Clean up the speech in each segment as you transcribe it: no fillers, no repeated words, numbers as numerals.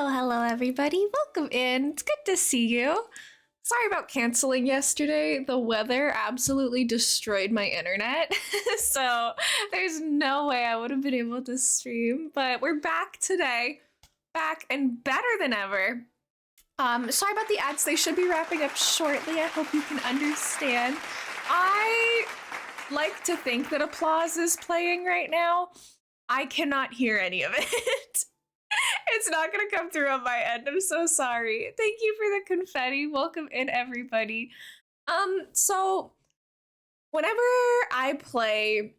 Hello, everybody. Welcome in. It's good to see you. Sorry about canceling yesterday. The weather absolutely destroyed my internet. So there's no way I would have been able to stream, but we're back today, back and better than ever. Sorry about the ads. They should be wrapping up shortly. I hope you can understand. I like to think that applause is playing right now. I cannot hear any of it. It's not gonna come through on my end. I'm so sorry. Thank you for the confetti. Welcome in, everybody. So whenever I play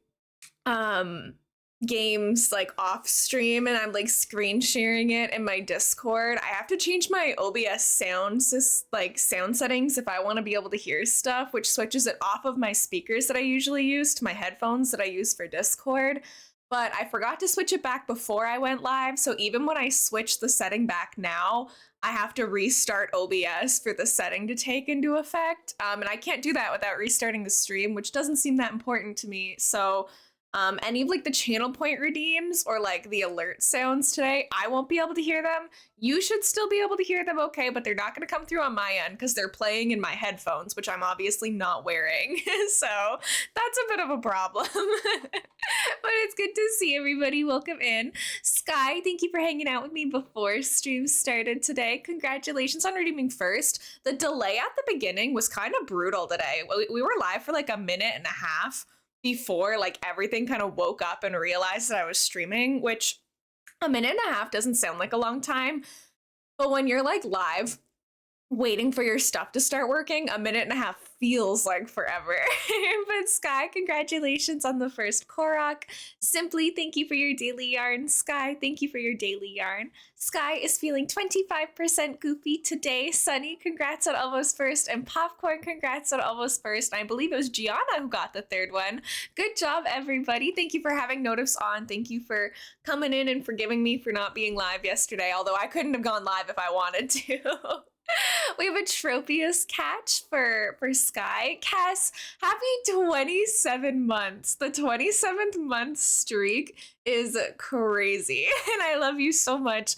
games like off stream and I'm like screen sharing it in my Discord, I have to change my OBS sound settings if I want to be able to hear stuff, which switches it off of my speakers that I usually use to my headphones that I use for Discord. But I forgot to switch it back before I went live, so even when I switch the setting back now, I have to restart OBS for the setting to take into effect. And I can't do that without restarting the stream, which doesn't seem that important to me. So any of like the channel point redeems or like the alert sounds today, I won't be able to hear them. You should still be able to hear them okay, but they're not going to come through on my end because they're playing in my headphones, which I'm obviously not wearing. So that's a bit of a problem. But it's good to see everybody. Welcome in. Sky, thank you for hanging out with me before stream started today. Congratulations on redeeming first. The delay at the beginning was kind of brutal today. We were live for like a minute and a half before like everything kind of woke up and realized that I was streaming, which a minute and a half doesn't sound like a long time, but when you're like live waiting for your stuff to start working, a minute and a half feels like forever. But Sky, congratulations on the first Korok. Simply, thank you for your daily yarn. Sky, thank you for your daily yarn. Sky is feeling 25% goofy today. Sunny, congrats on almost first. And Popcorn, congrats on almost first. And I believe it was Gianna who got the third one. Good job, everybody. Thank you for having notifs on. Thank you for coming in and forgiving me for not being live yesterday, although I couldn't have gone live if I wanted to. We have a Tropius catch for Sky. Cass, happy 27 months. The 27th month streak is crazy, and I love you so much.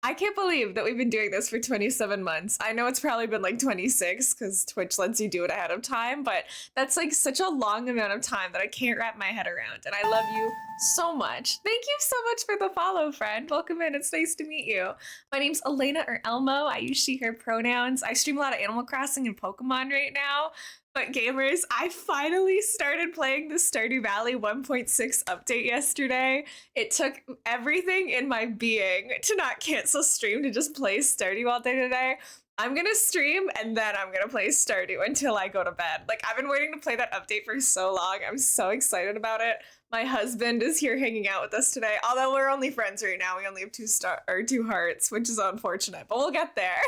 I can't believe that we've been doing this for 27 months. I know it's probably been like 26 because Twitch lets you do it ahead of time, but that's like such a long amount of time that I can't wrap my head around. And I love you so much. Thank you so much for the follow, friend. Welcome in. It's nice to meet you. My name's Elena or Elmo. I use she, her pronouns. I stream a lot of Animal Crossing and Pokemon right now. But gamers, I finally started playing the Stardew Valley 1.6 update yesterday. It took everything in my being to not cancel stream to just play Stardew all day today. I'm gonna stream and then I'm gonna play Stardew until I go to bed. Like, I've been waiting to play that update for so long. I'm so excited about it. My husband is here hanging out with us today, although we're only friends right now. We only have two hearts, which is unfortunate, but we'll get there.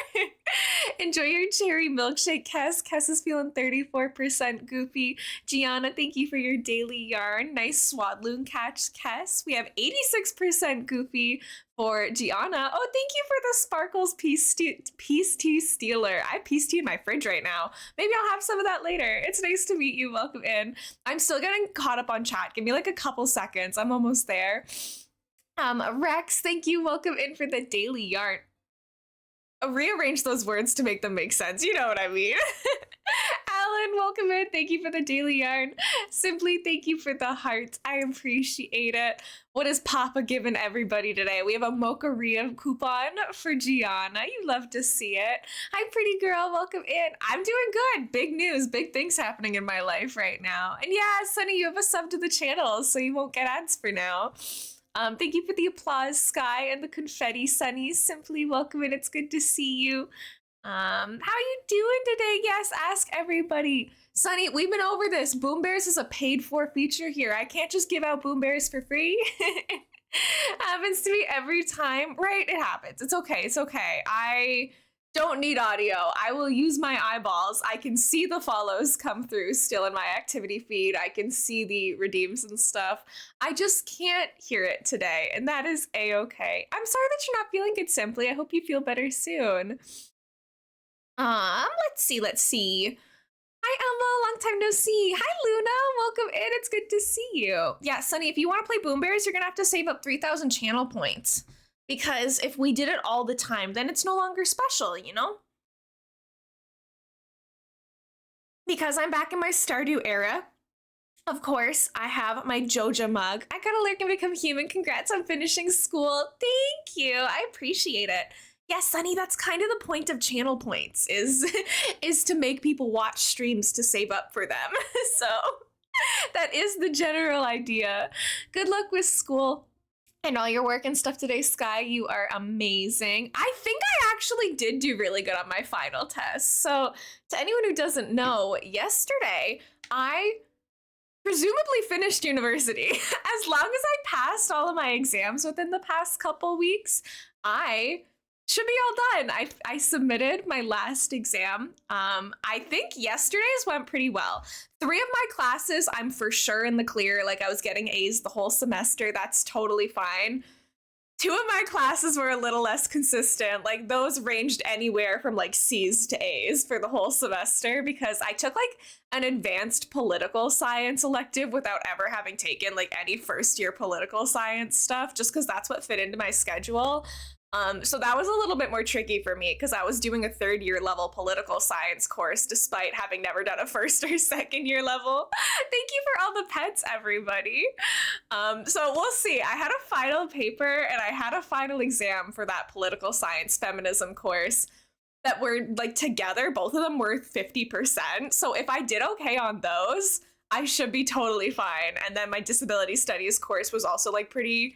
Enjoy your cherry milkshake, Kess. Kess is feeling 34% goofy. Gianna, thank you for your daily yarn. Nice swadloon catch, Kess. We have 86% goofy for Gianna. Oh, thank you for the Sparkles Peace Tea Stealer. I have peace tea in my fridge right now. Maybe I'll have some of that later. It's nice to meet you. Welcome in. I'm still getting caught up on chat. Give me like a couple seconds. I'm almost there. Rex, thank you. Welcome in for the daily yarn. Rearrange those words to make them make sense. You know what I mean. Alan, welcome in. Thank you for the daily yarn. Simply, thank you for the hearts. I appreciate it. What is Papa giving everybody today? We have a Mocharia coupon for Gianna. You love to see it. Hi, pretty girl. Welcome in. I'm doing good. Big news. Big things happening in my life right now. And yeah, Sunny, you have a sub to the channel, so you won't get ads for now. Thank you for the applause, Sky, and the confetti, Sunny. Simply welcome in. It's good to see you. How are you doing today? Yes, ask everybody. Sunny, we've been over this. Boom Bears is a paid for feature here. I can't just give out Boom Bears for free. Happens to me every time. Right, it happens. It's okay. It's okay. I don't need audio. I will use my eyeballs. I can see the follows come through still in my activity feed. I can see the redeems and stuff. I just can't hear it today, and that is a-okay. I'm sorry that you're not feeling good, Simply. I hope you feel better soon. Let's see. Hi, Elmo. Long time no see. Hi, Luna. Welcome in. It's good to see you. Yeah, Sunny, if you want to play Boom Bears, you're going to have to save up 3,000 channel points. Because if we did it all the time, then it's no longer special, you know? Because I'm back in my Stardew era, of course, I have my Joja mug. I gotta learn to become human. Congrats on finishing school. Thank you. I appreciate it. Yeah, Sunny, that's kind of the point of channel points is is to make people watch streams to save up for them. So that is the general idea. Good luck with school and all your work and stuff today, Sky. You are amazing. I think I actually did do really good on my final test. So to anyone who doesn't know, yesterday I presumably finished university. As long as I passed all of my exams within the past couple weeks, I should be all done. I submitted my last exam. I think yesterday's went pretty well. 3 of my classes, I'm for sure in the clear. Like I was getting A's the whole semester. That's totally fine. 2 of my classes were a little less consistent. Like those ranged anywhere from like C's to A's for the whole semester because I took like an advanced political science elective without ever having taken like any first year political science stuff just because that's what fit into my schedule. So that was a little bit more tricky for me because I was doing a 3rd year level political science course despite having never done a 1st or 2nd year level. Thank you for all the pets, everybody. So we'll see. I had a final paper and I had a final exam for that political science feminism course that were like together. Both of them were 50%. So if I did okay on those, I should be totally fine. And then my disability studies course was also like pretty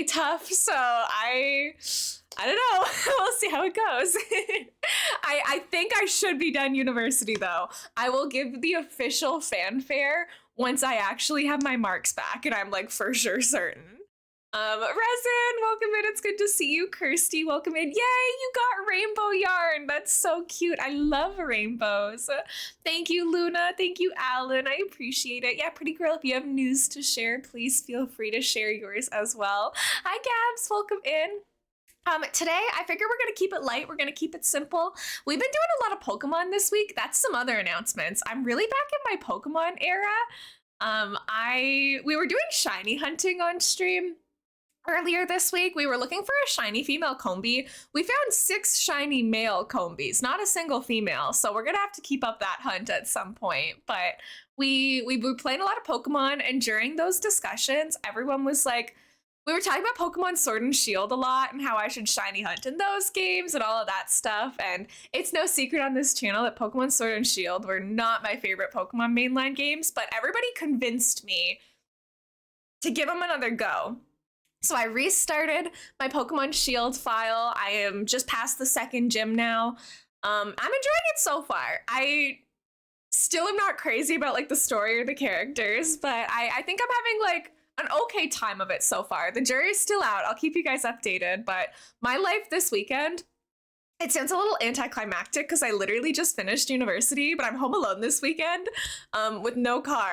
tough. So I don't know. We'll see how it goes. I think I should be done university though. I will give the official fanfare once I actually have my marks back and I'm like for sure certain. Resin, welcome in. It's good to see you. Kirsty, welcome in. Yay, you got rainbow yarn. That's so cute. I love rainbows. Thank you, Luna. Thank you, Alan. I appreciate it. Yeah, pretty girl, if you have news to share, please feel free to share yours as well. Hi, Gabs. Welcome in. Today, I figure we're going to keep it light. We're going to keep it simple. We've been doing a lot of Pokemon this week. That's some other announcements. I'm really back in my Pokemon era. We were doing shiny hunting on stream. Earlier this week, we were looking for a shiny female Combi. We found 6 shiny male Combis, not a single female. So we're gonna have to keep up that hunt at some point. But we were playing a lot of Pokemon, and during those discussions, everyone was like, we were talking about Pokemon Sword and Shield a lot and how I should shiny hunt in those games and all of that stuff. And it's no secret on this channel that Pokemon Sword and Shield were not my favorite Pokemon mainline games, but everybody convinced me to give them another go. So I restarted my Pokemon Shield file. I am just past the 2nd gym now. I'm enjoying it so far. I still am not crazy about like the story or the characters, but I think I'm having like an okay time of it so far. The jury's still out. I'll keep you guys updated, but my life this weekend, it sounds a little anticlimactic because I literally just finished university, but I'm home alone this weekend with no car.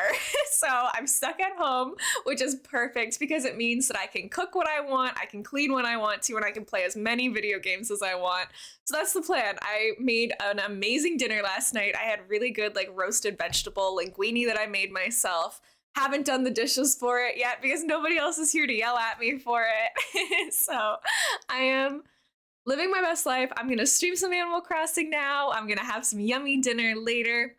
So I'm stuck at home, which is perfect because it means that I can cook what I want, I can clean when I want to, and I can play as many video games as I want. So that's the plan. I made an amazing dinner last night. I had really good like roasted vegetable linguine that I made myself. Haven't done the dishes for it yet because nobody else is here to yell at me for it. So I am living my best life. I'm gonna stream some Animal Crossing now. I'm gonna have some yummy dinner later.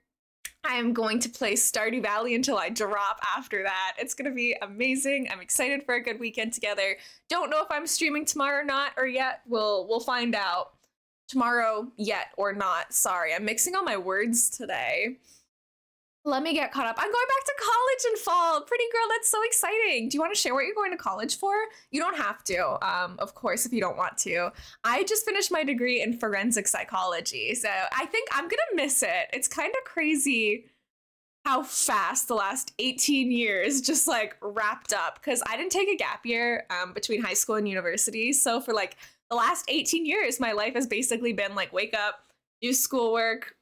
I am going to play Stardew Valley until I drop after that. It's gonna be amazing. I'm excited for a good weekend together. Don't know if I'm streaming tomorrow or not, or yet. We'll find out. Tomorrow, yet or not. Sorry, I'm mixing all my words today. Let me get caught up. I'm going back to college in fall. Pretty girl, that's so exciting. Do you want to share what you're going to college for? You don't have to, of course, if you don't want to. I just finished my degree in forensic psychology, so I think I'm gonna miss it. It's kind of crazy how fast the last 18 years just like wrapped up because I didn't take a gap year between high school and university. So for like the last 18 years, my life has basically been like wake up, do schoolwork,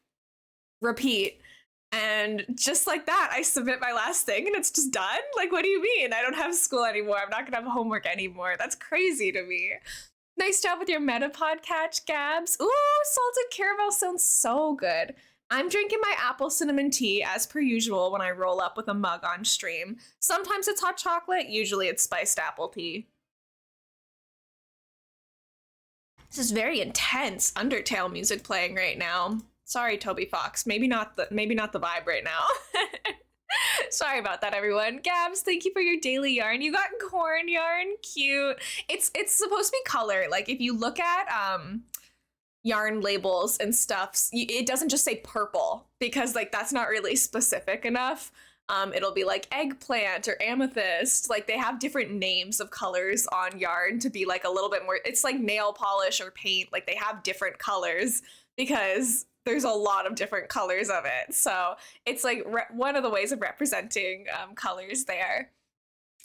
repeat. And just like that, I submit my last thing and it's just done? Like, what do you mean? I don't have school anymore. I'm not gonna have homework anymore. That's crazy to me. Nice job with your Metapod catch, Gabs. Ooh, salted caramel sounds so good. I'm drinking my apple cinnamon tea as per usual when I roll up with a mug on stream. Sometimes it's hot chocolate, usually it's spiced apple tea. This is very intense Undertale music playing right now. Sorry, Toby Fox. Maybe not the vibe right now. Sorry about that, everyone. Gabs, thank you for your daily yarn. You got corn yarn, cute. It's supposed to be color. Like if you look at yarn labels and stuff, it doesn't just say purple because like that's not really specific enough. It'll be like eggplant or amethyst. Like they have different names of colors on yarn to be like a little bit more, it's like nail polish or paint. Like they have different colors because there's a lot of different colors of it. So it's like one of the ways of representing colors there.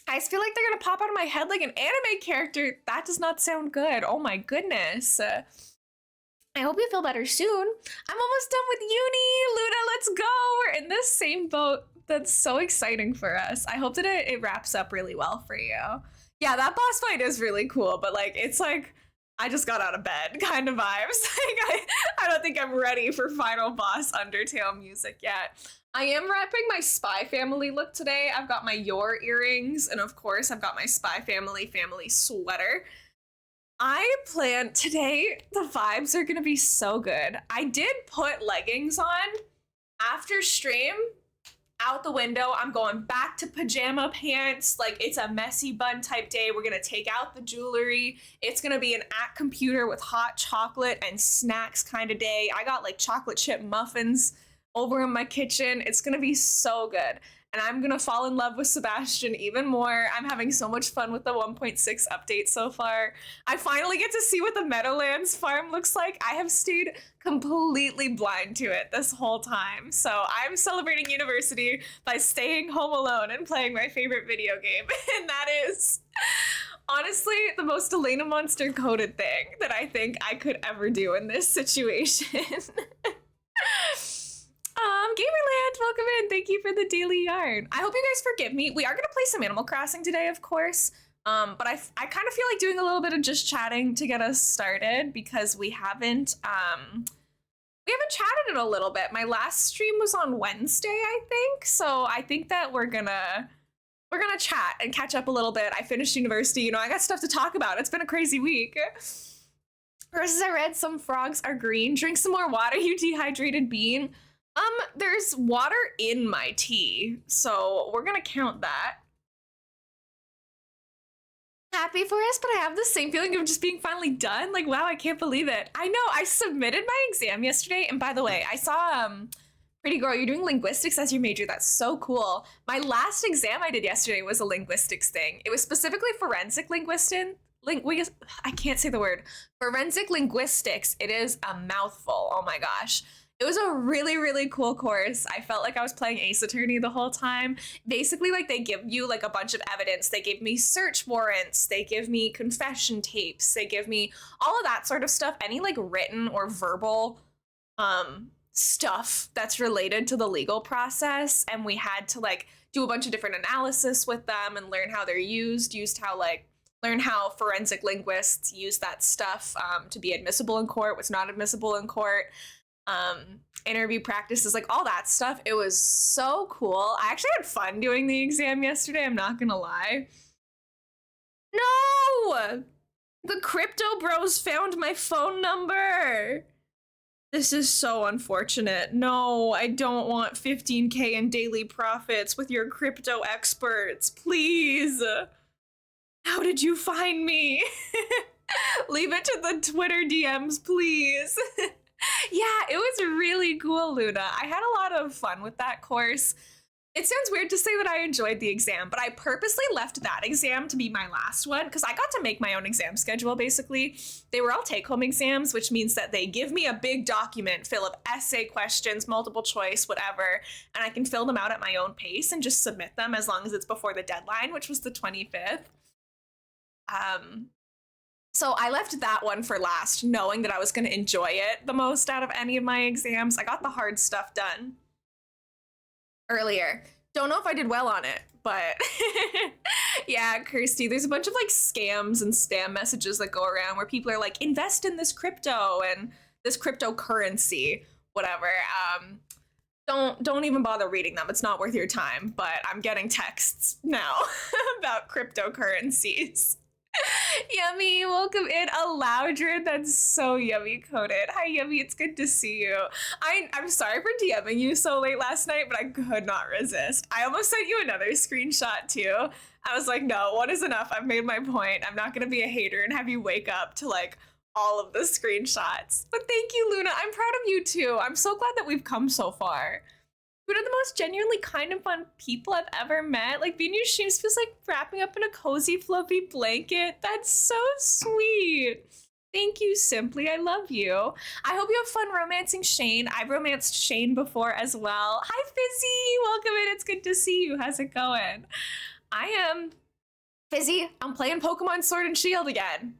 I just feel like they're gonna pop out of my head like an anime character. That does not sound good. Oh my goodness. I hope you feel better soon. I'm almost done with uni. Luna, let's go. We're in this same boat. That's so exciting for us. I hope that it wraps up really well for you. Yeah, that boss fight is really cool, but like it's like I just got out of bed kind of vibes. Like I don't think I'm ready for final boss Undertale music yet. I am repping my Spy Family look today. I've got my Yor earrings, and of course I've got my Spy Family sweater. I plan today, the vibes are gonna be so good. I did put leggings on after stream. Out the window, I'm going back to pajama pants. Like it's a messy bun type day. We're gonna take out the jewelry. It's gonna be an at computer with hot chocolate and snacks kind of day. I got like chocolate chip muffins over in my kitchen. It's gonna be so good. And I'm gonna fall in love with Sebastian even more. I'm having so much fun with the 1.6 update so far. I finally get to see what the Meadowlands farm looks like. I have stayed completely blind to it this whole time. So I'm celebrating university by staying home alone and playing my favorite video game. And that is honestly the most elainamonster coded thing that I think I could ever do in this situation. Gamerland, welcome in. Thank you for the daily yarn. I hope you guys forgive me. We are going to play some Animal Crossing today, of course. But I kind of feel like doing a little bit of just chatting to get us started because we haven't chatted in a little bit. My last stream was on Wednesday, I think. So I think that we're gonna chat and catch up a little bit. I finished university, you know, I got stuff to talk about. It's been a crazy week. Versus I read some frogs are green. Drink some more water, you dehydrated bean. There's water in my tea, so we're gonna count that. Happy for us, but I have the same feeling of just being finally done. Like, wow, I can't believe it. I know, I submitted my exam yesterday, and by the way, I saw, Pretty Girl, you're doing linguistics as your major. That's so cool. My last exam I did yesterday was a linguistics thing. It was specifically forensic linguistics. I can't say the word. Forensic linguistics. It is a mouthful. Oh my gosh. It was a really, really cool course. I felt like I was playing Ace Attorney the whole time. Basically, like they give you like a bunch of evidence. They give me search warrants. They give me confession tapes. They give me all of that sort of stuff. Any like written or verbal stuff that's related to the legal process. And we had to like do a bunch of different analysis with them and learn how they're used learn how forensic linguists use that stuff to be admissible in court, what's not admissible in court. Interview practices, like all that stuff. It was so cool. I actually had fun doing the exam yesterday, I'm not gonna lie. No! The crypto bros found my phone number. This is so unfortunate. No, I don't want 15K in daily profits with your crypto experts. Please. How did you find me? Leave it to the Twitter DMs, please. Yeah, it was really cool, Luna. I had a lot of fun with that course. It sounds weird to say that I enjoyed the exam, but I purposely left that exam to be my last one because I got to make my own exam schedule, basically. They were all take-home exams, which means that they give me a big document full of essay questions, multiple choice, whatever, and I can fill them out at my own pace and just submit them as long as it's before the deadline, which was the 25th. So I left that one for last, knowing that I was going to enjoy it the most out of any of my exams. I got the hard stuff done earlier. Don't know if I did well on it, but yeah, Kirsty, there's a bunch of like scams and spam messages that go around where people are like, invest in this crypto and this cryptocurrency, whatever. Don't even bother reading them. It's not worth your time, but I'm getting texts now about cryptocurrencies. Yummy, welcome in. Aloudred, that's so yummy coded. Hi, Yummy, it's good to see you. I'm sorry for DMing you so late last night, but I could not resist. I almost sent you another screenshot too. I was like, no, one is enough. I've made my point. I'm not gonna be a hater and have you wake up to like all of the screenshots. But thank you, Luna. I'm proud of you too. I'm so glad that we've come so far. One of the most genuinely kind and fun people I've ever met. Like, being your streams feels like wrapping up in a cozy, fluffy blanket. That's so sweet. Thank you, Simply. I love you. I hope you have fun romancing Shane. I've romanced Shane before as well. Hi, Fizzy. Welcome in. It's good to see you. How's it going? I am Fizzy. I'm playing Pokemon Sword and Shield again.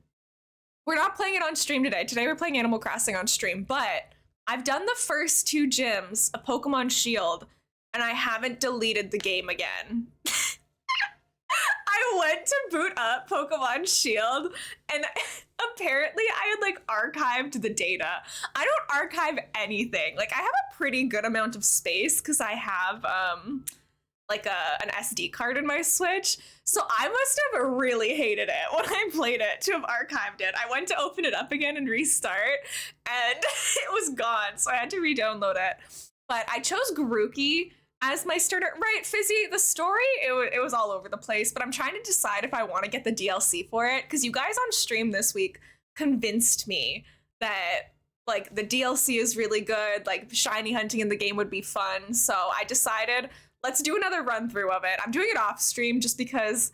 We're not playing it on stream today. Today we're playing Animal Crossing on stream, but I've done the first 2 gyms of Pokemon Shield, and I haven't deleted the game again. I went to boot up Pokemon Shield, and apparently I had like archived the data. I don't archive anything. Like, I have a pretty good amount of space because I have like an SD card in my Switch. So I must have really hated it when I played it to have archived it. I went to open it up again and restart, and it was gone. So I had to re-download it. But I chose Grookey as my starter. Right, Fizzy, the story, it was all over the place, but I'm trying to decide if I want to get the DLC for it, because you guys on stream this week convinced me that like the DLC is really good, like shiny hunting in the game would be fun. So I decided, let's do another run through of it. I'm doing it off stream just because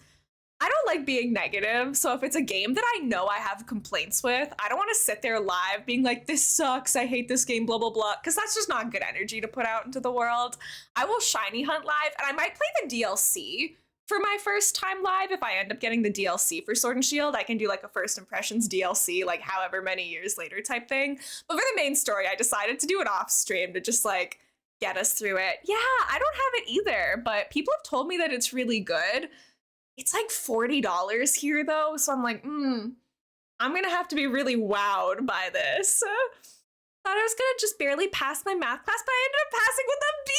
I don't like being negative. So if it's a game that I know I have complaints with, I don't want to sit there live being like, this sucks, I hate this game, blah, blah, blah, because that's just not good energy to put out into the world. I will shiny hunt live, and I might play the DLC for my first time live. If I end up getting the DLC for Sword and Shield, I can do like a first impressions DLC, like however many years later type thing. But for the main story, I decided to do it off stream to just like get us through it. Yeah, I don't have it either, but people have told me that it's really good. It's like $40 here though, so I'm like, I'm gonna have to be really wowed by this. Thought I was gonna just barely pass my math class, but I ended up passing with a B!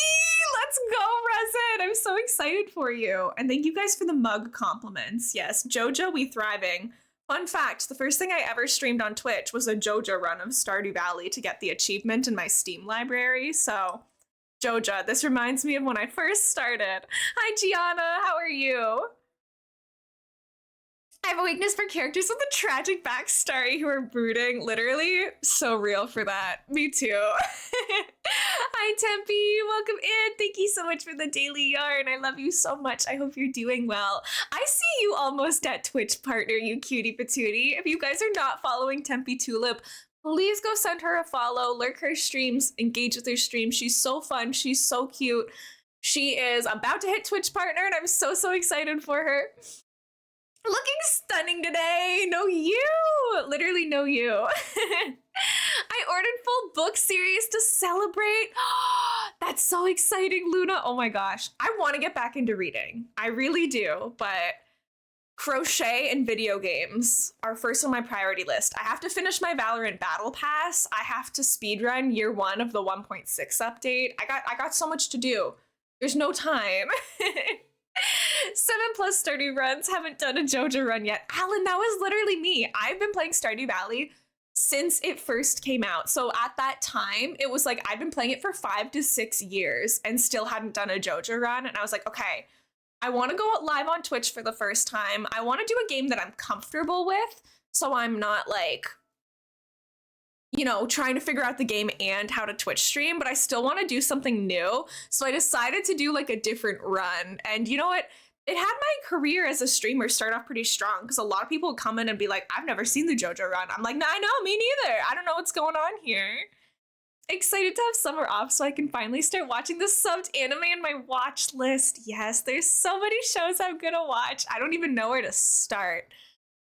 Let's go, Resin! I'm so excited for you. And thank you guys for the mug compliments. Yes, Jojo, we thriving. Fun fact, the first thing I ever streamed on Twitch was a Jojo run of Stardew Valley to get the achievement in my Steam library, so Jojo, this reminds me of when I first started. Hi, Gianna, how are you? I have a weakness for characters with a tragic backstory who are brooding. Literally, so real for that. Me too. Hi, Tempe. Welcome in. Thank you so much for the daily yarn. I love you so much. I hope you're doing well. I see you almost at Twitch, partner, you cutie patootie. If you guys are not following Tempe Tulip, please go send her a follow, lurk her streams, engage with her streams. She's so fun. She's so cute. She is about to hit Twitch partner, and I'm so, so excited for her. Looking stunning today. No you. Literally no you. I ordered full book series to celebrate. That's so exciting, Luna. Oh my gosh. I want to get back into reading. I really do, but crochet and video games are first on my priority list. I have to finish my Valorant Battle Pass. I have to speedrun year 1 of the 1.6 update. I got so much to do. There's no time. 7+ Stardew runs, haven't done a JoJo run yet. Alan, that was literally me. I've been playing Stardew Valley since it first came out. So at that time, it was like I've been playing it for 5 to 6 years and still hadn't done a JoJo run. And I was like, okay, I want to go live on Twitch for the first time. I want to do a game that I'm comfortable with, so I'm not like, you know, trying to figure out the game and how to Twitch stream, but I still want to do something new. So I decided to do like a different run. And you know what? It had my career as a streamer start off pretty strong, because a lot of people would come in and be like, I've never seen the JoJo run. I'm like, nah, I know, me neither. I don't know what's going on here. Excited to have summer off so I can finally start watching the subbed anime in my watch list. Yes, there's so many shows I'm gonna watch. I don't even know where to start.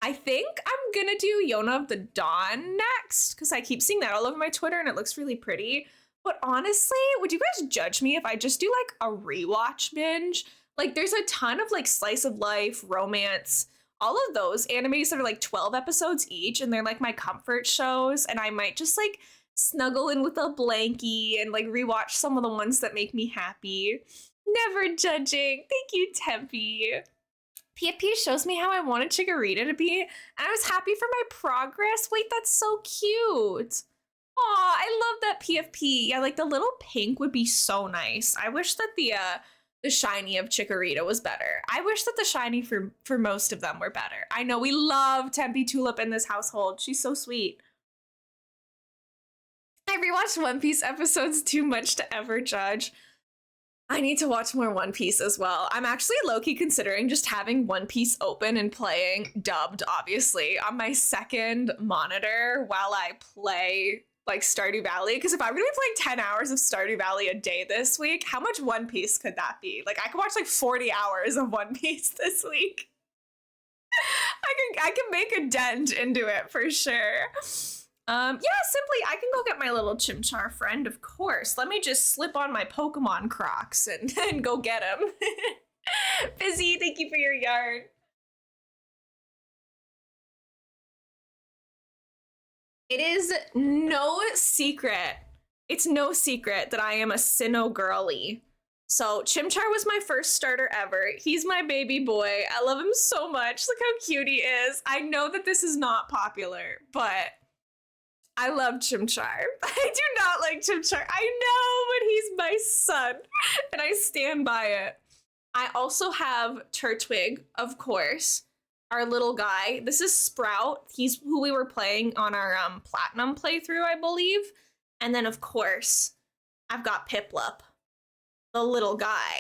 I think I'm gonna do Yona of the Dawn next, because I keep seeing that all over my Twitter and it looks really pretty. But honestly, would you guys judge me if I just do like a rewatch binge? Like, there's a ton of like slice of life, romance, all of those animes that are like 12 episodes each, and they're like my comfort shows, and I might just like snuggle in with a blankie and like rewatch some of the ones that make me happy. Never judging. Thank you, Tempe. PFP shows me how I wanted Chikorita to be, and I was happy for my progress. Wait, that's so cute. Aw, I love that PFP. Yeah, like the little pink would be so nice. I wish that the shiny of Chikorita was better. I wish that the shiny for most of them were better. I know we love Tempe Tulip in this household. She's so sweet. I rewatched One Piece episodes too much to ever judge. I need to watch more One Piece as well. I'm actually low-key considering just having One Piece open and playing dubbed, obviously, on my second monitor while I play like Stardew Valley. Because if I'm gonna be playing 10 hours of Stardew Valley a day this week, how much One Piece could that be? Like I could watch like 40 hours of One Piece this week. I can make a dent into it for sure. Yeah, simply, I can go get my little Chimchar friend, of course. Let me just slip on my Pokemon Crocs and go get him. Busy, thank you for your yarn. It is no secret. It's no secret that I am a Sinnoh girly. So Chimchar was my first starter ever. He's my baby boy. I love him so much. Look how cute he is. I know that this is not popular, but I love Chimchar. I do not like Chimchar. I know, but he's my son, and I stand by it. I also have Turtwig, of course, our little guy. This is Sprout. He's who we were playing on our Platinum playthrough, I believe. And then, of course, I've got Piplup, the little guy.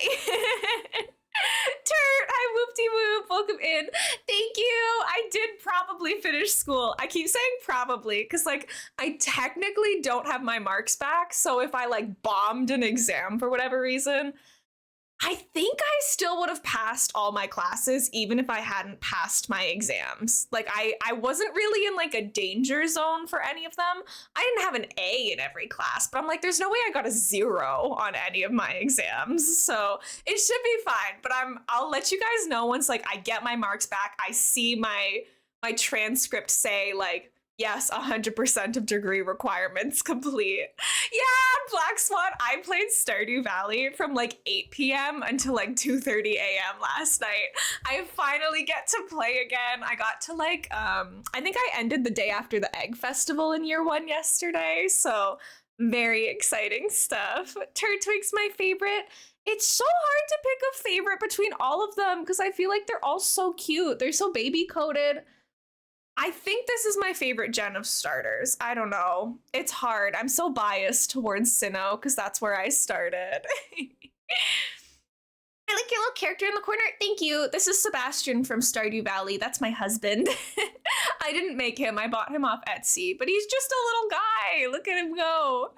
Turt, hi whoop-de-whoop, welcome in. Thank you. I did probably finish school. I keep saying probably because like I technically don't have my marks back. So if I like bombed an exam for whatever reason, I think I still would have passed all my classes even if I hadn't passed my exams. Like I wasn't really in like a danger zone for any of them. I didn't have an A in every class, but I'm like, there's no way I got a 0 on any of my exams. So it should be fine. But I'll let you guys know once like I get my marks back. I see my transcript say like, yes, 100% of degree requirements complete. Yeah, Black Swan, I played Stardew Valley from like 8 p.m. until like 2:30 a.m. last night. I finally get to play again. I got to like, I think I ended the day after the Egg Festival in year 1 yesterday, so very exciting stuff. Turtwig's my favorite. It's so hard to pick a favorite between all of them because I feel like they're all so cute. They're so baby-coated. I think this is my favorite gen of starters. I don't know. It's hard. I'm so biased towards Sinnoh because that's where I started. I like your little character in the corner. Thank you. This is Sebastian from Stardew Valley. That's my husband. I didn't make him. I bought him off Etsy, but he's just a little guy. Look at him go.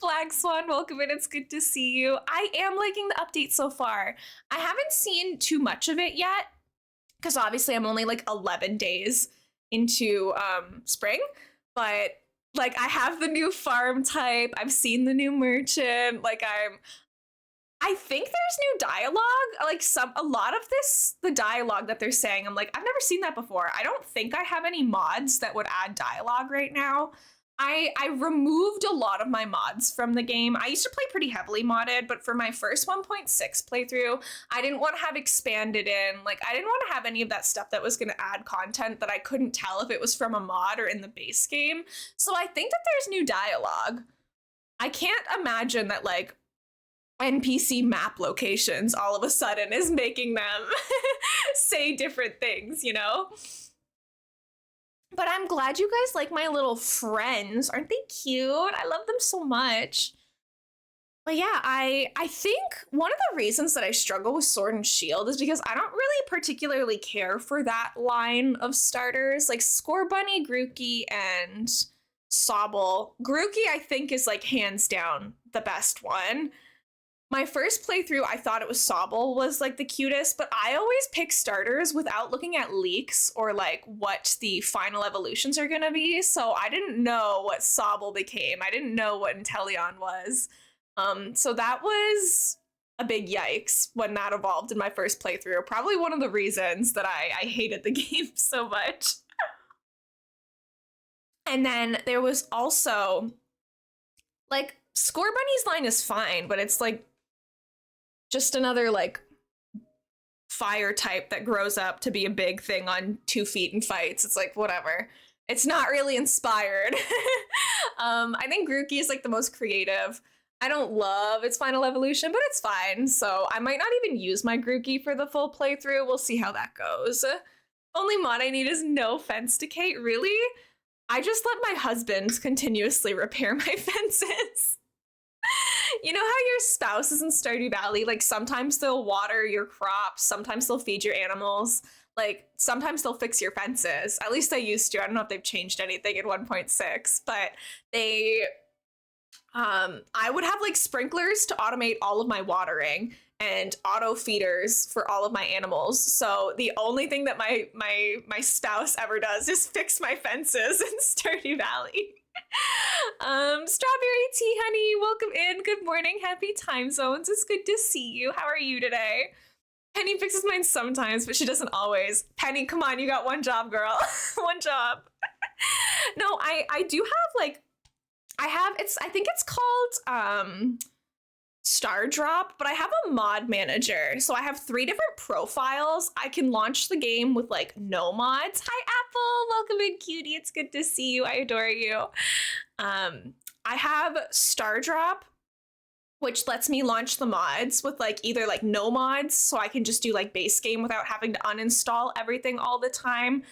Black Swan, welcome in. It's good to see you. I am liking the update so far. I haven't seen too much of it yet because obviously I'm only like 11 days into spring, but like I have the new farm type, I've seen the new merchant, like I think there's new dialogue, like a lot of the dialogue that they're saying, I'm like, I've never seen that before. I don't think I have any mods that would add dialogue right now. I removed a lot of my mods from the game. I used to play pretty heavily modded, but for my first 1.6 playthrough, I didn't want to have expanded in. Like, I didn't want to have any of that stuff that was going to add content that I couldn't tell if it was from a mod or in the base game. So I think that there's new dialogue. I can't imagine that, like, NPC map locations all of a sudden is making them say different things, you know? But I'm glad you guys like my little friends. Aren't they cute? I love them so much. But yeah, I think one of the reasons that I struggle with Sword and Shield is because I don't really particularly care for that line of starters. Like Scorbunny, Grookey, and Sobble. Grookey, I think, is like hands down the best one. My first playthrough, I thought it was Sobble was like the cutest, but I always pick starters without looking at leaks or like what the final evolutions are gonna be. So I didn't know what Sobble became. I didn't know what Inteleon was. So that was a big yikes when that evolved in my first playthrough. Probably one of the reasons that I hated the game so much. And then there was also like Scorbunny's line is fine, but it's like just another like fire type that grows up to be a big thing on 2 feet and fights. It's like, whatever. It's not really inspired. I think Grookey is like the most creative. I don't love its final evolution, but it's fine. So I might not even use my Grookey for the full playthrough. We'll see how that goes. Only mod I need is no fence decay. Really? I just let my husband continuously repair my fences. You know how your spouse is in Stardew Valley? Like sometimes they'll water your crops, sometimes they'll feed your animals, like sometimes they'll fix your fences. At least they used to. I don't know if they've changed anything in 1.6, but they I would have like sprinklers to automate all of my watering and auto feeders for all of my animals. So the only thing that my spouse ever does is fix my fences in Stardew Valley. Strawberry tea, honey, welcome in. Good morning. Happy time zones. It's good to see you. How are you today? Penny fixes mine sometimes, but she doesn't always. Penny, come on, you got one job, girl. One job. No, I do have like I think it's called Star Drop, but I have a mod manager. So I have 3 different profiles. I can launch the game with like no mods. Hi Apple, welcome in cutie. It's good to see you. I adore you. I have Star Drop, which lets me launch the mods with like either like no mods, so I can just do like base game without having to uninstall everything all the time.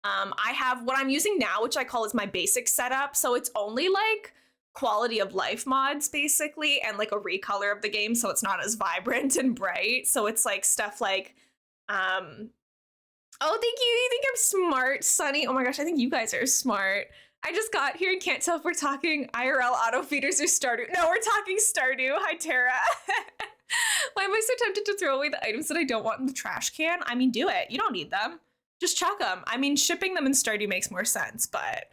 I have what I'm using now, which I call is my basic setup. So it's only like quality of life mods basically, and like a recolor of the game so it's not as vibrant and bright. So it's like stuff like, oh, thank you. You think I'm smart, Sunny? Oh my gosh, I think you guys are smart. I just got here and can't tell if we're talking IRL auto feeders or Stardew. No, we're talking Stardew. Hi, Tara. Why am I so tempted to throw away the items that I don't want in the trash can? I mean, do it. You don't need them. Just chuck them. I mean, shipping them in Stardew makes more sense, but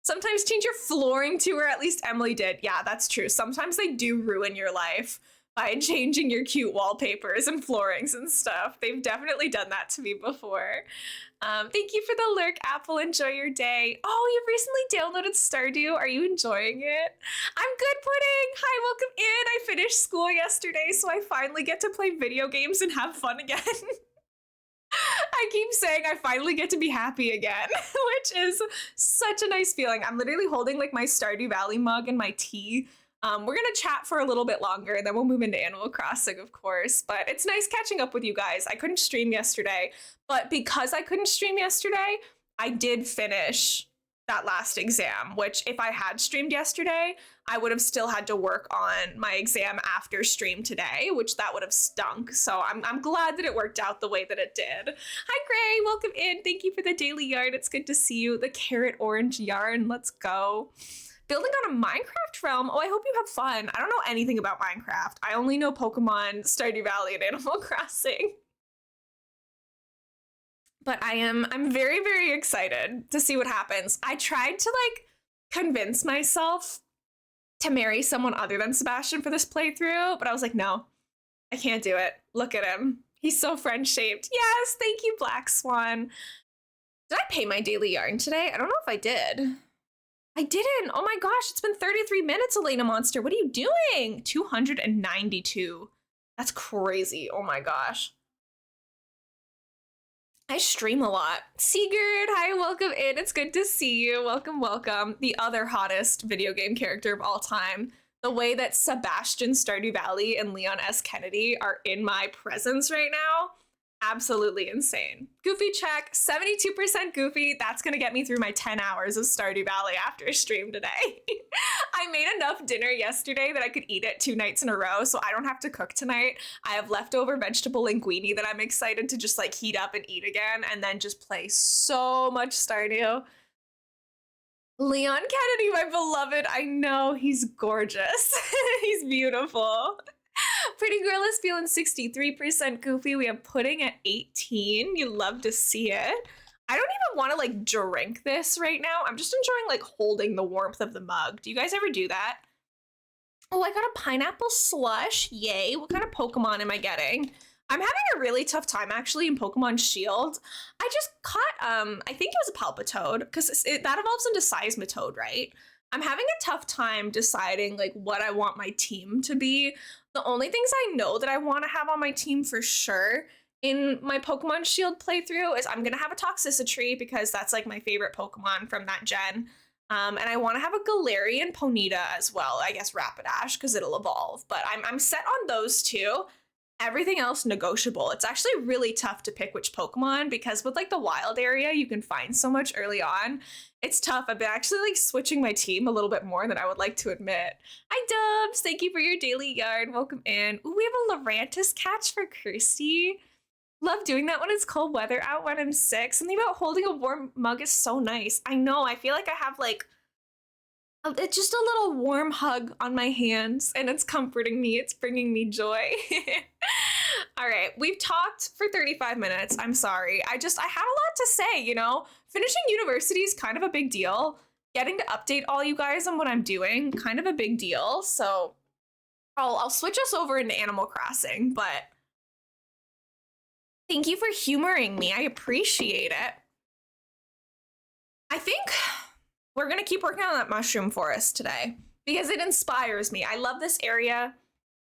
sometimes change your flooring to, or at least Emily did. Yeah, that's true. Sometimes they do ruin your life by changing your cute wallpapers and floorings and stuff. They've definitely done that to me before. Thank you for the lurk, Apple. Enjoy your day. Oh, you've recently downloaded Stardew. Are you enjoying it? I'm good, Pudding. Hi, welcome in. I finished school yesterday, so I finally get to play video games and have fun again. I keep saying I finally get to be happy again, which is such a nice feeling. I'm literally holding like my Stardew Valley mug and my tea. We're gonna chat for a little bit longer, and then we'll move into Animal Crossing, of course. But it's nice catching up with you guys. I couldn't stream yesterday, but because I couldn't stream yesterday, I did finish that last exam, which if I had streamed yesterday, I would have still had to work on my exam after stream today, which that would have stunk. So I'm glad that it worked out the way that it did. Hi, Gray. Welcome in. Thank you for the daily yarn. It's good to see you. The carrot orange yarn. Let's go. Building on a Minecraft realm. Oh, I hope you have fun. I don't know anything about Minecraft. I only know Pokemon, Stardew Valley, and Animal Crossing. But I'm very, very excited to see what happens. I tried to like convince myself to marry someone other than Sebastian for this playthrough, but I was like, no, I can't do it. Look at him. He's so friend-shaped. Yes, thank you, Black Swan. Did I pay my daily yarn today? I don't know if I did. I didn't. Oh my gosh, it's been 33 minutes, Elainamonster. What are you doing? 292. That's crazy. Oh my gosh. I stream a lot. Sigurd, hi, welcome in. It's good to see you. Welcome, welcome. The other hottest video game character of all time. The way that Sebastian Stardew Valley and Leon S. Kennedy are in my presence right now, absolutely insane. Goofy check, 72% Goofy. That's gonna get me through my 10 hours of Stardew Valley after a stream today. I made enough dinner yesterday that I could eat it 2 nights in a row, so I don't have to cook tonight. I have leftover vegetable linguine that I'm excited to just like heat up and eat again, and then just play so much Stardew. Leon Kennedy, my beloved. I know, he's gorgeous. He's beautiful. Pretty Girl is feeling 63% Goofy. We have Pudding at 18. You love to see it. I don't even want to like drink this right now. I'm just enjoying like holding the warmth of the mug. Do you guys ever do that? Oh, I got a pineapple slush. Yay. What kind of Pokemon am I getting? I'm having a really tough time actually in Pokemon Shield. I just caught, I think it was a Palpitoad because that evolves into Seismitoad, right? I'm having a tough time deciding like what I want my team to be. The only things I know that I want to have on my team for sure in my Pokemon Shield playthrough is I'm gonna have a Toxicity because that's like my favorite Pokemon from that gen. And I want to have a Galarian Ponyta as well. I guess Rapidash because it'll evolve. But I'm set on those two. Everything else negotiable. It's actually really tough to pick which Pokemon because with like the wild area, you can find so much early on. It's tough. I've been actually like switching my team a little bit more than I would like to admit. Hi Dubs, thank you for your daily yarn. Welcome in. Ooh, we have a Lurantis catch for Kirsty. Love doing that when it's cold weather out when I'm sick. Something about holding a warm mug is so nice. I know, I feel like I have like it's just a little warm hug on my hands and it's comforting me. It's bringing me joy. All right, we've talked for 35 minutes. I'm sorry. I had a lot to say, you know? Finishing university is kind of a big deal. Getting to update all you guys on what I'm doing, kind of a big deal. So I'll switch us over into Animal Crossing, but thank you for humoring me. I appreciate it. I think we're going to keep working on that mushroom forest today because it inspires me. I love this area.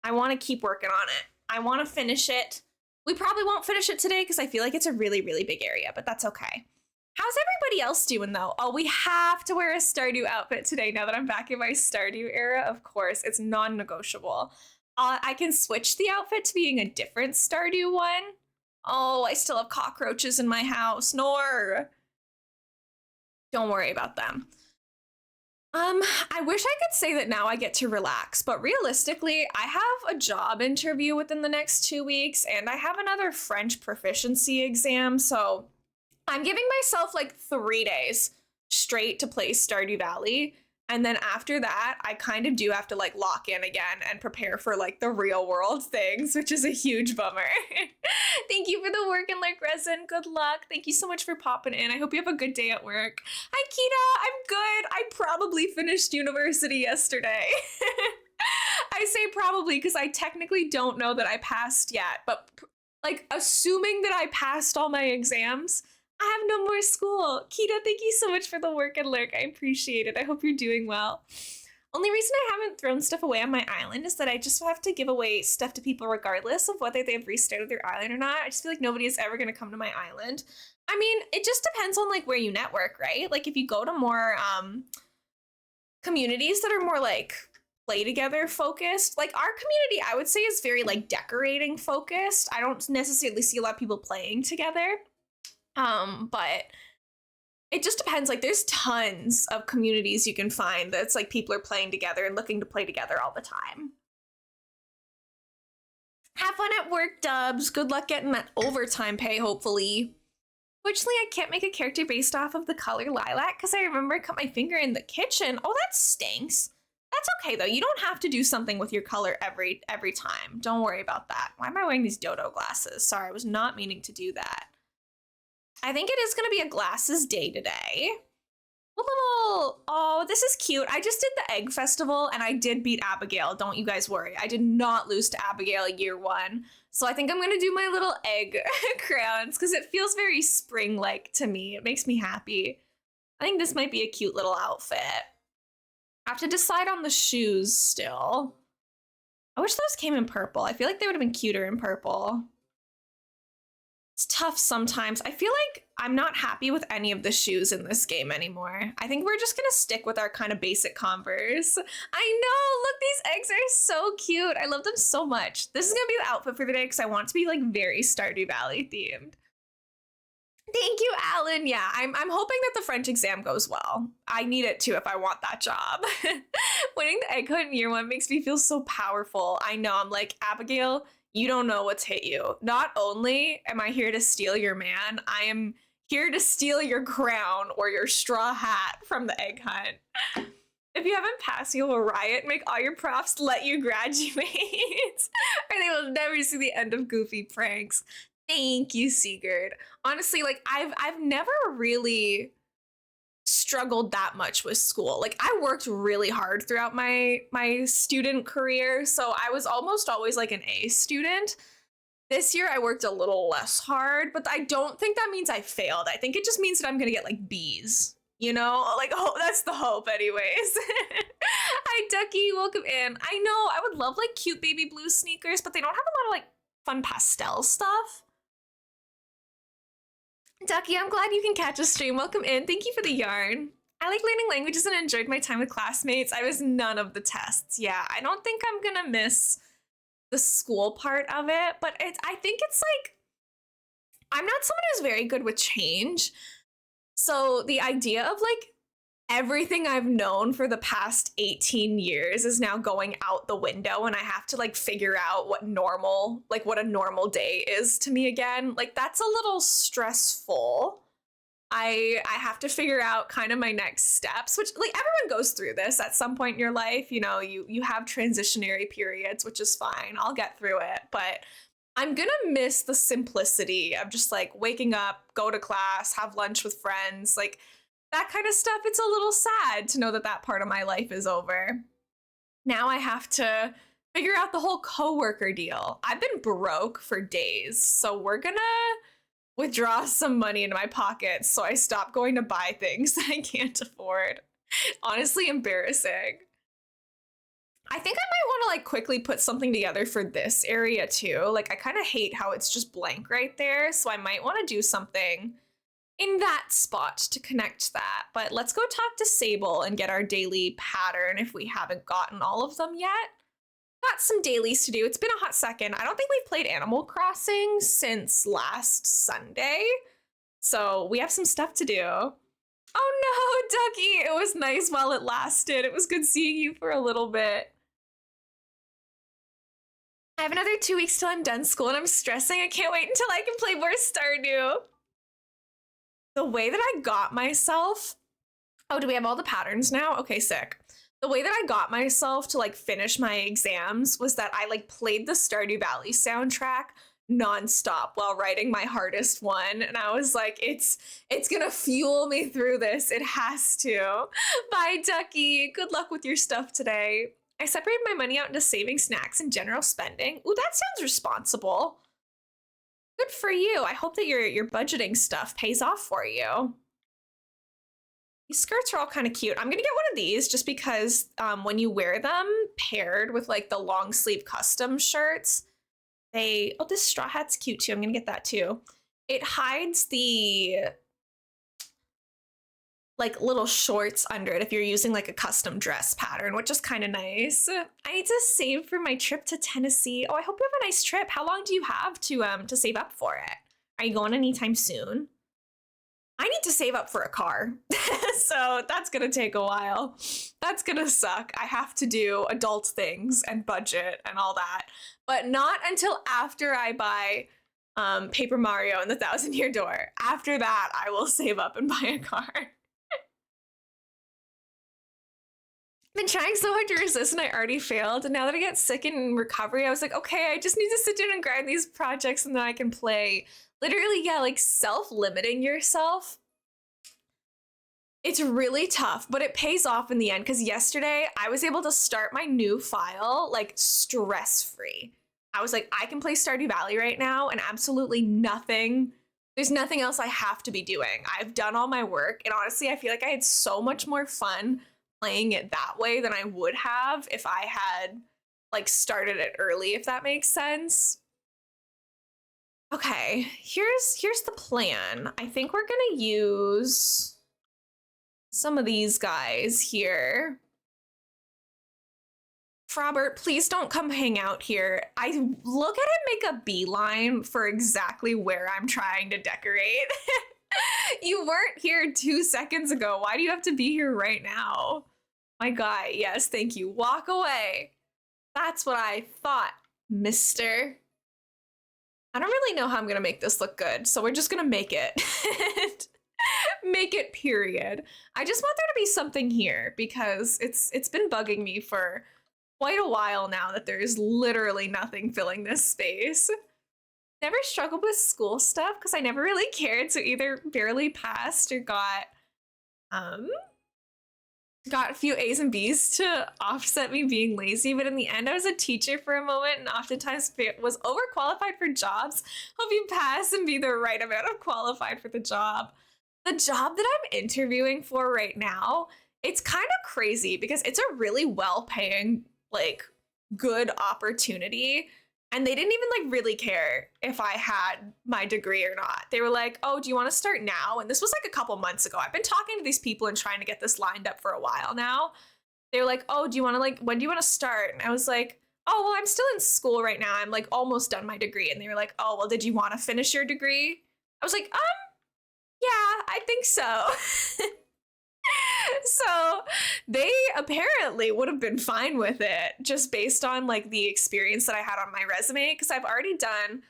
I want to keep working on it. I want to finish it. We probably won't finish it today because I feel like it's a really, really big area, but that's okay. How's everybody else doing though? Oh, we have to wear a Stardew outfit today now that I'm back in my Stardew era. Of course, it's non-negotiable. I can switch the outfit to being a different Stardew one. Oh, I still have cockroaches in my house. Nor. Don't worry about them. I wish I could say that now I get to relax, but realistically, I have a job interview within the next 2 weeks, and I have another French proficiency exam, so I'm giving myself like 3 days straight to play Stardew Valley. And then after that, I kind of do have to like lock in again and prepare for like the real world things, which is a huge bummer. Thank you for the work and like resin. Good luck. Thank you so much for popping in. I hope you have a good day at work. Hi, Kita. I'm good. I probably finished university yesterday. I say probably because I technically don't know that I passed yet, but like assuming that I passed all my exams, I have no more school. Kita, thank you so much for the work and lurk. I appreciate it. I hope you're doing well. Only reason I haven't thrown stuff away on my island is that I just have to give away stuff to people regardless of whether they've restarted their island or not. I just feel like nobody is ever going to come to my island. I mean, it just depends on like where you network, right? Like if you go to more communities that are more like play together focused, like our community, I would say is very like decorating focused. I don't necessarily see a lot of people playing together. But it just depends. Like there's tons of communities you can find that's like people are playing together and looking to play together all the time. Have fun at work, Dubs. Good luck getting that overtime pay, hopefully. Fortunately, I can't make a character based off of the color lilac because I remember I cut my finger in the kitchen. Oh, that stinks. That's okay though. You don't have to do something with your color every time. Don't worry about that. Why am I wearing these dodo glasses? Sorry, I was not meaning to do that. I think it is going to be a glasses day today. A little, oh, this is cute. I just did the egg festival and I did beat Abigail. Don't you guys worry. I did not lose to Abigail year 1. So I think I'm going to do my little egg crowns because it feels very spring-like to me. It makes me happy. I think this might be a cute little outfit. I have to decide on the shoes still. I wish those came in purple. I feel like they would have been cuter in purple. It's tough sometimes. I feel like I'm not happy with any of the shoes in this game anymore. I think we're just gonna stick with our kind of basic Converse. I know, look, these eggs are so cute. I love them so much. This is gonna be the outfit for the day because I want it to be like very Stardew Valley themed. Thank you, Alan. Yeah, I'm hoping that the French exam goes well. I need it too if I want that job. Winning the egg hunt in year 1 makes me feel so powerful. I know, I'm like, Abigail, you don't know what's hit you. Not only am I here to steal your man, I am here to steal your crown or your straw hat from the egg hunt. If you haven't passed, you will riot, make all your profs let you graduate, or they will never see the end of goofy pranks. Thank you, Sigurd. Honestly, like I've never really struggled that much with school. Like I worked really hard throughout my student career, so I was almost always like an A student. This year I worked a little less hard, but I don't think that means I failed. I think it just means that I'm gonna get like B's, you know? Like, oh, that's the hope anyways. Hi, Ducky, welcome in. I know, I would love like cute baby blue sneakers, but they don't have a lot of like fun pastel stuff. Ducky, I'm glad you can catch a stream. Welcome in. Thank you for the yarn. I like learning languages and enjoyed my time with classmates. I was none of the tests. Yeah, I don't think I'm gonna miss the school part of it, but I think it's like, I'm not someone who's very good with change. So the idea of like everything I've known for the past 18 years is now going out the window, and I have to like figure out what a normal day is to me again. Like that's a little stressful. I have to figure out kind of my next steps, which like everyone goes through this at some point in your life. You know, you have transitionary periods, which is fine. I'll get through it, but I'm gonna miss the simplicity of just like waking up, go to class, have lunch with friends, like that kind of stuff. It's a little sad to know that that part of my life is over. Now I have to figure out the whole coworker deal. I've been broke for days, so we're gonna withdraw some money into my pocket so I stop going to buy things that I can't afford. Honestly, embarrassing. I think I might want to like quickly put something together for this area too. Like I kind of hate how it's just blank right there, so I might want to do something in that spot to connect that. But let's go talk to Sable and get our daily pattern if we haven't gotten all of them yet. Got some dailies to do. It's been a hot second. I don't think we've played Animal Crossing since last Sunday, so we have some stuff to do. Oh no, Ducky! It was nice while it lasted. It was good seeing you for a little bit. I have another 2 weeks till I'm done school and I'm stressing. I can't wait until I can play more Stardew. The way that I got myself... Oh, do we have all the patterns now? Okay, sick. The way that I got myself to like finish my exams was that I like played the Stardew Valley soundtrack nonstop while writing my hardest one, and I was like, it's gonna fuel me through this. It has to. Bye, Ducky. Good luck with your stuff today. I separated my money out into saving, snacks, and general spending. Ooh, that sounds responsible. Good for you. I hope that your budgeting stuff pays off for you. These skirts are all kind of cute. I'm gonna get one of these just because when you wear them paired with like the long sleeve custom shirts, oh, this straw hat's cute too. I'm gonna get that too. It hides the like little shorts under it if you're using like a custom dress pattern, which is kind of nice. I need to save for my trip to Tennessee. Oh, I hope you have a nice trip. How long do you have to save up for it? Are you going anytime soon? I need to save up for a car, so that's gonna take a while. That's gonna suck. I have to do adult things and budget and all that, but not until after I buy Paper Mario and the Thousand Year Door. After that, I will save up and buy a car. Been trying so hard to resist and I already failed, and now that I get sick and in recovery, I was like, okay, I just need to sit down and grind these projects and then I can play. Literally, yeah, like self-limiting yourself, it's really tough, but it pays off in the end, because yesterday I was able to start my new file like stress-free. I was like, I can play Stardew Valley right now and absolutely nothing, there's nothing else I have to be doing. I've done all my work, and honestly, I feel like I had so much more fun playing it that way than I would have if I had like started it early, if that makes sense. Okay, here's the plan. I think we're gonna use some of these guys here. Frobert, please don't come hang out here. I look at him make a beeline for exactly where I'm trying to decorate. You weren't here 2 seconds ago. Why do you have to be here right now? My guy, yes, thank you. Walk away. That's what I thought, mister. I don't really know how I'm gonna make this look good, so we're just gonna make it. Make it, period. I just want there to be something here because it's been bugging me for quite a while now that there's literally nothing filling this space. Never struggled with school stuff because I never really cared, so either barely passed or got a few A's and B's to offset me being lazy, but in the end I was a teacher for a moment and oftentimes was overqualified for jobs. Hope you pass and be the right amount of qualified for the job. The job that I'm interviewing for right now, it's kind of crazy because it's a really well-paying, like, good opportunity. And they didn't even like really care if I had my degree or not. They were like, "Oh, do you want to start now?" And this was like a couple months ago. I've been talking to these people and trying to get this lined up for a while now. They were like, "Oh, do you want to like when do you want to start?" And I was like, "Oh, well, I'm still in school right now. I'm like almost done my degree." And they were like, "Oh, well, did you want to finish your degree?" I was like, yeah, I think so." So they apparently would have been fine with it just based on like the experience that I had on my resume because I've done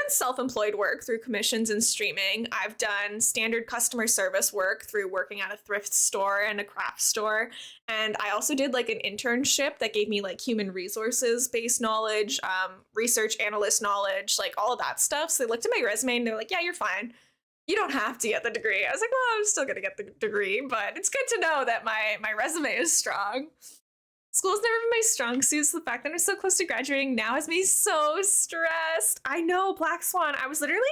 self-employed work through commissions and streaming. I've done standard customer service work through working at a thrift store and a craft store. And I also did like an internship that gave me like human resources based knowledge, research analyst knowledge, like all of that stuff. So they looked at my resume and they're like, "Yeah, you're fine. You don't have to get the degree." I was like, "Well, I'm still gonna get the degree, but it's good to know that my resume is strong." School's never been my strong suit, so the fact that I'm so close to graduating now has me so stressed. I know, Black Swan. I was literally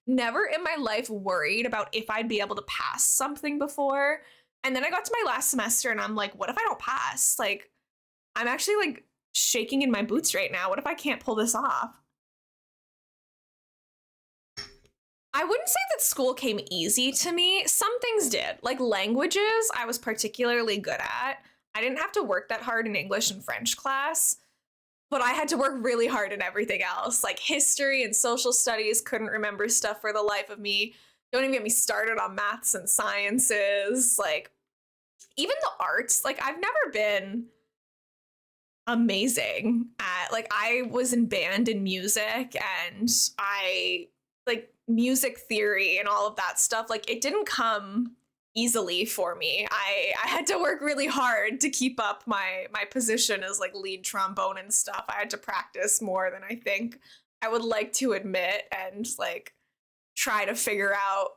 never in my life worried about if I'd be able to pass something before. And then I got to my last semester and I'm like, what if I don't pass? Like, I'm actually like shaking in my boots right now. What if I can't pull this off? I wouldn't say that school came easy to me. Some things did. Like languages, I was particularly good at. I didn't have to work that hard in English and French class, but I had to work really hard in everything else. Like history and social studies, couldn't remember stuff for the life of me. Don't even get me started on maths and sciences. Like even the arts, like I've never been amazing at like I was in band and music and I like music theory and all of that stuff like it didn't come easily for me. I had to work really hard to keep up my position as like lead trombone and stuff. I had to practice more than I think I would like to admit and like try to figure out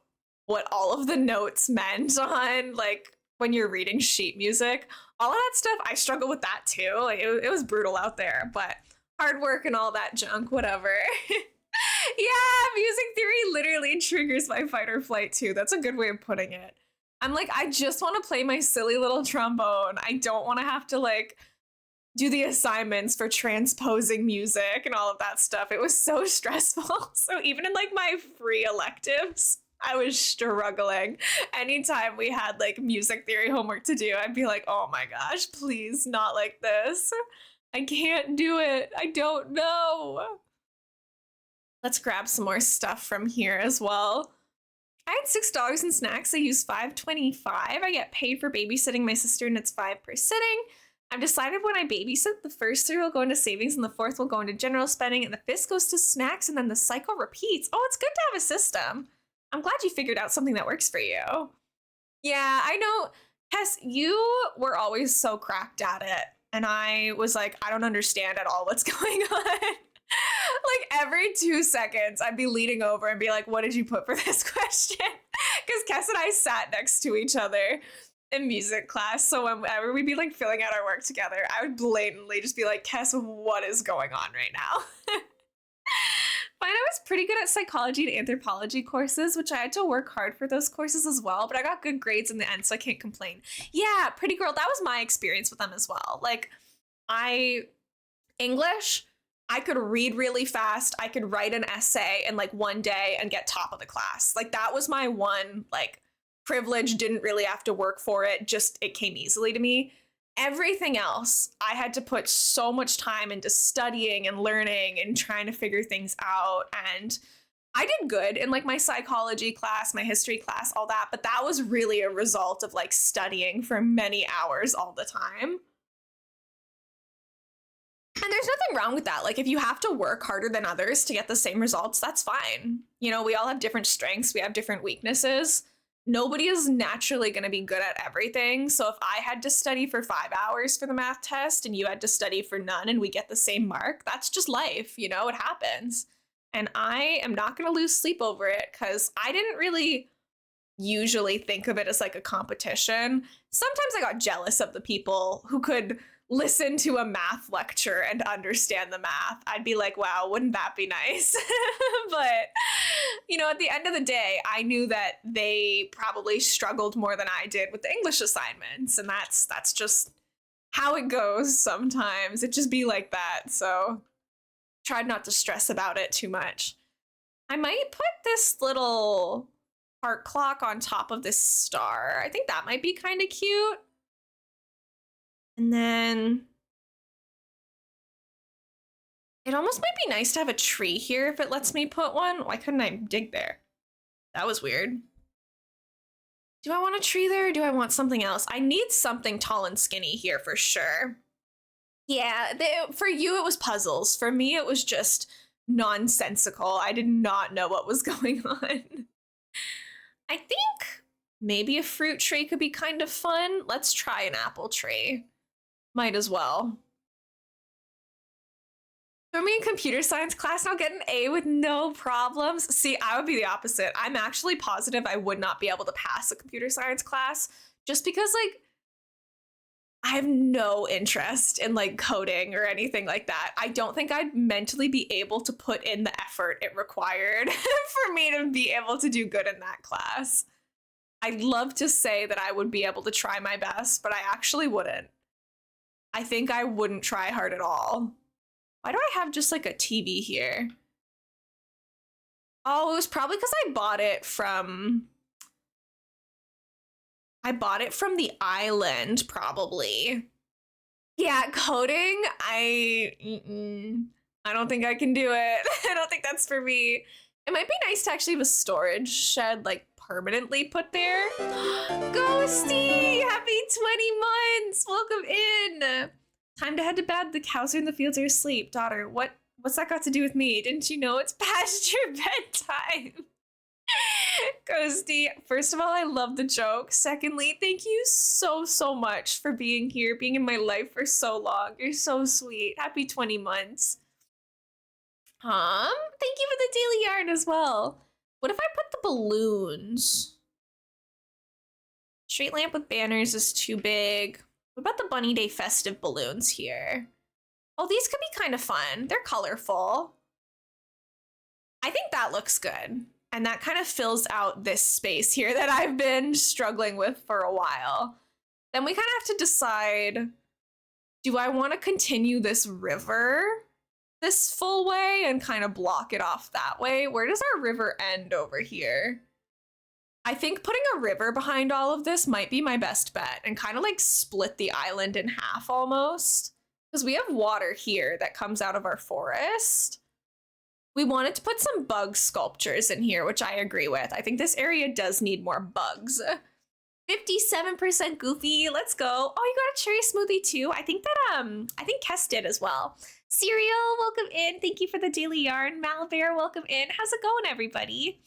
what all of the notes meant on like when you're reading sheet music. All of that stuff, I struggle with that too. Like it was brutal out there, but hard work and all that junk, whatever. Yeah, music theory literally triggers my fight or flight too. That's a good way of putting it. I'm like, I just want to play my silly little trombone. I don't want to have to like do the assignments for transposing music and all of that stuff. It was so stressful. So even in like my free electives, I was struggling. Anytime we had like music theory homework to do, I'd be like, "Oh my gosh, please not like this. I can't do it. I don't know." Let's grab some more stuff from here as well. I had $6 in snacks. I used $5.25. I get paid for babysitting my sister, and it's $5 per sitting. I've decided when I babysit, the first three will go into savings, and the fourth will go into general spending, and the fifth goes to snacks, and then the cycle repeats. Oh, it's good to have a system. I'm glad you figured out something that works for you. Yeah, I know. Tess, you were always so cracked at it. And I was like, I don't understand at all what's going on. Like every 2 seconds, I'd be leaning over and be like, "What did you put for this question?" Because Kes and I sat next to each other in music class. So whenever we'd be like filling out our work together, I would blatantly just be like, "Kes, what is going on right now?" But I was pretty good at psychology and anthropology courses, which I had to work hard for those courses as well, but I got good grades in the end, so I can't complain. Yeah, Pretty Girl, that was my experience with them as well. Like, English, I could read really fast. I could write an essay in like one day and get top of the class. Like that was my one like privilege, didn't really have to work for it. Just it came easily to me. Everything else, I had to put so much time into studying and learning and trying to figure things out. And I did good in like my psychology class, my history class, all that. But that was really a result of like studying for many hours all the time. And there's nothing wrong with that. Like, if you have to work harder than others to get the same results, that's fine. You know, we all have different strengths, we have different weaknesses. Nobody is naturally going to be good at everything. So if I had to study for 5 hours for the math test and you had to study for none and we get the same mark, that's just life. You know, it happens. And I am not going to lose sleep over it because I didn't really usually think of it as like a competition. Sometimes I got jealous of the people who could listen to a math lecture and understand the math. I'd be like, wow, wouldn't that be nice? But, you know, at the end of the day, I knew that they probably struggled more than I did with the English assignments. And that's just how it goes sometimes. It just be like that. So tried not to stress about it too much. I might put this little heart clock on top of this star. I think that might be kind of cute. And then it almost might be nice to have a tree here if it lets me put one. Why couldn't I dig there? That was weird. Do I want a tree there or do I want something else? I need something tall and skinny here for sure. Yeah, for you it was puzzles. For me it was just nonsensical. I did not know what was going on. I think maybe a fruit tree could be kind of fun. Let's try an apple tree. Might as well. Throw me in computer science class and I'll get an A with no problems. See, I would be the opposite. I'm actually positive I would not be able to pass a computer science class just because, like, I have no interest in like coding or anything like that. I don't think I'd mentally be able to put in the effort it required for me to be able to do good in that class. I'd love to say that I would be able to try my best, but I actually wouldn't. I think I wouldn't try hard at all. Why do I have just like a TV here? Oh, it was probably because I bought it from the island, probably. Yeah, coding, I don't think I can do it. I don't think that's for me. It might be nice to actually have a storage shed like permanently put there. Ghosty, happy 20 months. Welcome in. Time to head to bed. The cows are in the fields are asleep. Daughter, what's that got to do with me? Didn't you know it's past your bedtime? Ghosty, first of all, I love the joke. Secondly, thank you so much for being here, being in my life for so long. You're so sweet. Happy 20 months. Thank you for the daily yarn as well. What if I put the balloons? Street lamp with banners is too big. What about the Bunny Day festive balloons here? Oh, these could be kind of fun. They're colorful. I think that looks good. And that kind of fills out this space here that I've been struggling with for a while. Then we kind of have to decide, do I want to continue this river this full way and kind of block it off that way? Where does our river end over here? I think putting a river behind all of this might be my best bet and kind of like split the island in half almost. Because we have water here that comes out of our forest. We wanted to put some bug sculptures in here, which I agree with. I think this area does need more bugs. 57% Goofy, let's go. Oh, you got a cherry smoothie too? I think Kess did as well. Cereal, welcome in. Thank you for the daily yarn. Malbear, welcome in. How's it going, everybody?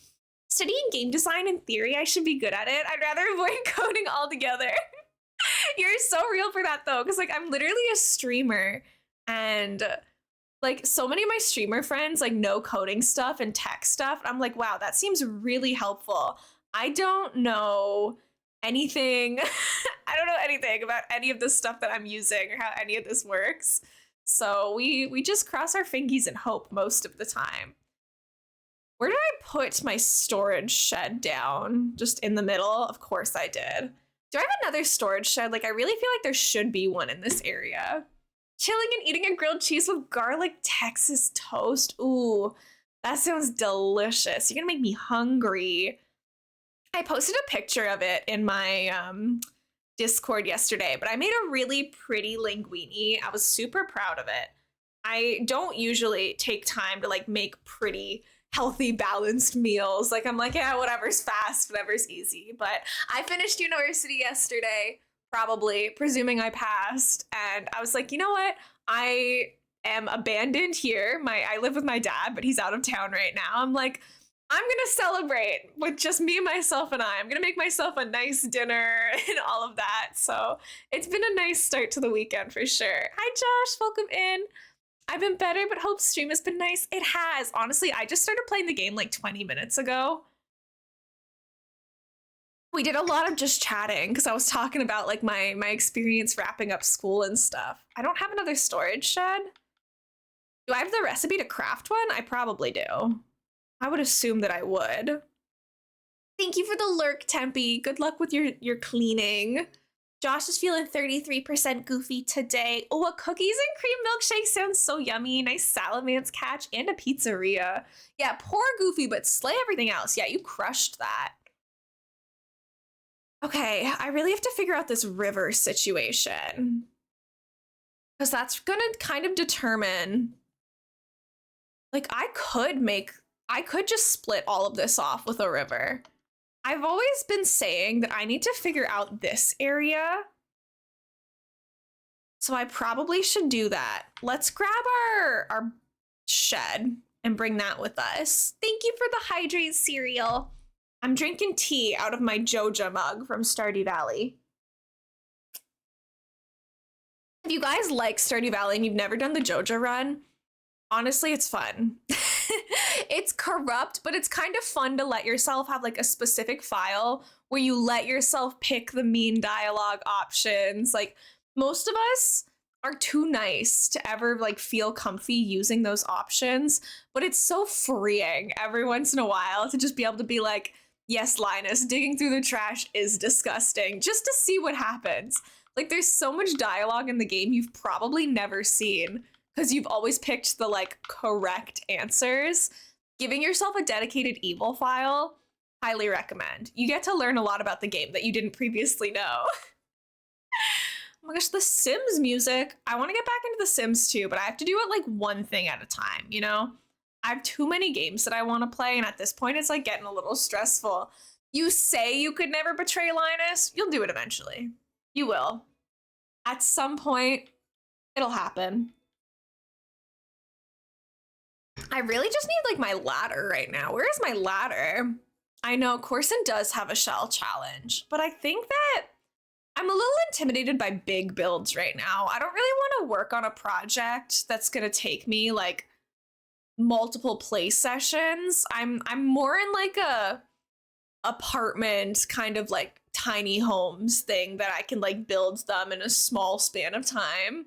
Studying game design in theory, I should be good at it. I'd rather avoid coding altogether. You're so real for that though, because like I'm literally a streamer and like so many of my streamer friends like know coding stuff and tech stuff. I'm like, wow, that seems really helpful. I don't know anything. I don't know anything about any of the stuff that I'm using or how any of this works. So we just cross our fingies and hope most of the time. Where did I put my storage shed down? Just in the middle? Of course I did. Do I have another storage shed? Like I really feel like there should be one in this area. Chilling and eating a grilled cheese with garlic Texas toast. Ooh, that sounds delicious. You're gonna make me hungry. I posted a picture of it in my Discord yesterday, but I made a really pretty linguine. I was super proud of it. I don't usually take time to like make pretty, healthy, balanced meals. Like I'm like, yeah, whatever's fast, whatever's easy. But I finished university yesterday, probably, presuming I passed. And I was like, you know what? I am abandoned here. I live with my dad, but he's out of town right now. I'm like, I'm gonna celebrate with just me, myself, and I'm gonna make myself a nice dinner and all of that. So it's been a nice start to the weekend for sure. Hi, Josh, welcome in. I've been better, but hope stream has been nice. It has. Honestly, I just started playing the game like 20 minutes ago. We did a lot of just chatting because I was talking about like my experience wrapping up school and stuff. I don't have another storage shed. Do I have the recipe to craft one? I probably do. I would assume that I would. Thank you for the lurk, Tempe. Good luck with your cleaning. Josh is feeling 33% goofy today. Oh, a cookies and cream milkshake sounds so yummy. Nice Salamance catch and a pizzeria. Yeah, poor Goofy, but slay everything else. Yeah, you crushed that. Okay, I really have to figure out this river situation. Because that's gonna kind of determine, like, I could just split all of this off with a river. I've always been saying that I need to figure out this area. So I probably should do that. Let's grab our shed and bring that with us. Thank you for the hydrate cereal. I'm drinking tea out of my Joja mug from Stardew Valley. If you guys like Stardew Valley and you've never done the Joja run, honestly, it's fun. It's corrupt, but it's kind of fun to let yourself have like a specific file where you let yourself pick the mean dialogue options. Like, most of us are too nice to ever like feel comfy using those options, but it's so freeing every once in a while to just be able to be like, yes, Linus, digging through the trash is disgusting, just to see what happens. Like, there's so much dialogue in the game you've probably never seen because you've always picked the like correct answers. Giving yourself a dedicated evil file, highly recommend. You get to learn a lot about the game that you didn't previously know. Oh my gosh, the Sims music. I want to get back into the Sims too, but I have to do it like one thing at a time, you know? I have too many games that I want to play, and at this point it's like getting a little stressful. You say you could never betray Linus, you'll do it eventually. You will. At some point, it'll happen. I really just need like my ladder right now. Where is my ladder? I know Corson does have a shell challenge, but I think that I'm a little intimidated by big builds right now. I don't really want to work on a project that's gonna take me like multiple play sessions. I'm more in like a apartment kind of like tiny homes thing that I can like build them in a small span of time.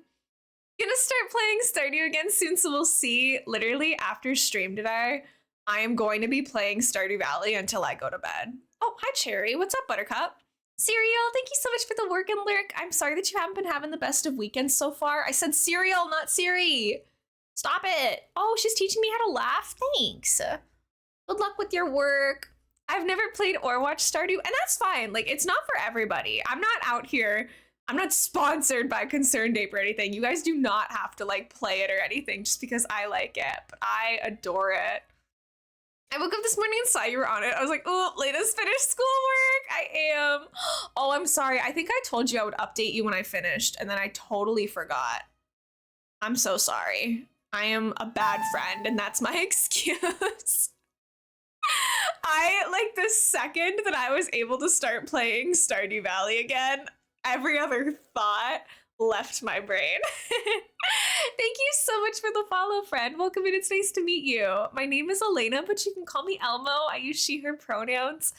Gonna start playing Stardew again soon, so we'll see. Literally after stream today, I am going to be playing Stardew Valley until I go to bed. Oh, hi Cherry. What's up, Buttercup? Cereal, thank you so much for the work and lurk. I'm sorry that you haven't been having the best of weekends so far. I said cereal, not Siri. Stop it. Oh, she's teaching me how to laugh. Thanks. Good luck with your work. I've never played or watched Stardew, and that's fine. Like, it's not for everybody. I'm not out here. I'm not sponsored by Concerned Ape or anything. You guys do not have to like play it or anything just because I like it, but I adore it. I woke up this morning and saw you were on it. I was like, oh, latest finished schoolwork. I am. Oh, I'm sorry. I think I told you I would update you when I finished, and then I totally forgot. I'm so sorry. I am a bad friend, and that's my excuse. Like, the second that I was able to start playing Stardew Valley again, every other thought left my brain. Thank you so much for the follow, friend. Welcome in. It's nice to meet you. My name is Elena, but you can call me Elmo. I use she, her pronouns.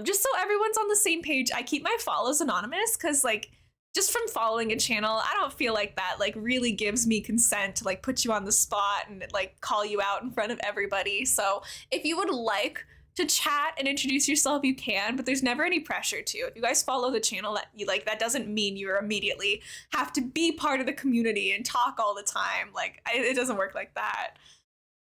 Just so everyone's on the same page, I keep my follows anonymous because, like, just from following a channel, I don't feel like that, like, really gives me consent to, like, put you on the spot and, like, call you out in front of everybody. So if you would like to chat and introduce yourself, you can, but there's never any pressure to. If you guys follow the channel, that you like, that doesn't mean you immediately have to be part of the community and talk all the time. Like, it doesn't work like that.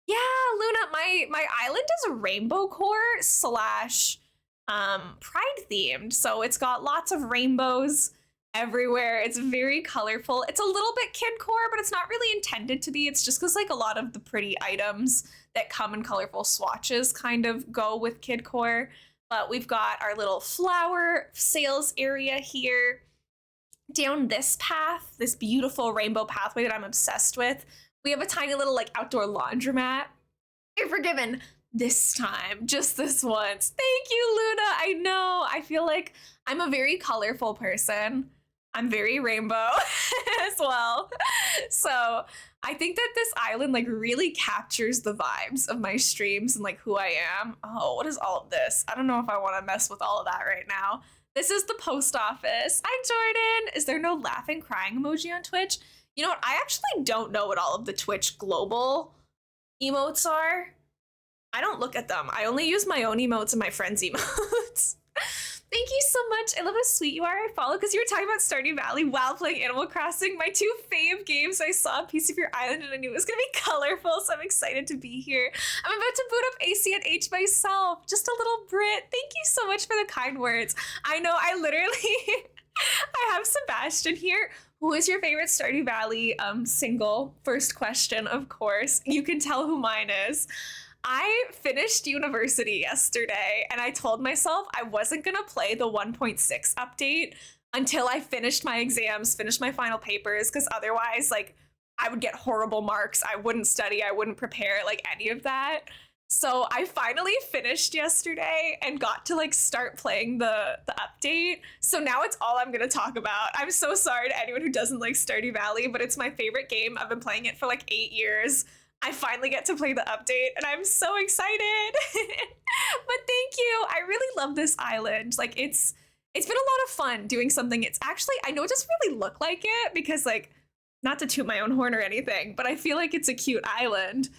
Yeah, Luna, my island is a rainbow core slash pride themed, so it's got lots of rainbows everywhere. It's very colorful. It's a little bit kid core, but it's not really intended to be. It's just because like a lot of the pretty items that come in colorful swatches kind of go with kid core. But we've got our little flower sales area here. Down this path, this beautiful rainbow pathway that I'm obsessed with, we have a tiny little like outdoor laundromat. You're forgiven this time, just this once. Thank you, Luna. I know. I feel like I'm a very colorful person. I'm very rainbow as well. So I think that this island like really captures the vibes of my streams and like who I am. Oh, what is all of this? I don't know if I want to mess with all of that right now. This is the post office. Hi, Jordan. Is there no laughing crying emoji on Twitch? You know what? I actually don't know what all of the Twitch global emotes are. I don't look at them. I only use my own emotes and my friends' emotes. Thank you so much. I love how sweet you are. I follow because you were talking about Stardew Valley while playing Animal Crossing, my two fave games. I saw a piece of your island and I knew it was going to be colorful, so I'm excited to be here. I'm about to boot up ACNH myself. Just a little Brit. Thank you so much for the kind words. I know I literally... I have Sebastian here. Who is your favorite Stardew Valley single? First question, of course. You can tell who mine is. I finished university yesterday and I told myself I wasn't gonna play the 1.6 update until I finished my exams, finished my final papers, because otherwise, like, I would get horrible marks. I wouldn't study, I wouldn't prepare, like, any of that. So I finally finished yesterday and got to like start playing the update. So now it's all I'm gonna talk about. I'm so sorry to anyone who doesn't like Stardew Valley, but it's my favorite game. I've been playing it for like 8 years. I finally get to play the update and I'm so excited. But thank you. I really love this island. Like it's been a lot of fun doing something. It's actually, I know it doesn't really look like it because like, not to toot my own horn or anything, but I feel like it's a cute island.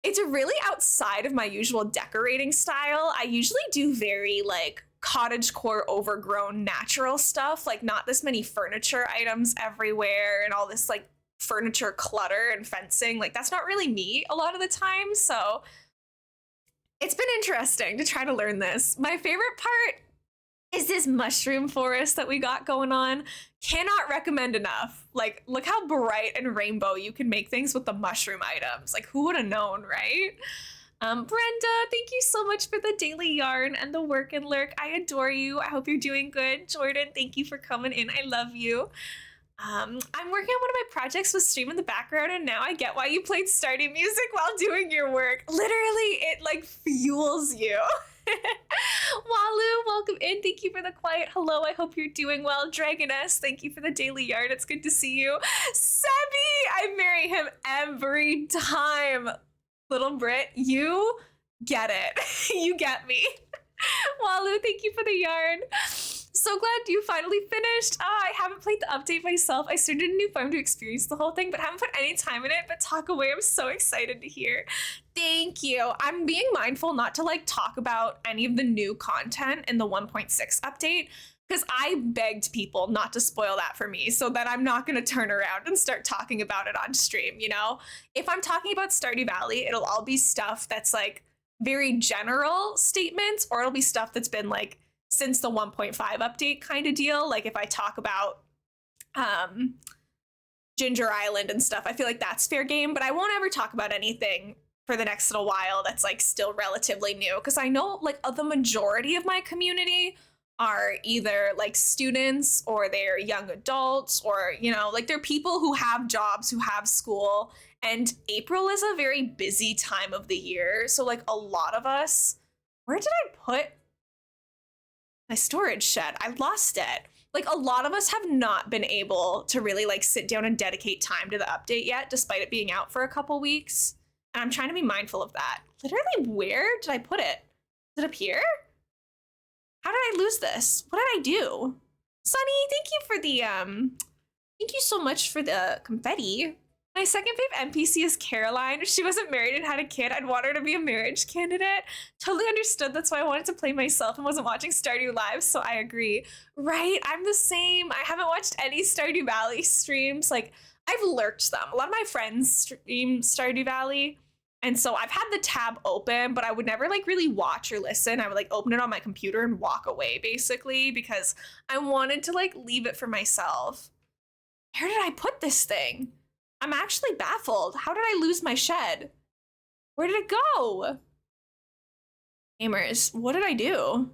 It's really outside of my usual decorating style. I usually do very like cottagecore overgrown natural stuff, like not this many furniture items everywhere and all this like furniture clutter and fencing. Like that's not really me a lot of the time. So it's been interesting to try to learn this. My favorite part is this mushroom forest that we got going on. Cannot recommend enough. Like, look how bright and rainbow you can make things with the mushroom items. Like, who would have known, right? Brenda, thank you so much for the daily yarn and the work and lurk. I adore you. I hope you're doing good. Jordan, thank you for coming in. I love you. I'm working on one of my projects with stream in the background, and now I get why you played Stardew music while doing your work. Literally, it like fuels you. Walu, welcome in. Thank you for the quiet hello. I hope you're doing well. Dragoness, thank you for the daily yard. It's good to see you. Sebi, I marry him every time. Little Brit, you get it. You get me. Walu, thank you for the yarn. So glad you finally finished. I haven't played the update myself. I started a new farm to experience the whole thing, but haven't put any time in it. But talk away. I'm so excited to hear. Thank you. I'm being mindful not to like talk about any of the new content in the 1.6 update because I begged people not to spoil that for me so that I'm not going to turn around and start talking about it on stream, you know? If I'm talking about Stardew Valley, it'll all be stuff that's like very general statements, or it'll be stuff that's been like since the 1.5 update kind of deal. Like if I talk about Ginger Island and stuff, I feel like that's fair game, but I won't ever talk about anything for the next little while that's like still relatively new, because I know like the majority of my community are either like students or they're young adults, or you know, like they're people who have jobs, who have school, and April is a very busy time of the year. So like a lot of us, where did I put my storage shed? I lost it. Like a lot of us have not been able to really like sit down and dedicate time to the update yet, despite it being out for a couple weeks. And I'm trying to be mindful of that. Literally, where did I put it? Is it up here? How did I lose this? What did I do? Sunny, thank you for the thank you so much for the confetti. My second fave NPC is Caroline. If she wasn't married and had a kid, I'd want her to be a marriage candidate. Totally understood. That's why I wanted to play myself and wasn't watching Stardew Live, so I agree. Right, I'm the same. I haven't watched any Stardew Valley streams. Like, I've lurked them. A lot of my friends stream Stardew Valley, and so I've had the tab open, but I would never like really watch or listen. I would like open it on my computer and walk away, basically, because I wanted to like leave it for myself. Where did I put this thing? I'm actually baffled. How did I lose my shed? Where did it go? Gamers, what did I do?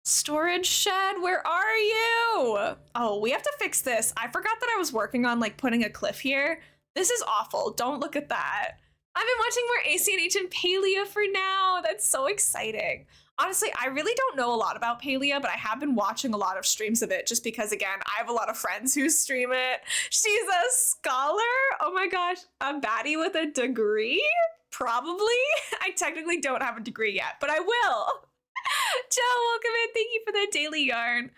Storage shed, where are you? Oh, we have to fix this. I forgot that I was working on like putting a cliff here. This is awful. Don't look at that. I've been watching more ACNH and Palia for now. That's so exciting. Honestly, I really don't know a lot about Palia, but I have been watching a lot of streams of it just because, again, I have a lot of friends who stream it. She's a scholar? Oh my gosh, a baddie with a degree? Probably. I technically don't have a degree yet, but I will. Joe, welcome in. Thank you for the daily yarn.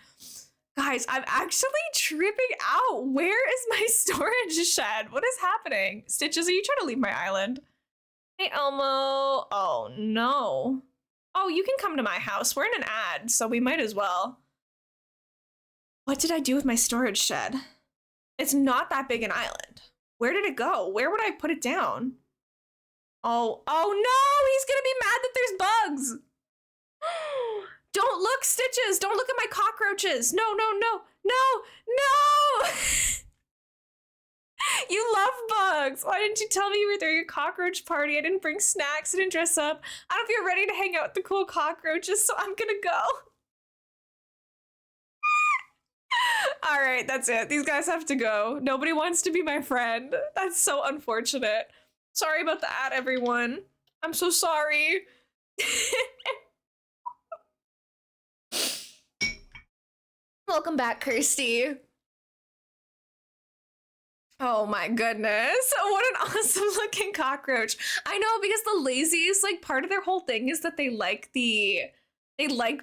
Guys, I'm actually tripping out. Where is my storage shed? What is happening? Stitches, are you trying to leave my island? Hey, Elmo. Oh, no. Oh, you can come to my house. We're in an ad, so we might as well. What did I do with my storage shed? It's not that big an island. Where did it go? Where would I put it down? Oh no, he's gonna be mad that there's bugs. Don't look, Stitches. Don't look at my cockroaches. No, no, no, no, no. You love bugs. Why didn't you tell me you were throwing a cockroach party? I didn't bring snacks. I didn't dress up. I don't feel ready to hang out with the cool cockroaches, so I'm gonna go. All right, that's it. These guys have to go. Nobody wants to be my friend. That's so unfortunate. Sorry about the ad, everyone. I'm so sorry. Welcome back, Kirsty. Oh my goodness. What an awesome looking cockroach. I know, because the lazies, like, part of their whole thing is that they like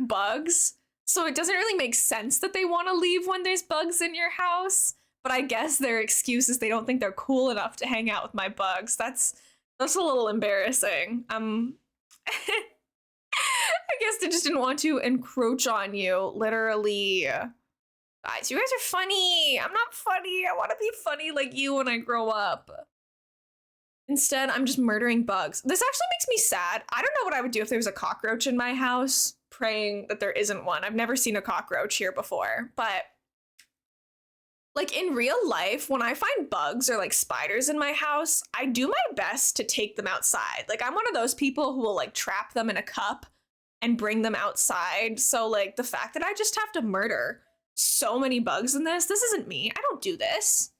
bugs. So it doesn't really make sense that they want to leave when there's bugs in your house. But I guess their excuse is they don't think they're cool enough to hang out with my bugs. That's a little embarrassing. I guess they just didn't want to encroach on you, literally. Guys, you guys are funny. I'm not funny. I want to be funny like you when I grow up. Instead, I'm just murdering bugs. This actually makes me sad. I don't know what I would do if there was a cockroach in my house, praying that there isn't one. I've never seen a cockroach here before, but like in real life, when I find bugs or like spiders in my house, I do my best to take them outside. Like I'm one of those people who will like trap them in a cup and bring them outside. So like the fact that I just have to murder so many bugs in this isn't me. I don't do this.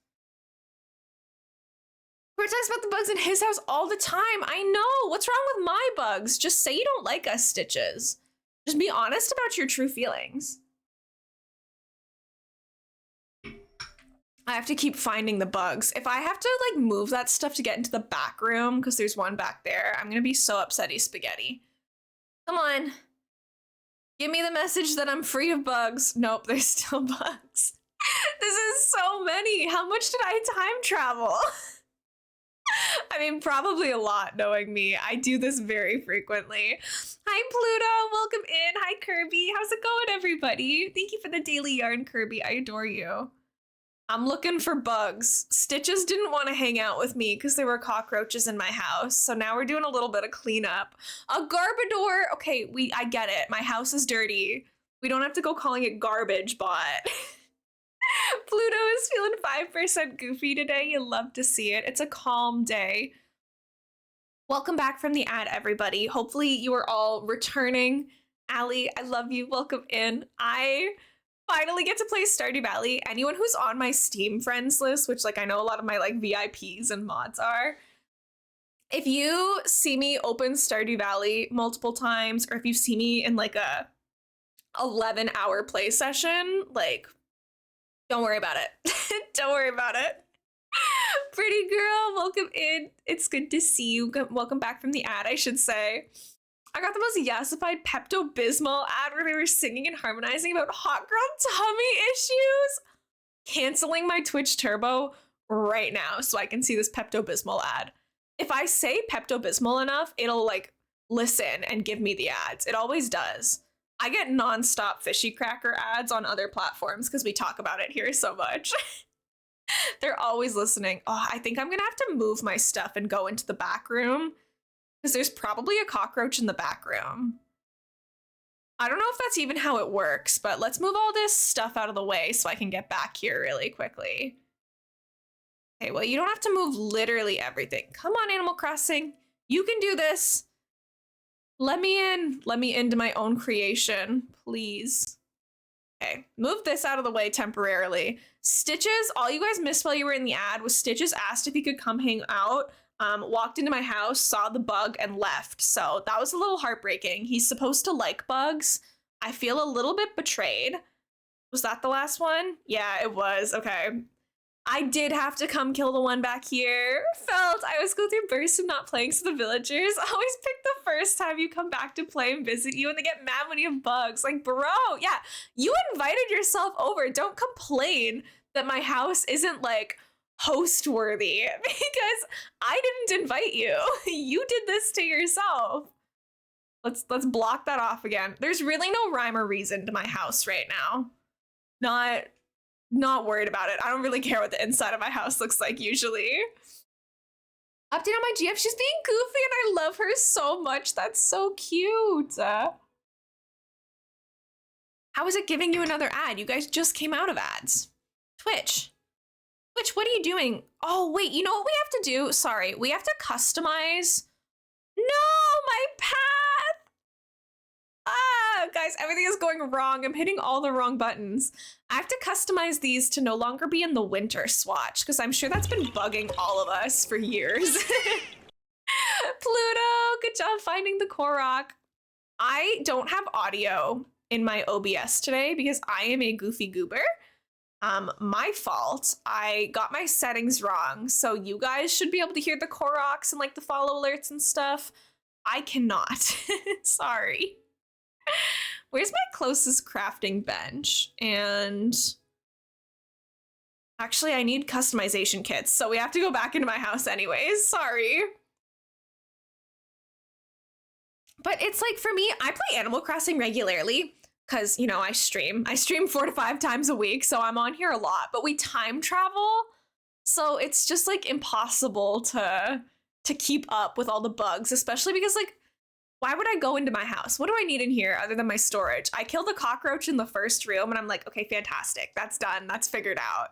We're talking about the bugs in his house all the time. I know. What's wrong with my bugs? Just say you don't like us, Stitches. Just be honest about your true feelings. I have to keep finding the bugs. If I have to like move that stuff to get into the back room, because there's one back there, I'm gonna be so upsetty spaghetti. Come on. Give me the message that I'm free of bugs. Nope, there's still bugs. This is so many. How much did I time travel? I mean, probably a lot, knowing me. I do this very frequently. Hi, Pluto. Welcome in. Hi, Kirby. How's it going, everybody? Thank you for the daily yarn, Kirby. I adore you. I'm looking for bugs. Stitches didn't want to hang out with me because there were cockroaches in my house. So now we're doing a little bit of cleanup. A Garbodor. Okay, I get it. My house is dirty. We don't have to go calling it garbage, but Pluto is feeling 5% goofy today. You'll love to see it. It's a calm day. Welcome back from the ad, everybody. Hopefully you are all returning. Allie, I love you. Welcome in. I finally get to play Stardew Valley. Anyone who's on my Steam friends list, which like I know a lot of my like VIPs and mods are, if you see me open Stardew Valley multiple times, or if you see me in like a 11-hour play session, like don't worry about it. Don't worry about it. Pretty girl, welcome in. It's good to see you. Welcome back from the ad, I should say. I got the most yassified Pepto-Bismol ad where they were singing and harmonizing about hot girl tummy issues. Canceling my Twitch Turbo right now so I can see this Pepto-Bismol ad. If I say Pepto-Bismol enough, it'll like listen and give me the ads. It always does. I get nonstop fishy cracker ads on other platforms because we talk about it here so much. They're always listening. Oh, I think I'm gonna have to move my stuff and go into the back room because there's probably a cockroach in the back room. I don't know if that's even how it works, but let's move all this stuff out of the way so I can get back here really quickly. Okay, well, you don't have to move literally everything. Come on, Animal Crossing. You can do this. Let me in. Let me into my own creation, please. Okay, move this out of the way temporarily. Stitches, all you guys missed while you were in the ad was Stitches asked if he could come hang out, walked into my house, saw the bug, and left. So that was a little heartbreaking. He's supposed to like bugs. I feel a little bit betrayed. Was that the last one? Yeah, it was. Okay. I did have to come kill the one back here. Felt I was going through bursts of not playing, so the villagers always pick the first time you come back to play and visit you, and they get mad when you have bugs. Like, bro, yeah, you invited yourself over. Don't complain that my house isn't like host worthy because I didn't invite you. You did this to yourself. Let's block that off again. There's really no rhyme or reason to my house right now. Not worried about it. I don't really care what the inside of my house looks like usually. Update on my GF. She's being goofy and I love her so much. That's so cute. How is it giving you another ad? You guys just came out of ads. Twitch, what are you doing? Oh, wait, you know what we have to do? Sorry, we have to customize. No, my path. Ah, guys, everything is going wrong. I'm hitting all the wrong buttons. I have to customize these to no longer be in the winter swatch because I'm sure that's been bugging all of us for years. Pluto, good job finding the Korok. I don't have audio in my OBS today because I am a goofy goober. My fault. I got my settings wrong, so you guys should be able to hear the Koroks and like the follow alerts and stuff. I cannot. Sorry. Where's my closest crafting bench? And actually, I need customization kits, so we have to go back into my house anyways. Sorry. But it's like, for me, I play Animal Crossing regularly because, you know, I stream 4 to 5 times a week, so I'm on here a lot. But we time travel, so it's just like impossible to keep up with all the bugs, especially because like, why would I go into my house? What do I need in here other than my storage? I killed a cockroach in the first room and I'm like, okay, fantastic. That's done. That's figured out.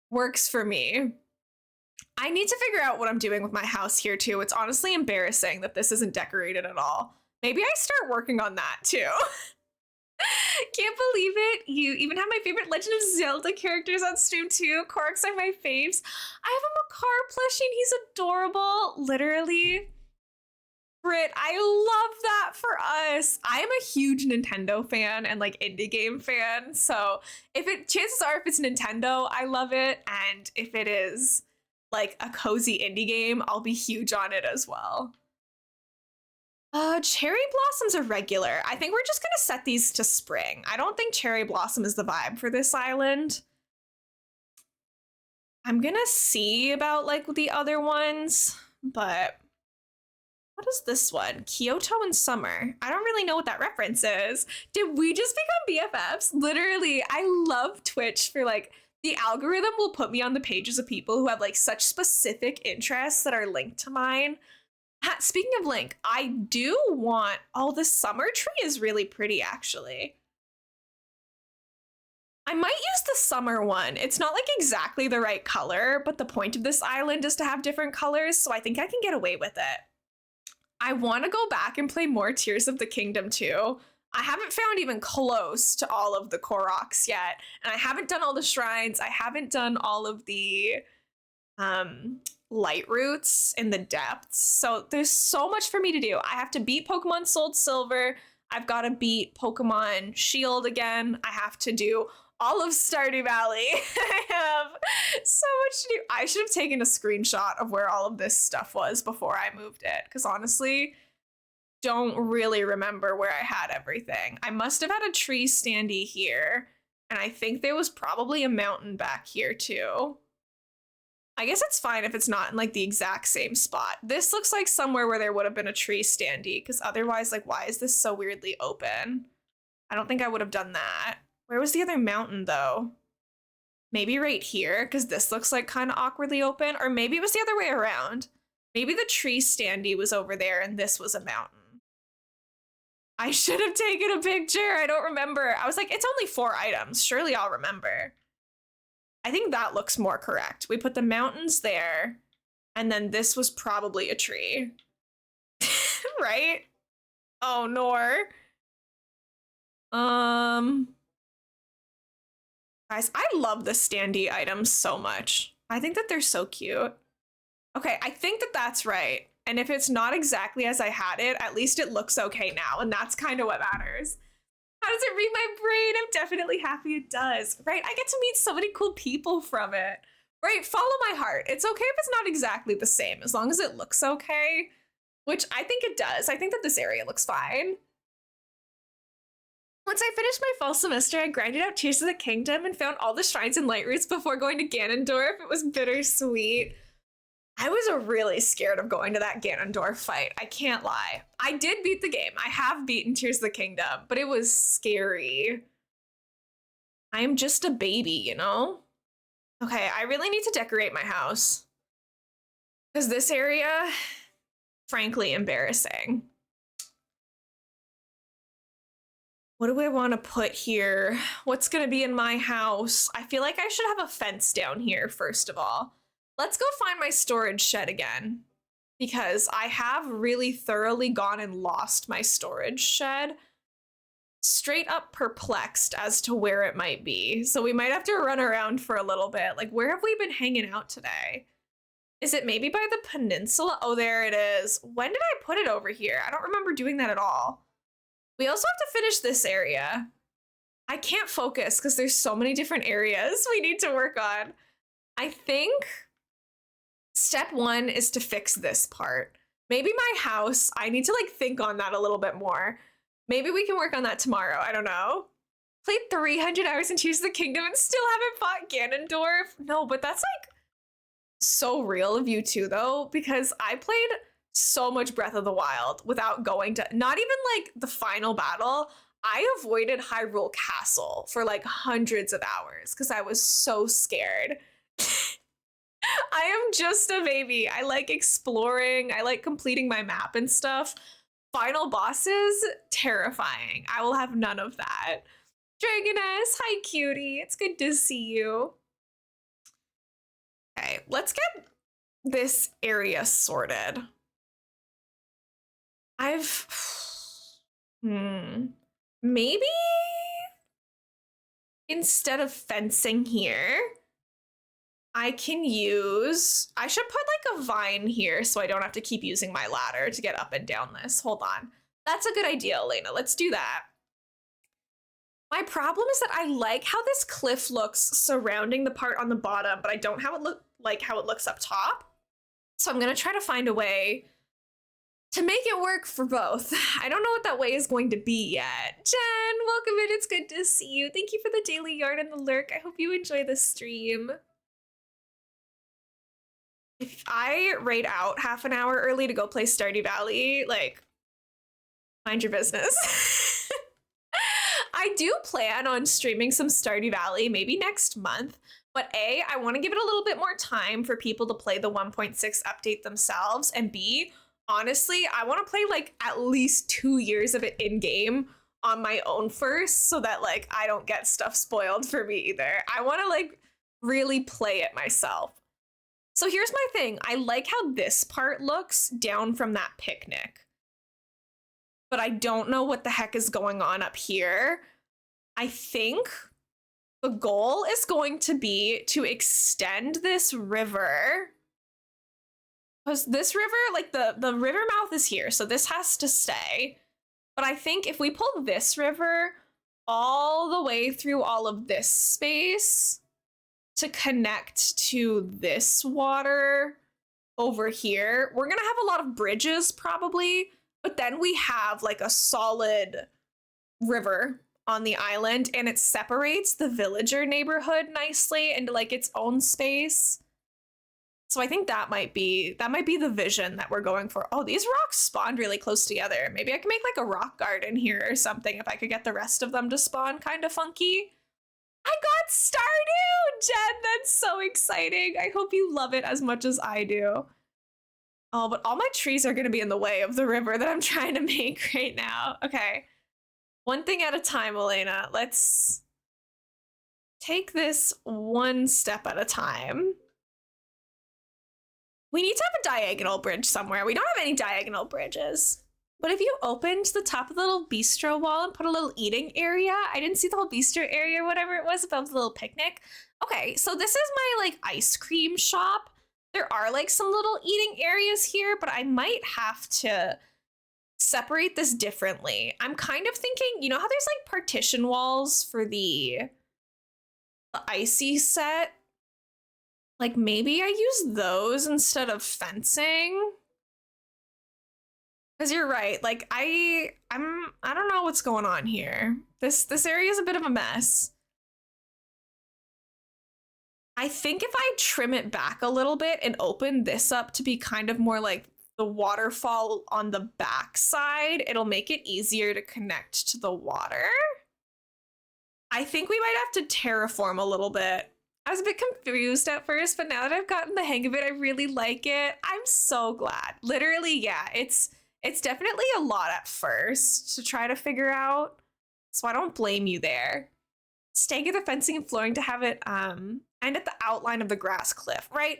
Works for me. I need to figure out what I'm doing with my house here too. It's honestly embarrassing that this isn't decorated at all. Maybe I start working on that too. Can't believe it. You even have my favorite Legend of Zelda characters on stream too. Koroks are my faves. I have a Makar plushie and he's adorable. Literally. Brit, I love that for us. I am a huge Nintendo fan and like indie game fan. So chances are if it's Nintendo, I love it. And if it is like a cozy indie game, I'll be huge on it as well. Cherry blossoms are regular. I think we're just gonna set these to spring. I don't think cherry blossom is the vibe for this island. I'm gonna see about like the other ones, but what is this one? Kyoto in summer. I don't really know what that reference is. Did we just become BFFs? Literally, I love Twitch for like, the algorithm will put me on the pages of people who have like such specific interests that are linked to mine. Speaking of link, I do want, oh, the summer tree is really pretty actually. I might use the summer one. It's not like exactly the right color, but the point of this island is to have different colors, so I think I can get away with it. I want to go back and play more Tears of the Kingdom too. I haven't found even close to all of the Koroks yet, and I haven't done all the shrines. I haven't done all of the light roots in the depths. So there's so much for me to do. I have to beat Pokemon Soul Silver. I've got to beat Pokemon Shield again. I have to do all of Stardew Valley. I have so much to do. I should have taken a screenshot of where all of this stuff was before I moved it, because honestly, don't really remember where I had everything. I must have had a tree standee here, and I think there was probably a mountain back here too. I guess it's fine if it's not in like the exact same spot. This looks like somewhere where there would have been a tree standee, because otherwise, like, why is this so weirdly open? I don't think I would have done that. Where was the other mountain though? Maybe right here, because this looks like kind of awkwardly open, or maybe it was the other way around. Maybe the tree standee was over there and this was a mountain. I should have taken a picture. I don't remember. I was like, it's only 4 items. Surely I'll remember. I think that looks more correct. We put the mountains there, and then this was probably a tree. Right? Oh, Nor. Guys, I love the standee items so much. I think that they're so cute. Okay, I think that that's right. And if it's not exactly as I had it, at least it looks okay now, and that's kind of what matters. How does it read my brain? I'm definitely happy it does, right? I get to meet so many cool people from it, right? Follow my heart. It's okay if it's not exactly the same, as long as it looks okay, which I think it does. I think that this area looks fine. Once I finished my fall semester, I grinded out Tears of the Kingdom and found all the shrines and light roots before going to Ganondorf. It was bittersweet. I was really scared of going to that Ganondorf fight. I can't lie. I did beat the game. I have beaten Tears of the Kingdom, but it was scary. I am just a baby, you know? Okay, I really need to decorate my house. Because this area, frankly, embarrassing. What do I want to put here? What's going to be in my house? I feel like I should have a fence down here, first of all. Let's go find my storage shed again, because I have really thoroughly gone and lost my storage shed. Straight up perplexed as to where it might be. So we might have to run around for a little bit. Like, where have we been hanging out today? Is it maybe by the peninsula? Oh, there it is. When did I put it over here? I don't remember doing that at all. We also have to finish this area. I can't focus because there's so many different areas we need to work on. I think step one is to fix this part. Maybe my house, I need to like think on that a little bit more. Maybe we can work on that tomorrow. I don't know. Played 300 hours in Tears of the Kingdom and still haven't fought Ganondorf. No, but that's like so real of you too, though, because I played so much Breath of the Wild without going to, not even like the final battle. I avoided Hyrule Castle for like hundreds of hours because I was so scared. I am just a baby. I like exploring. I like completing my map and stuff. Final bosses, terrifying. I will have none of that. Dragoness, hi cutie. It's good to see you. Okay, let's get this area sorted. Maybe instead of fencing here, I should put like a vine here so I don't have to keep using my ladder to get up and down this. Hold on. That's a good idea, Elena. Let's do that. My problem is that I like how this cliff looks surrounding the part on the bottom, but I don't how it looks up top. So I'm gonna try to find a way to make it work for both. I don't know what that way is going to be yet. Jen, welcome in. It's good to see you. Thank you for the daily yarn and the lurk. I hope you enjoy the stream. If I raid out half an hour early to go play Stardew Valley, like, mind your business. I do plan on streaming some Stardew Valley maybe next month, but A, I want to give it a little bit more time for people to play the 1.6 update themselves, and B, honestly, I want to play like at least 2 years of it in game on my own first so that like I don't get stuff spoiled for me either. I want to like really play it myself. So here's my thing. I like how this part looks down from that picnic, but I don't know what the heck is going on up here. I think the goal is going to be to extend this river. Because this river, like the river mouth is here, so this has to stay. But I think if we pull this river all the way through all of this space to connect to this water over here, we're gonna have a lot of bridges probably, but then we have like a solid river on the island and it separates the villager neighborhood nicely into like its own space. So I think that might be the vision that we're going for. Oh, these rocks spawned really close together. Maybe I can make like a rock garden here or something if I could get the rest of them to spawn kind of funky. I got Stardew, Jen. That's so exciting. I hope you love it as much as I do. Oh, but all my trees are going to be in the way of the river that I'm trying to make right now. Okay. One thing at a time, Elena. Let's take this one step at a time. We need to have a diagonal bridge somewhere. We don't have any diagonal bridges. But if you opened the top of the little bistro wall and put a little eating area, I didn't see the whole bistro area or whatever it was above the little picnic. Okay, so this is my like ice cream shop. There are like some little eating areas here, but I might have to separate this differently. I'm kind of thinking, you know how there's like partition walls for the icy set? Like maybe I use those instead of fencing. Because you're right, like I don't know what's going on here. This area is a bit of a mess. I think if I trim it back a little bit and open this up to be kind of more like the waterfall on the back side, it'll make it easier to connect to the water. I think we might have to terraform a little bit. I was a bit confused at first, but now that I've gotten the hang of it, I really like it. I'm so glad. Literally, yeah, it's definitely a lot at first to try to figure out. So I don't blame you there. Stagger the fencing and flooring to have it end at the outline of the grass cliff, right?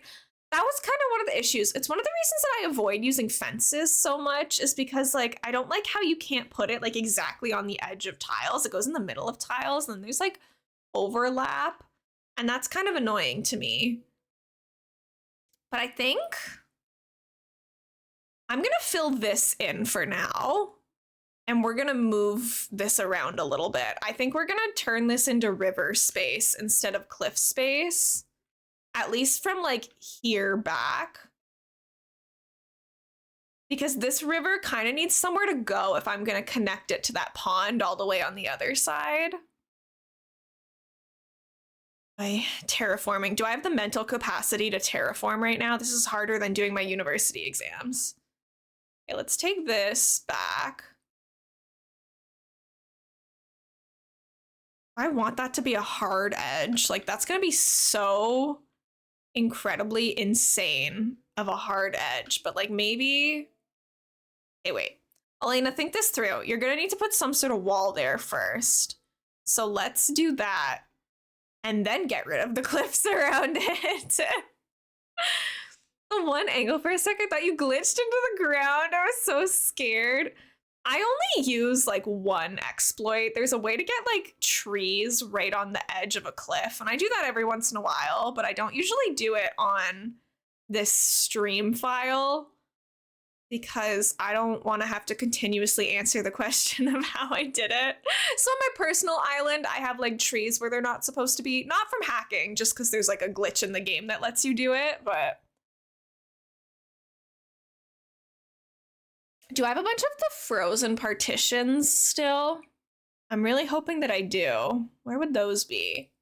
That was kind of one of the issues. It's one of the reasons that I avoid using fences so much is because like I don't like how you can't put it like exactly on the edge of tiles. It goes in the middle of tiles and then there's like overlap. And that's kind of annoying to me. But I think I'm gonna fill this in for now. And we're gonna move this around a little bit. I think we're gonna turn this into river space instead of cliff space. At least from like here back. Because this river kind of needs somewhere to go if I'm gonna connect it to that pond all the way on the other side. Terraforming. Do I have the mental capacity to terraform right now? This is harder than doing my university exams. Okay, let's take this back. I want that to be a hard edge. Like that's gonna be so incredibly insane of a hard edge, but like maybe, hey, wait. Elena, think this through. You're gonna need to put some sort of wall there first. So let's do that. And then get rid of the cliffs around it. The one angle for a second, I thought you glitched into the ground. I was so scared. I only use like one exploit. There's a way to get like trees right on the edge of a cliff. And I do that every once in a while, but I don't usually do it on this stream file because I don't want to have to continuously answer the question of how I did it. So on my personal island, I have like trees where they're not supposed to be, not from hacking, just because there's like a glitch in the game that lets you do it, but. Do I have a bunch of the frozen partitions still? I'm really hoping that I do. Where would those be?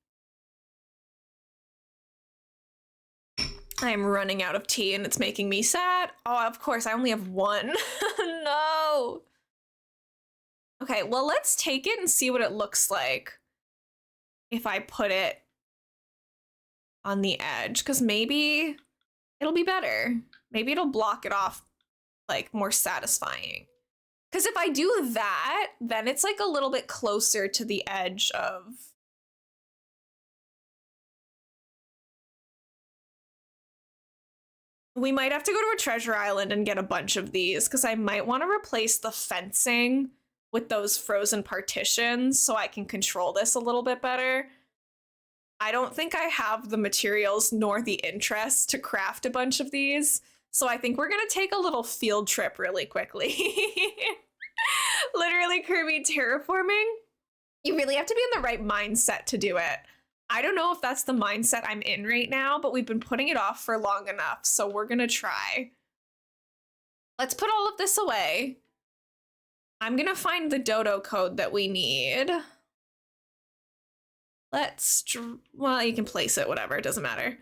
I am running out of tea and it's making me sad. Oh, of course, I only have one. No. Okay, well, let's take it and see what it looks like if I put it on the edge, because maybe it'll be better. Maybe it'll block it off like more satisfying. Because if I do that, then it's like a little bit closer to the edge of. We might have to go to a treasure island and get a bunch of these because I might want to replace the fencing with those frozen partitions so I can control this a little bit better. I don't think I have the materials nor the interest to craft a bunch of these. So I think we're gonna take a little field trip really quickly. Literally, Kirby, terraforming. You really have to be in the right mindset to do it. I don't know if that's the mindset I'm in right now, but we've been putting it off for long enough, so we're gonna try. Let's put all of this away. I'm gonna find the dodo code that we need. Well, you can place it, whatever, it doesn't matter.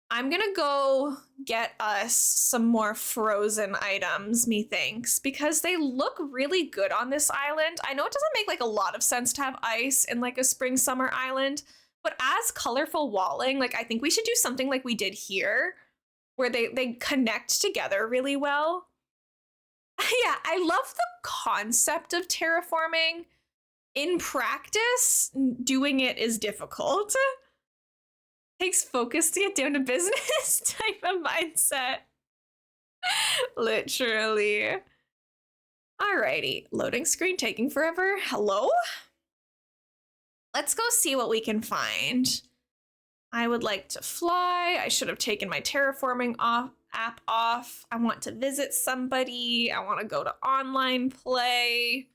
I'm gonna go get us some more frozen items, methinks, because they look really good on this island. I know it doesn't make like a lot of sense to have ice in like a spring summer island, but as colorful walling, like I think we should do something like we did here, where they connect together really well. Yeah, I love the concept of terraforming. In practice, doing it is difficult. Takes focus to get down to business type of mindset. Literally. Alrighty, loading screen taking forever. Hello? Let's go see what we can find. I would like to fly. I should have taken my terraforming app off. I want to visit somebody. I want to go to online play.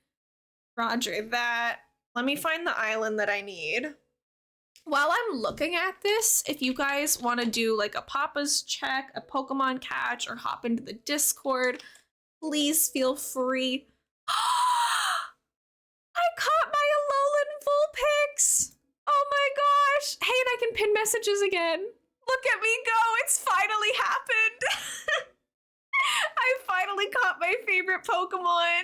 Roger that. Let me find the island that I need. While I'm looking at this, if you guys want to do like a Papa's check, a Pokemon catch, or hop into the Discord, please feel free. I caught my Alolan Vulpix! Oh my gosh! Hey, and I can pin messages again. Look at me go. It's finally happened. I finally caught my favorite Pokemon.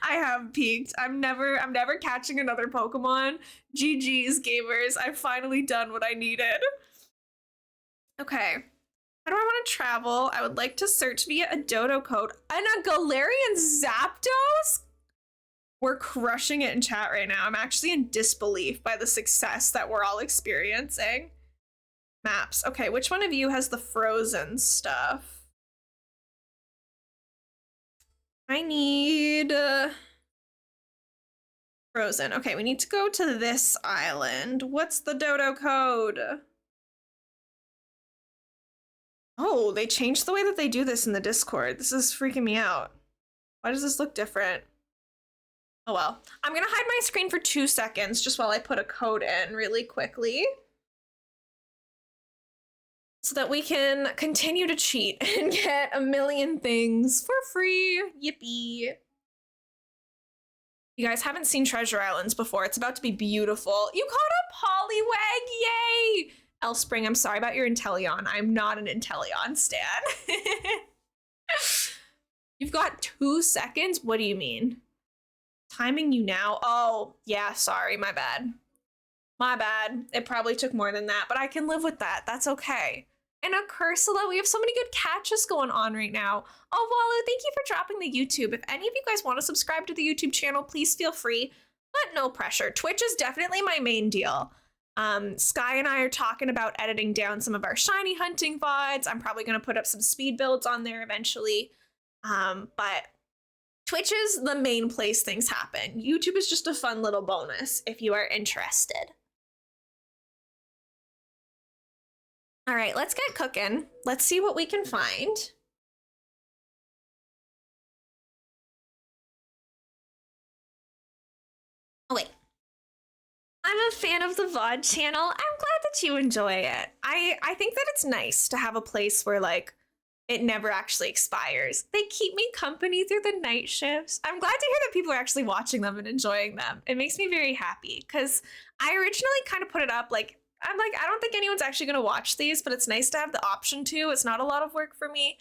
I have peaked. I'm never catching another Pokemon. GG's, gamers. I've finally done what I needed. Okay. How do I want to travel? I would like to search via a dodo code. And a Galarian Zapdos? We're crushing it in chat right now. I'm actually in disbelief by the success that we're all experiencing. Maps. Okay, which one of you has the frozen stuff? I need frozen. Okay, we need to go to this island. What's the dodo code? Oh, they changed the way that they do this in the Discord. This is freaking me out. Why does this look different? Oh well. I'm gonna hide my screen for 2 seconds just while I put a code in really quickly, so that we can continue to cheat and get a million things for free. Yippee. You guys haven't seen Treasure Islands before. It's about to be beautiful. You caught a Poliwag, yay! Elspring, I'm sorry about your Inteleon. I'm not an Inteleon stan. You've got 2 seconds? What do you mean? Timing you now? Oh, yeah, sorry, my bad. My bad. It probably took more than that, but I can live with that. That's okay. And a Cursula, we have so many good catches going on right now. Oh, Walu, thank you for dropping the YouTube. If any of you guys want to subscribe to the YouTube channel, please feel free, but no pressure. Twitch is definitely my main deal. Sky and I are talking about editing down some of our shiny hunting VODs. I'm probably going to put up some speed builds on there eventually. But Twitch is the main place things happen. YouTube is just a fun little bonus if you are interested. All right, let's get cooking. Let's see what we can find. Oh, wait. I'm a fan of the VOD channel. I'm glad that you enjoy it. I think that it's nice to have a place where, like, it never actually expires. They keep me company through the night shifts. I'm glad to hear that people are actually watching them and enjoying them. It makes me very happy, because I originally kind of put it up like, I'm like, I don't think anyone's actually going to watch these, but it's nice to have the option to. It's not a lot of work for me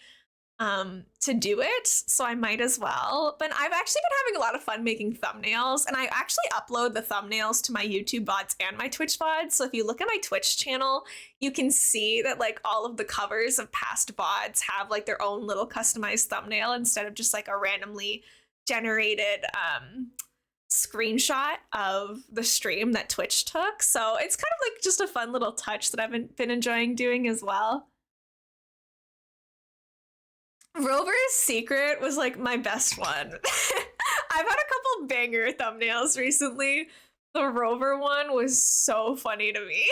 to do it, so I might as well. But I've actually been having a lot of fun making thumbnails, and I actually upload the thumbnails to my YouTube VODs and my Twitch VODs. So if you look at my Twitch channel, you can see that like all of the covers of past VODs have like their own little customized thumbnail instead of just like a randomly generated screenshot of the stream that Twitch took. So it's kind of like just a fun little touch that I've been enjoying doing as well. Rover's Secret was like my best one. I've had a couple banger thumbnails recently. The Rover one was so funny to me.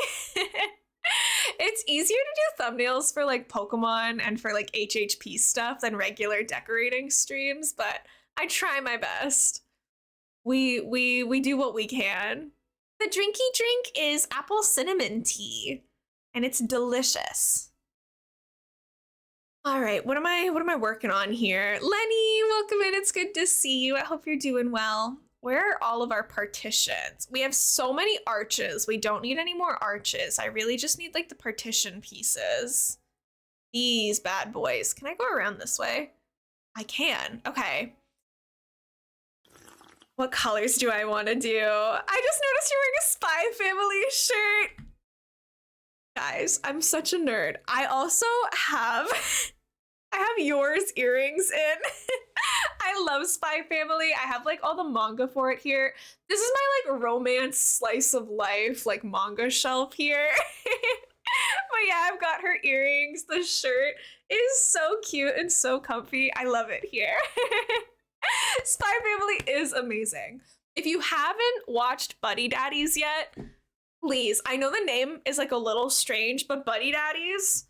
It's easier to do thumbnails for like Pokemon and for like HHP stuff than regular decorating streams, but I try my best. We do what we can. The drinky drink is apple cinnamon tea, and it's delicious. All right, what am I working on here? Lenny, welcome in. It's good to see you. I hope you're doing well. Where are all of our partitions? We have so many arches. We don't need any more arches. I really just need like the partition pieces. These bad boys. Can I go around this way? I can. Okay. What colors do I want to do? I just noticed you're wearing a Spy Family shirt. Guys, I'm such a nerd. I also have yours earrings in. I love Spy Family. I have like all the manga for it here. This is my like romance slice of life like manga shelf here. But yeah, I've got her earrings. The shirt is so cute and so comfy. I love it here. Spy Family is amazing. If you haven't watched Buddy Daddies yet, please, I know the name is like a little strange, but Buddy Daddies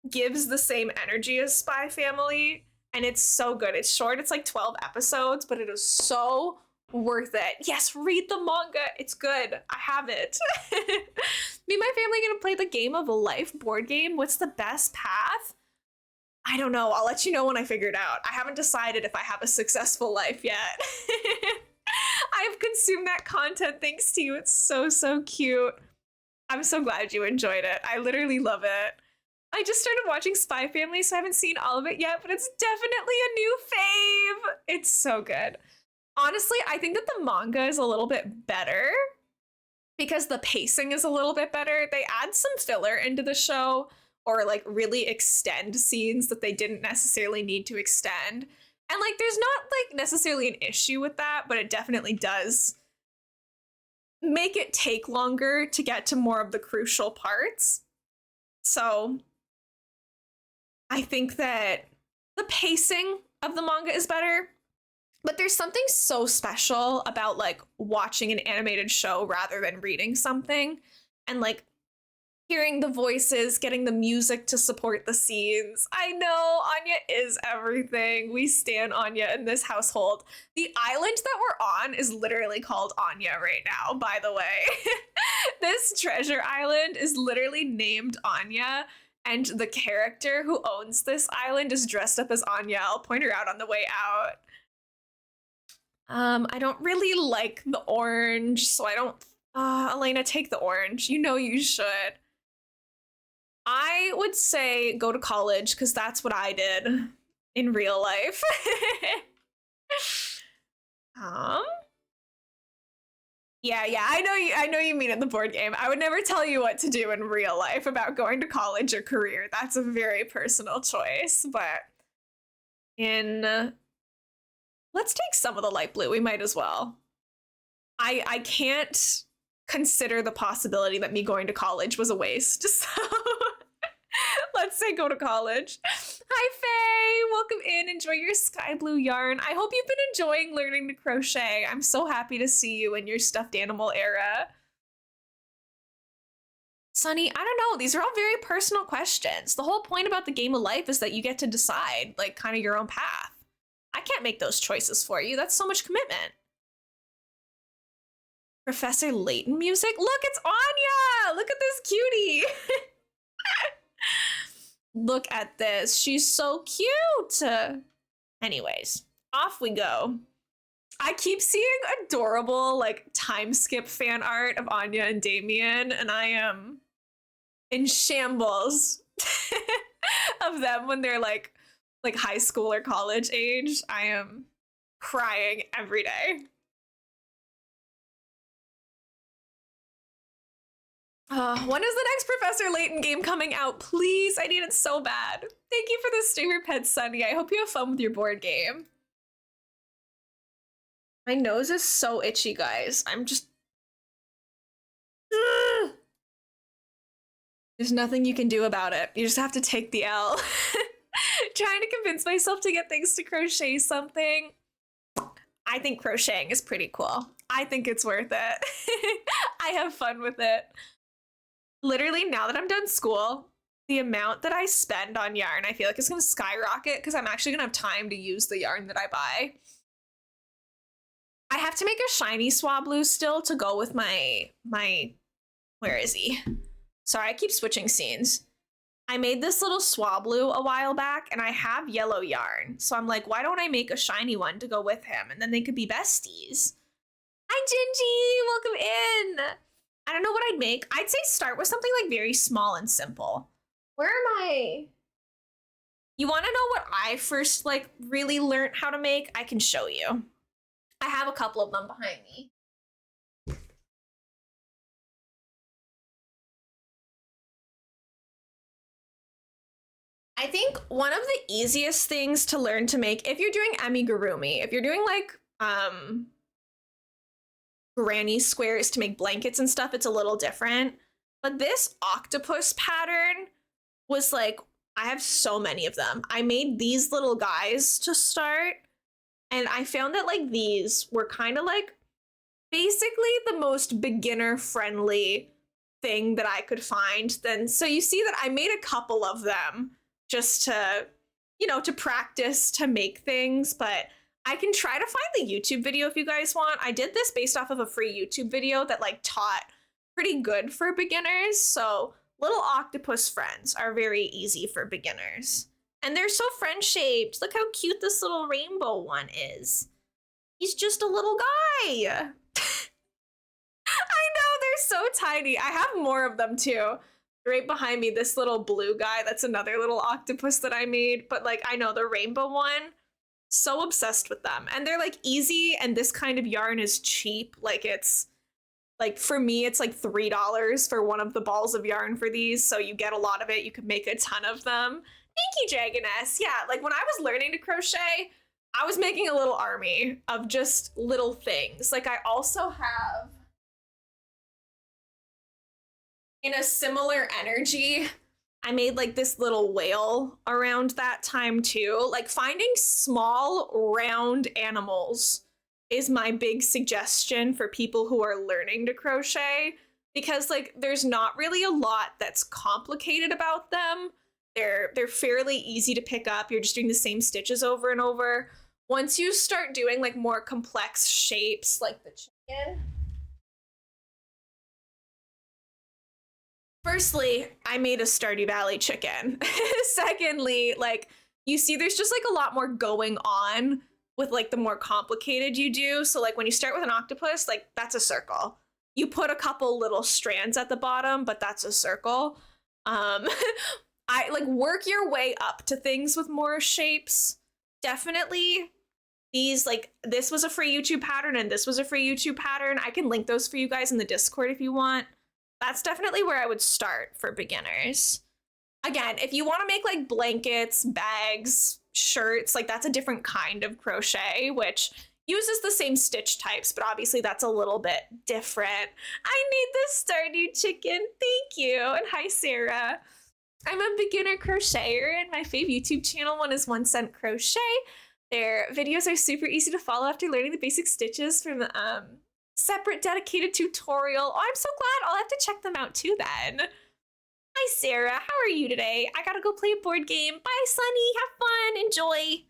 gives the same energy as Spy Family, and it's so good. It's short, it's like 12 episodes, but it is so worth it. Yes, read the manga, it's good. I have it. Me and my family are gonna play the Game of Life board game. What's the best path? I don't know. I'll let you know when I figure it out. I haven't decided if I have a successful life yet. I've consumed that content thanks to you. It's so, so cute. I'm so glad you enjoyed it. I literally love it. I just started watching Spy Family, so I haven't seen all of it yet, but it's definitely a new fave. It's so good. Honestly, I think that the manga is a little bit better because the pacing is a little bit better. They add some filler into the show or like really extend scenes that they didn't necessarily need to extend. And like there's not like necessarily an issue with that, but it definitely does make it take longer to get to more of the crucial parts. So I think that the pacing of the manga is better, but there's something so special about like watching an animated show rather than reading something and like hearing the voices, getting the music to support the scenes. I know Anya is everything. We stan Anya in this household. The island that we're on is literally called Anya right now, by the way. This treasure island is literally named Anya, and the character who owns this island is dressed up as Anya. I'll point her out on the way out. I don't really like the orange, so I don't. Elena, take the orange. You know you should. I would say go to college because that's what I did in real life. Yeah, I know you mean in the board game. I would never tell you what to do in real life about going to college or career. That's a very personal choice, but in let's take some of the light blue. We might as well. I can't consider the possibility that me going to college was a waste. So let's say go to college. Hi, Faye. Welcome in. Enjoy your sky blue yarn. I hope you've been enjoying learning to crochet. I'm so happy to see you in your stuffed animal era. Sunny, I don't know. These are all very personal questions. The whole point about the game of life is that you get to decide, like, kind of your own path. I can't make those choices for you. That's so much commitment. Professor Layton music? Look, it's Anya! Look at this cutie! Look at this. She's so cute. Anyways, off we go. I keep seeing adorable, like, time skip fan art of Anya and Damien, and I am in shambles of them when they're like high school or college age. I am crying every day. When is the next Professor Layton game coming out? Please, I need it so bad. Thank you for the streamer pet, Sunny. I hope you have fun with your board game. My nose is so itchy, guys. I'm just... Ugh. There's nothing you can do about it. You just have to take the L. Trying to convince myself to get things to crochet something. I think crocheting is pretty cool. I think it's worth it. I have fun with it. Literally, now that I'm done school, the amount that I spend on yarn, I feel like it's going to skyrocket because I'm actually going to have time to use the yarn that I buy. I have to make a shiny Swablu still to go with my where is he? Sorry, I keep switching scenes. I made this little Swablu a while back and I have yellow yarn. So I'm like, why don't I make a shiny one to go with him? And then they could be besties. Hi, Gingy, welcome in. I don't know what I'd make. I'd say start with something like very small and simple. Where am I? You want to know what I first like really learned how to make? I can show you. I have a couple of them behind me. I think one of the easiest things to learn to make, if you're doing amigurumi, if you're doing like granny squares to make blankets and stuff, it's a little different. But this octopus pattern was like, I have so many of them. I made these little guys to start, and I found that like these were kind of like basically the most beginner friendly thing that I could find. Then so you see that I made a couple of them just to, you know, to practice to make things, but I can try to find the YouTube video if you guys want. I did this based off of a free YouTube video that like taught pretty good for beginners. So little octopus friends are very easy for beginners. And they're so friend-shaped. Look how cute this little rainbow one is. He's just a little guy. I know, they're so tiny. I have more of them too. Right behind me, this little blue guy, that's another little octopus that I made. But like, I know the rainbow one, so obsessed with them. And they're like easy, and this kind of yarn is cheap. Like it's like for me, it's like $3 for one of the balls of yarn for these. So you get a lot of it. You could make a ton of them. Thank you, Dragoness. Yeah, like when I was learning to crochet, I was making a little army of just little things. Like I also have, in a similar energy, I made like this little whale around that time too. Like finding small round animals is my big suggestion for people who are learning to crochet, because like there's not really a lot that's complicated about them. They're fairly easy to pick up. You're just doing the same stitches over and over. Once you start doing like more complex shapes like the chicken, firstly, I made a Stardew Valley chicken. Secondly, like you see there's just like a lot more going on with like the more complicated you do. So like when you start with an octopus, like that's a circle. You put a couple little strands at the bottom, but that's a circle. I like work your way up to things with more shapes. Definitely these, like this was a free YouTube pattern and this was a free YouTube pattern. I can link those for you guys in the Discord if you want. That's definitely where I would start for beginners. Again, if you want to make like blankets, bags, shirts, like that's a different kind of crochet, which uses the same stitch types, but obviously that's a little bit different. I need this Stardew chicken. Thank you. And hi, Sarah. I'm a beginner crocheter, and my fave YouTube channel one is 1 Cent Crochet. Their videos are super easy to follow after learning the basic stitches from separate dedicated tutorial. Oh, I'm so glad. I'll have to check them out too then. Hi, Sarah. How are you today? I gotta go play a board game. Bye, Sunny. Have fun. Enjoy.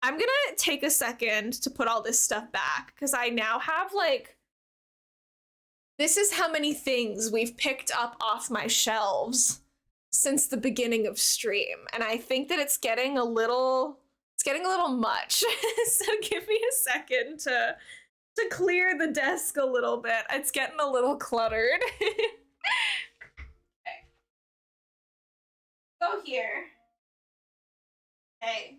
I'm gonna take a second to put all this stuff back because I now have like, this is how many things we've picked up off my shelves since the beginning of stream. And I think that it's getting a little much. So give me a second to clear the desk a little bit. It's getting a little cluttered. Okay. Go here. Okay.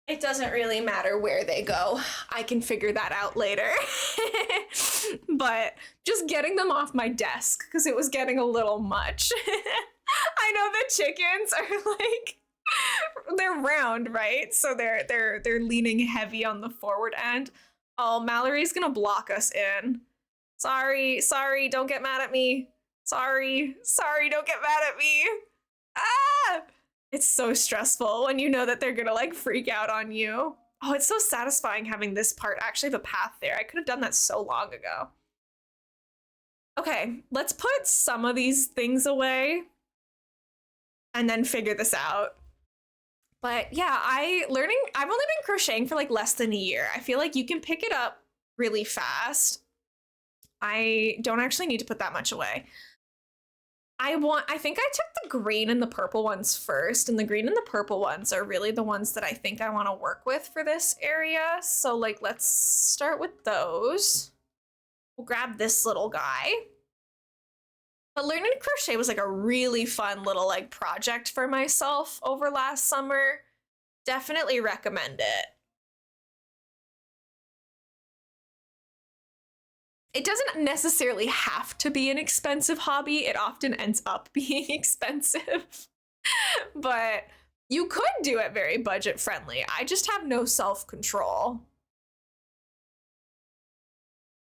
It doesn't really matter where they go. I can figure that out later. But just getting them off my desk because it was getting a little much. I know the chickens are like, they're round, right? So they're leaning heavy on the forward end. Oh, Mallory's gonna block us in. Sorry, don't get mad at me. Sorry, don't get mad at me. Ah! It's so stressful when you know that they're gonna like freak out on you. Oh, it's so satisfying having this part actually have a path there. I could have done that so long ago. Okay, let's put some of these things away and then figure this out. But yeah, I've only been crocheting for like less than a year. I feel like you can pick it up really fast. I don't actually need to put that much away. I think I took the green and the purple ones first, and the green and the purple ones are really the ones that I think I want to work with for this area. So like, let's start with those. We'll grab this little guy. But learning to crochet was like a really fun little like project for myself over last summer. Definitely recommend it. It doesn't necessarily have to be an expensive hobby. It often ends up being expensive. But you could do it very budget friendly. I just have no self-control.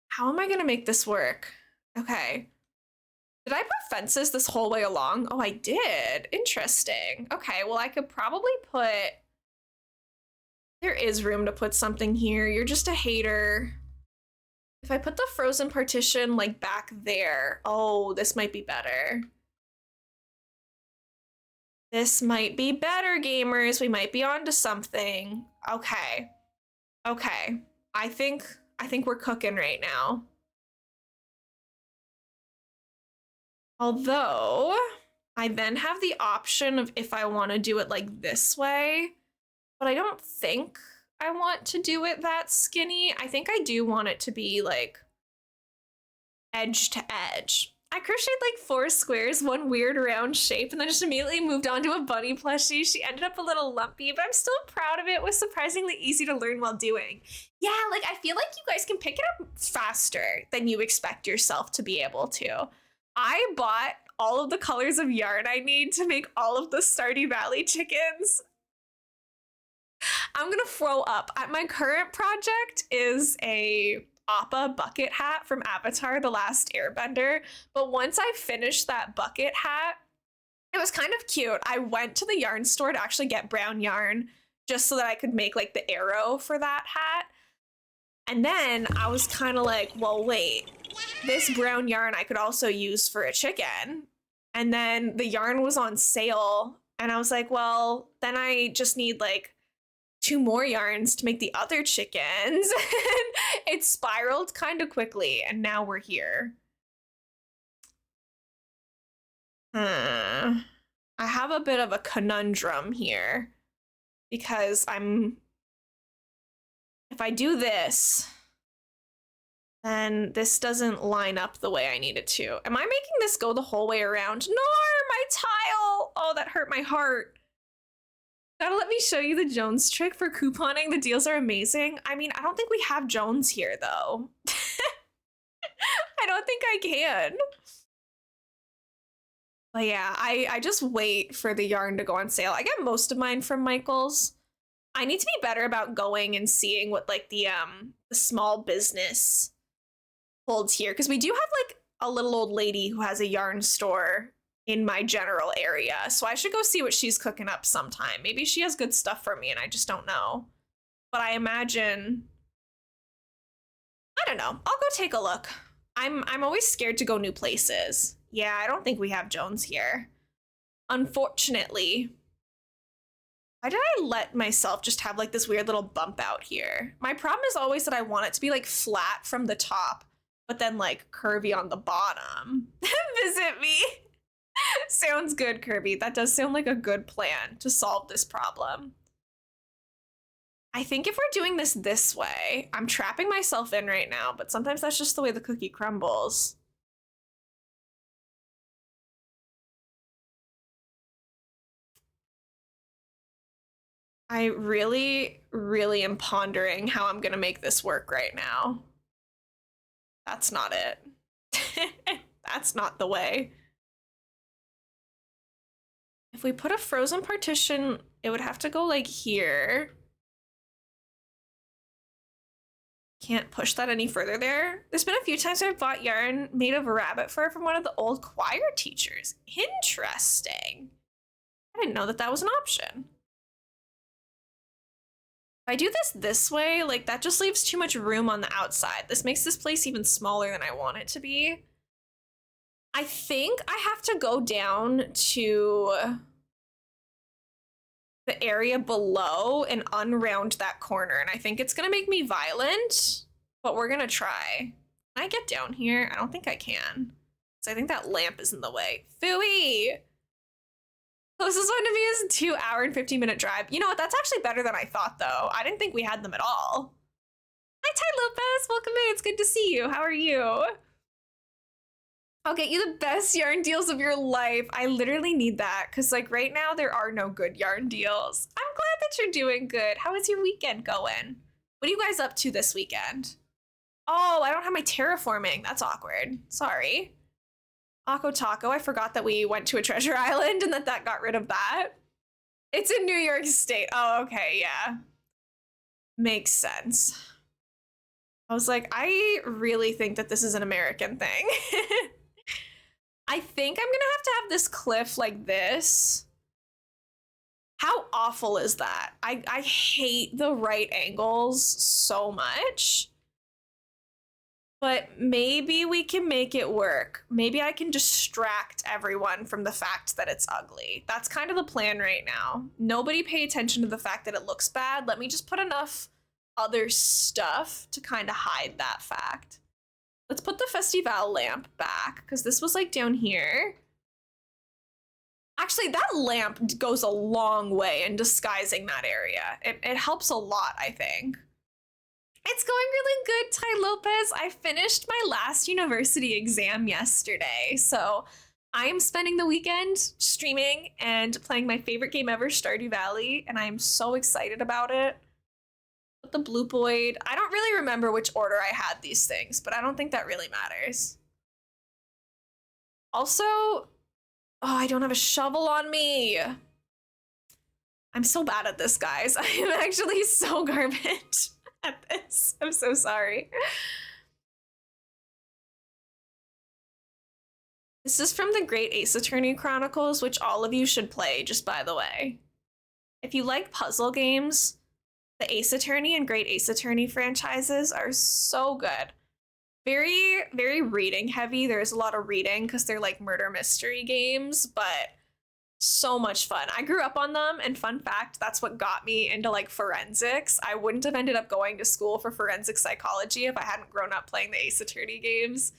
How am I gonna make this work? Okay. Did I put fences this whole way along? Oh, I did. Interesting. Okay, well, I could probably put... There is room to put something here. You're just a hater. If I put the frozen partition like back there, oh, this might be better. This might be better, gamers. We might be onto something. Okay. Okay. I think we're cooking right now. Although I then have the option of if I want to do it like this way, but I don't think I want to do it that skinny. I think I do want it to be like edge to edge. I crocheted like 4 squares, one weird round shape, and then just immediately moved on to a bunny plushie. She ended up a little lumpy, but I'm still proud of it. It was surprisingly easy to learn while doing. Yeah, like I feel like you guys can pick it up faster than you expect yourself to be able to. I bought all of the colors of yarn I need to make all of the Stardew Valley chickens. I'm gonna throw up. My current project is a Appa bucket hat from Avatar: The Last Airbender. But once I finished that bucket hat, it was kind of cute. I went to the yarn store to actually get brown yarn just so that I could make like the arrow for that hat. And then I was kind of like, well, wait, this brown yarn I could also use for a chicken. And then the yarn was on sale. And I was like, well, then I just need like 2 more yarns to make the other chickens. And it spiraled kind of quickly. And now we're here. I have a bit of a conundrum here because if I do this, then this doesn't line up the way I need it to. Am I making this go the whole way around? No, my tile! Oh, that hurt my heart. Gotta let me show you the Jones trick for couponing. The deals are amazing. I mean, I don't think we have Jones here, though. I don't think I can. But yeah, I just wait for the yarn to go on sale. I get most of mine from Michael's. I need to be better about going and seeing what like the small business holds here, because we do have like a little old lady who has a yarn store in my general area. So I should go see what she's cooking up sometime. Maybe she has good stuff for me and I just don't know. But I imagine, I don't know. I'll go take a look. I'm always scared to go new places. Yeah, I don't think we have Jones here. Unfortunately. Why did I let myself just have like this weird little bump out here? My problem is always that I want it to be like flat from the top, but then like curvy on the bottom. Visit me. Sounds good, Kirby. That does sound like a good plan to solve this problem. I think if we're doing this way, I'm trapping myself in right now, but sometimes that's just the way the cookie crumbles. I really, really am pondering how I'm gonna make this work right now. That's not it. That's not the way. If we put a frozen partition, it would have to go like here. Can't push that any further there. There's been a few times I've bought yarn made of rabbit fur from one of the old choir teachers. Interesting. I didn't know that that was an option. If I do this way, like that just leaves too much room on the outside. This makes this place even smaller than I want it to be. I think I have to go down to the area below and unround that corner. And I think it's gonna make me violent, but we're gonna try. Can I get down here? I don't think I can. So I think that lamp is in the way. Phooey! Closest one to me is a 2-hour and 15-minute drive. You know what? That's actually better than I thought, though. I didn't think we had them at all. Hi, Ty Lopez. Welcome in. It's good to see you. How are you? I'll get you the best yarn deals of your life. I literally need that because like right now there are no good yarn deals. I'm glad that you're doing good. How is your weekend going? What are you guys up to this weekend? Oh, I don't have my terraforming. That's awkward. Sorry. Akko Taco, I forgot that we went to a treasure island and that got rid of that. It's in New York State. Oh, okay, yeah. Makes sense. I was like, I really think that this is an American thing. I think I'm gonna have to have this cliff like this. How awful is that? I hate the right angles so much. But maybe we can make it work. Maybe I can distract everyone from the fact that it's ugly. That's kind of the plan right now. Nobody pay attention to the fact that it looks bad. Let me just put enough other stuff to kind of hide that fact. Let's put the Festival lamp back, because this was like down here. Actually, that lamp goes a long way in disguising that area. It helps a lot, I think. It's going really good, Ty Lopez. I finished my last university exam yesterday, so I am spending the weekend streaming and playing my favorite game ever, Stardew Valley, and I am so excited about it. But the Blue Boyd, I don't really remember which order I had these things, but I don't think that really matters. Also, oh, I don't have a shovel on me. I'm so bad at this, guys. I am actually so garbage at this. I'm so sorry. This is from the Great Ace Attorney Chronicles, which all of you should play, just by the way. If you like puzzle games, the Ace Attorney and Great Ace Attorney franchises are so good. Very, very reading heavy. There's a lot of reading because they're like murder mystery games, but so much fun. I grew up on them, and fun fact, that's what got me into like forensics. I wouldn't have ended up going to school for forensic psychology if I hadn't grown up playing the Ace Attorney games.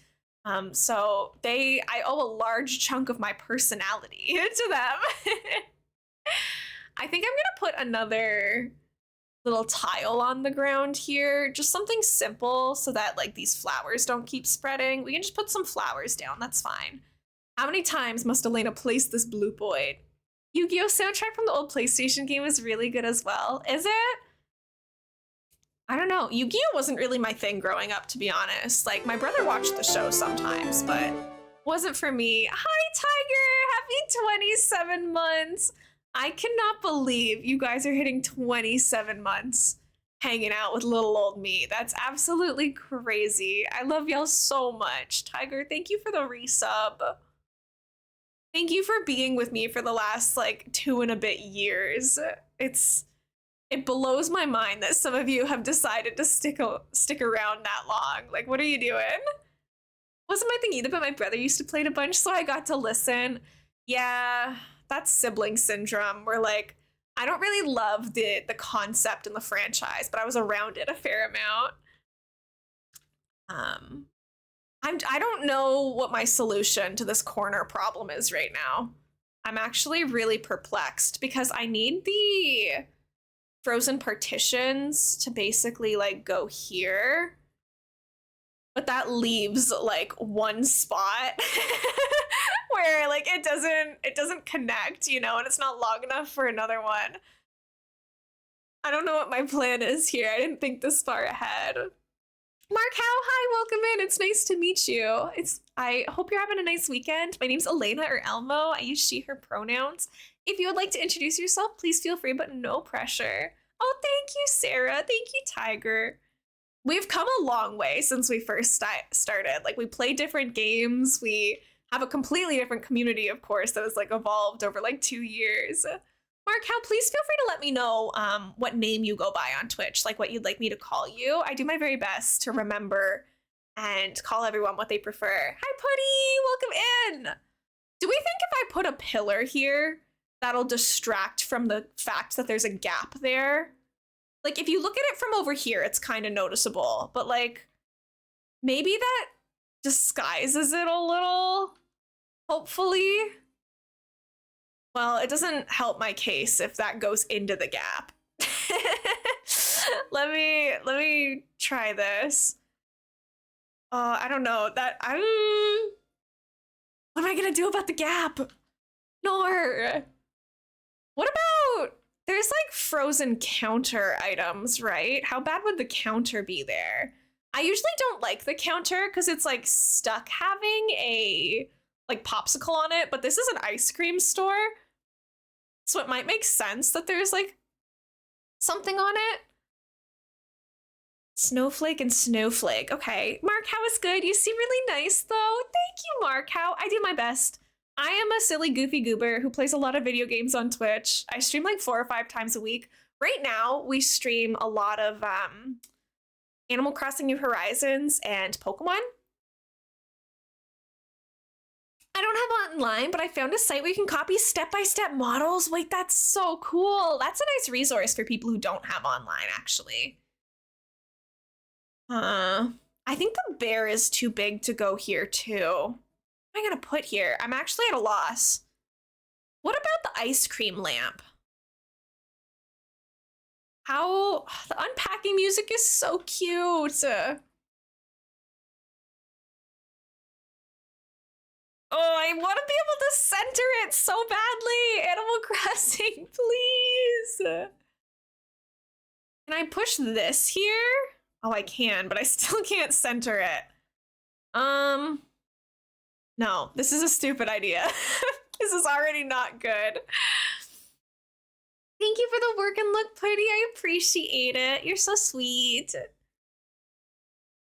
So I owe a large chunk of my personality to them. I think I'm gonna put another little tile on the ground here, just something simple so that like these flowers don't keep spreading. We can just put some flowers down, that's fine. How many times must Elena place this Blue Boyd? Yu-Gi-Oh! Soundtrack from the old PlayStation game is really good as well. Is it? I don't know. Yu-Gi-Oh! Wasn't really my thing growing up, to be honest. Like, my brother watched the show sometimes, but wasn't for me. Hi, Tiger! Happy 27 months! I cannot believe you guys are hitting 27 months hanging out with little old me. That's absolutely crazy. I love y'all so much. Tiger, thank you for the resub. Thank you for being with me for the last like 2 and a bit years. It blows my mind that some of you have decided to stick around that long. Like, what are you doing? Wasn't my thing either, but my brother used to play it a bunch, so I got to listen. Yeah, that's sibling syndrome, where like, I don't really love the concept in the franchise, but I was around it a fair amount. I don't know what my solution to this corner problem is right now. I'm actually really perplexed because I need the frozen partitions to basically like go here, but that leaves like one spot where like it doesn't connect, you know, and it's not long enough for another one. I don't know what my plan is here. I didn't think this far ahead. Mark Howe, hi, welcome in. It's nice to meet you. I hope you're having a nice weekend. My name's Elena or Elmo. I use she, her pronouns. If you would like to introduce yourself, please feel free, but no pressure. Oh, thank you, Sarah. Thank you, Tiger. We've come a long way since we first started. Like, we play different games. We have a completely different community, of course, that has like evolved over like 2 years. Mark Howe, please feel free to let me know what name you go by on Twitch, like what you'd like me to call you. I do my very best to remember and call everyone what they prefer. Hi, Putty! Welcome in! Do we think if I put a pillar here, that'll distract from the fact that there's a gap there? Like, if you look at it from over here, it's kind of noticeable, but like, maybe that disguises it a little, hopefully. Well, it doesn't help my case if that goes into the gap. Let me try this. I don't know that what am I gonna do about the gap? Nor. What about, there's like frozen counter items, right? How bad would the counter be there? I usually don't like the counter because it's like stuck having a like popsicle on it, but this is an ice cream store. So it might make sense that there's like something on it. Snowflake and Snowflake. Okay, Mark, how is good? You seem really nice though. Thank you, Mark. How I do my best. I am a silly goofy goober who plays a lot of video games on Twitch. I stream like 4 or 5 times a week. Right now, we stream a lot of Animal Crossing New Horizons and Pokemon. I don't have online, but I found a site where you can copy step-by-step models. Wait, that's so cool. That's a nice resource for people who don't have online, actually. I I think the bear is too big to go here too. What am I gonna put here? I'm actually at a loss. What about the ice cream lamp? How the unpacking music is so cute. Oh, I want to be able to center it so badly. Animal Crossing, please. Can I push this here? Oh, I can, but I still can't center it. No, this is a stupid idea. This is already not good. Thank you for the work and look party. I appreciate it. You're so sweet.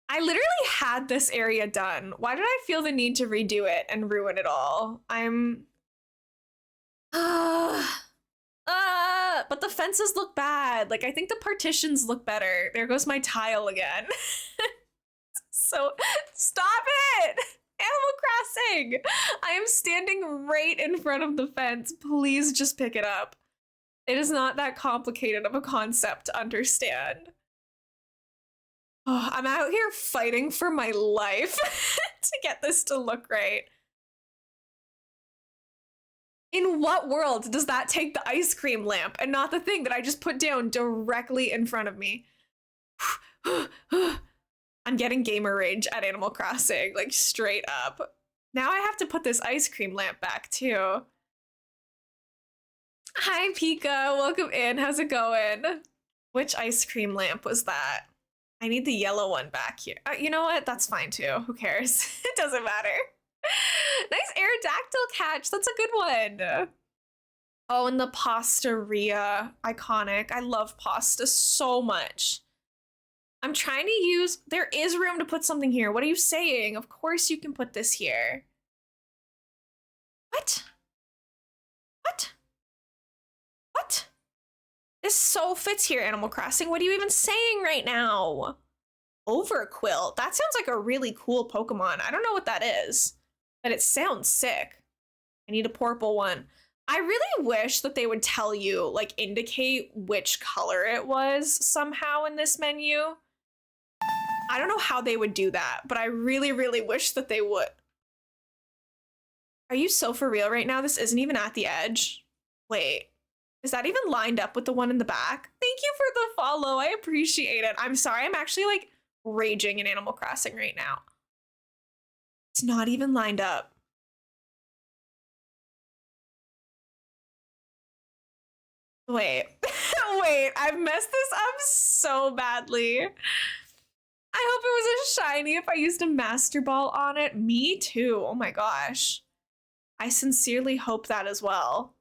I literally had this area done. Why did I feel the need to redo it and ruin it all? But the fences look bad. Like, I think the partitions look better. There goes my tile again. So, stop it! Animal Crossing! I am standing right in front of the fence. Please just pick it up. It is not that complicated of a concept to understand. Oh, I'm out here fighting for my life to get this to look right. In what world does that take the ice cream lamp and not the thing that I just put down directly in front of me? I'm getting gamer rage at Animal Crossing, like straight up. Now I have to put this ice cream lamp back too. Hi, Pika. Welcome in. How's it going? Which ice cream lamp was that? I need the yellow one back here. You know what? That's fine too. Who cares? It doesn't matter. Nice Aerodactyl catch. That's a good one. Oh, and the Pastaria. Iconic. I love pasta so much. I'm trying to use... There is room to put something here. What are you saying? Of course you can put this here. What? What? What? This so fits here, Animal Crossing. What are you even saying right now? Overquill. That sounds like a really cool Pokemon. I don't know what that is, but it sounds sick. I need a purple one. I really wish that they would tell you, like, indicate which color it was somehow in this menu. I don't know how they would do that, but I really, really wish that they would. Are you so for real right now? This isn't even at the edge. Wait. Is that even lined up with the one in the back? Thank you for the follow. I appreciate it. I'm sorry. I'm actually like raging in Animal Crossing right now. It's not even lined up. Wait. Wait. I've messed this up so badly. I hope it was a shiny if I used a Master Ball on it. Me too. Oh my gosh. I sincerely hope that as well.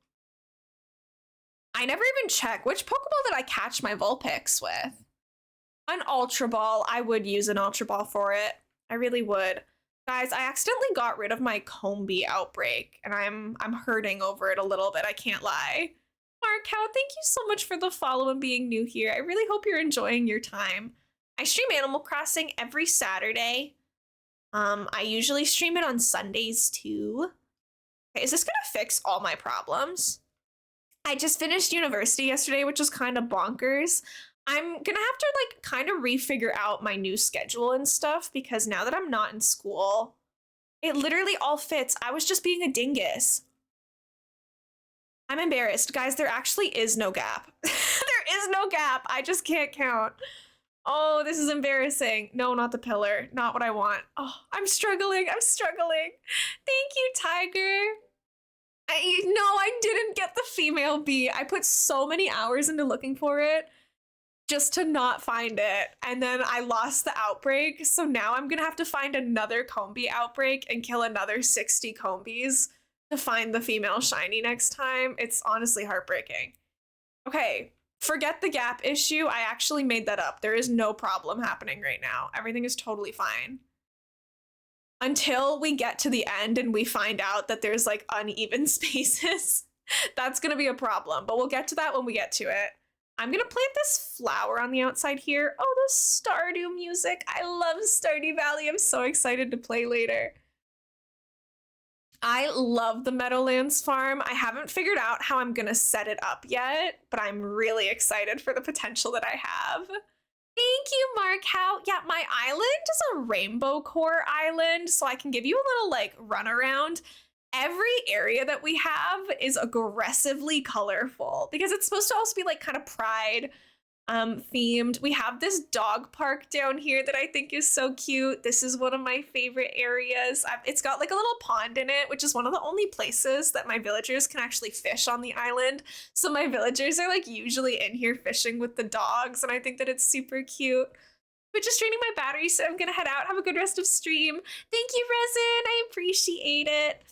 I never even check which Pokeball did I catch my Vulpix with. An Ultra Ball. I would use an Ultra Ball for it. I really would. Guys, I accidentally got rid of my Combee outbreak, and I'm hurting over it a little bit. I can't lie. Mark Cow, thank you so much for the follow and being new here. I really hope you're enjoying your time. I stream Animal Crossing every Saturday. I usually stream it on Sundays too. Okay, is this gonna fix all my problems? I just finished university yesterday, which was kind of bonkers. I'm gonna have to like kind of refigure out my new schedule and stuff because now that I'm not in school, it literally all fits. I was just being a dingus. I'm embarrassed. Guys, there actually is no gap. There is no gap. I just can't count. Oh, this is embarrassing. No, not the pillar. Not what I want. Oh, I'm struggling. I'm struggling. Thank you, Tiger. No, I didn't get the female bee. I put so many hours into looking for it just to not find it. And then I lost the outbreak. So now I'm gonna have to find another Combee outbreak and kill another 60 Combees to find the female shiny next time. It's honestly heartbreaking. Okay, forget the gap issue. I actually made that up. There is no problem happening right now. Everything is totally fine. Until we get to the end and we find out that there's like uneven spaces, that's gonna be a problem, but we'll get to that when we get to it. I'm gonna plant this flower on the outside here. Oh, the Stardew music. I love Stardew Valley. I'm so excited to play later. I love the Meadowlands farm. I haven't figured out how I'm gonna set it up yet, but I'm really excited for the potential that I have. Thank you, Mark. How? Yeah, my island is a rainbow core island, so I can give you a little like run around. Every area that we have is aggressively colorful because it's supposed to also be like kind of pride themed. We have this dog park down here that I think is so cute. This is one of my favorite areas. It's got like a little pond in it, which is one of the only places that my villagers can actually fish on the island. So my villagers are like usually in here fishing with the dogs, and I think that it's super cute. But just draining my battery, so I'm gonna head out. Have a good rest of stream. Thank you, Resin. I appreciate it.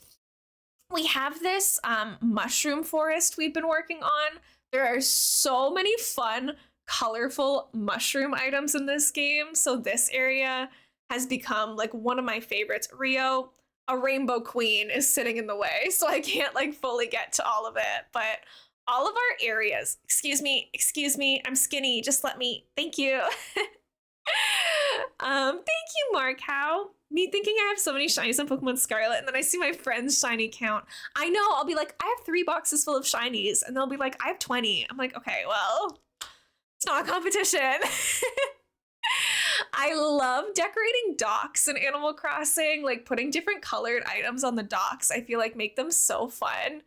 We have this mushroom forest we've been working on. There are so many fun colorful mushroom items in this game. So this area has become like one of my favorites. Rio, a rainbow queen, is sitting in the way, so I can't like fully get to all of it. But all of our areas, excuse me, I'm skinny, just let me, thank you. Thank you, Mark. How? Me thinking I have so many shinies on Pokemon Scarlet, and then I see my friend's shiny count. I know, I'll be like, I have 3 boxes full of shinies, and they'll be like, I have 20. I'm like, okay, well, it's not a competition. I love decorating docks in Animal Crossing, like putting different colored items on the docks. I feel like make them so fun.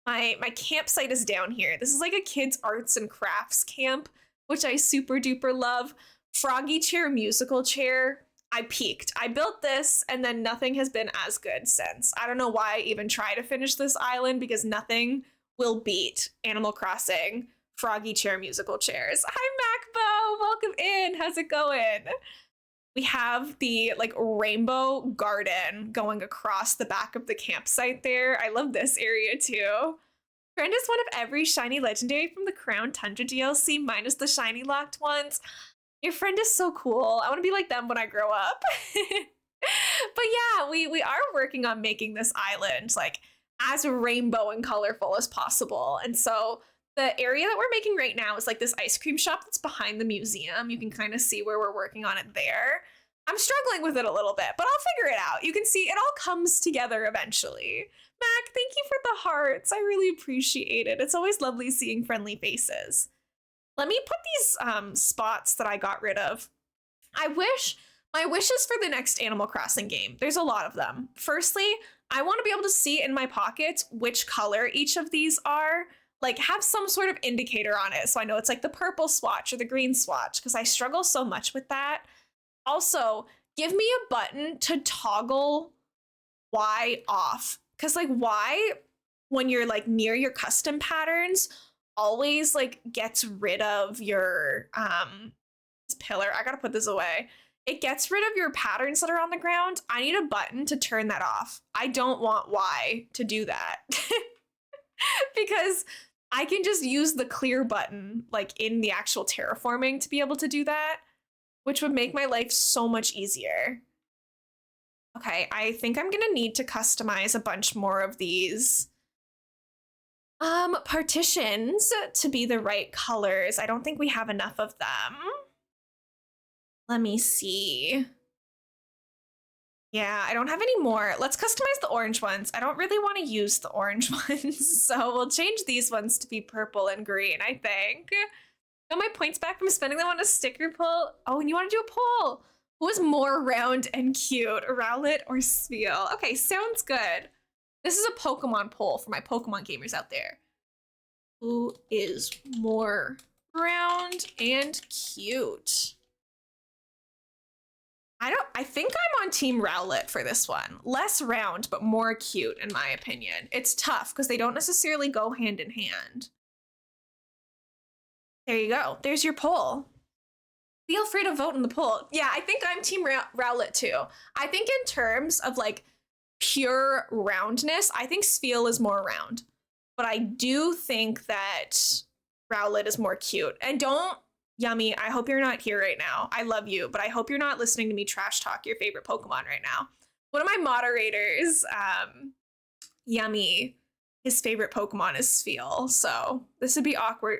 My campsite is down here. This is like a kids' arts and crafts camp, which I super duper love. Froggy chair, musical chair. I peaked. I built this and then nothing has been as good since. I don't know why I even try to finish this island because nothing will beat Animal Crossing Froggy chair musical chairs. Hi, Macbo. Welcome in. How's it going? We have the like rainbow garden going across the back of the campsite there. I love this area too. Friend is one of every shiny legendary from the Crown Tundra DLC minus the shiny locked ones. Your friend is so cool. I want to be like them when I grow up. But yeah, we are working on making this island like as rainbow and colorful as possible. And so the area that we're making right now is like this ice cream shop that's behind the museum. You can kind of see where we're working on it there. I'm struggling with it a little bit, but I'll figure it out. You can see it all comes together eventually. Mac, thank you for the hearts. I really appreciate it. It's always lovely seeing friendly faces. Let me put these spots that I got rid of. My wishes for the next Animal Crossing game. There's a lot of them. Firstly, I want to be able to see in my pockets which color each of these are. Like have some sort of indicator on it so I know it's like the purple swatch or the green swatch because I struggle so much with that. Also, give me a button to toggle Y off because like Y, when you're like near your custom patterns, always like gets rid of your this pillar. I gotta put this away. It gets rid of your patterns that are on the ground. I need a button to turn that off. I don't want Y to do that because I can just use the clear button like in the actual terraforming to be able to do that, which would make my life so much easier. Okay, I think I'm gonna need to customize a bunch more of these partitions to be the right colors. I don't think we have enough of them. Let me see. Yeah, I don't have any more. Let's customize the orange ones. I don't really want to use the orange ones, so we'll change these ones to be purple and green, I think. Got my points back from spending them on a sticker pull. Oh, and you want to do a poll. Who is more round and cute, Rowlet or Spiel? Okay, sounds good. This is a Pokemon poll for my Pokemon gamers out there. Who is more round and cute? I think I'm on Team Rowlet for this one. Less round, but more cute, in my opinion. It's tough because they don't necessarily go hand in hand. There you go. There's your poll. Feel free to vote in the poll. Yeah, I think I'm Team Rowlet too. I think in terms of like pure roundness, I think Spiel is more round. But I do think that Rowlet is more cute. And don't, Yummy, I hope you're not here right now. I love you, but I hope you're not listening to me trash talk your favorite Pokemon right now. One of my moderators, Yummy, his favorite Pokemon is Spiel. So this would be awkward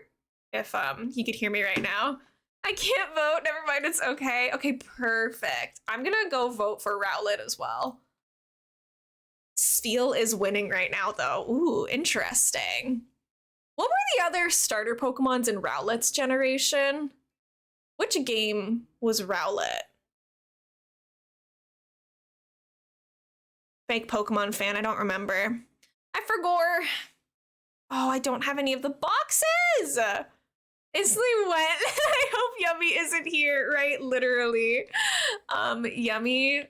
if he could hear me right now. I can't vote. Never mind. It's okay. Okay, perfect. I'm going to go vote for Rowlet as well. Spiel is winning right now, though. Ooh, interesting. What were the other starter Pokemons in Rowlet's generation? Which game was Rowlet? Fake Pokemon fan, I don't remember. I forgot. Oh, I don't have any of the boxes. Instantly went. I hope Yummy isn't here, right? Literally. Yummy,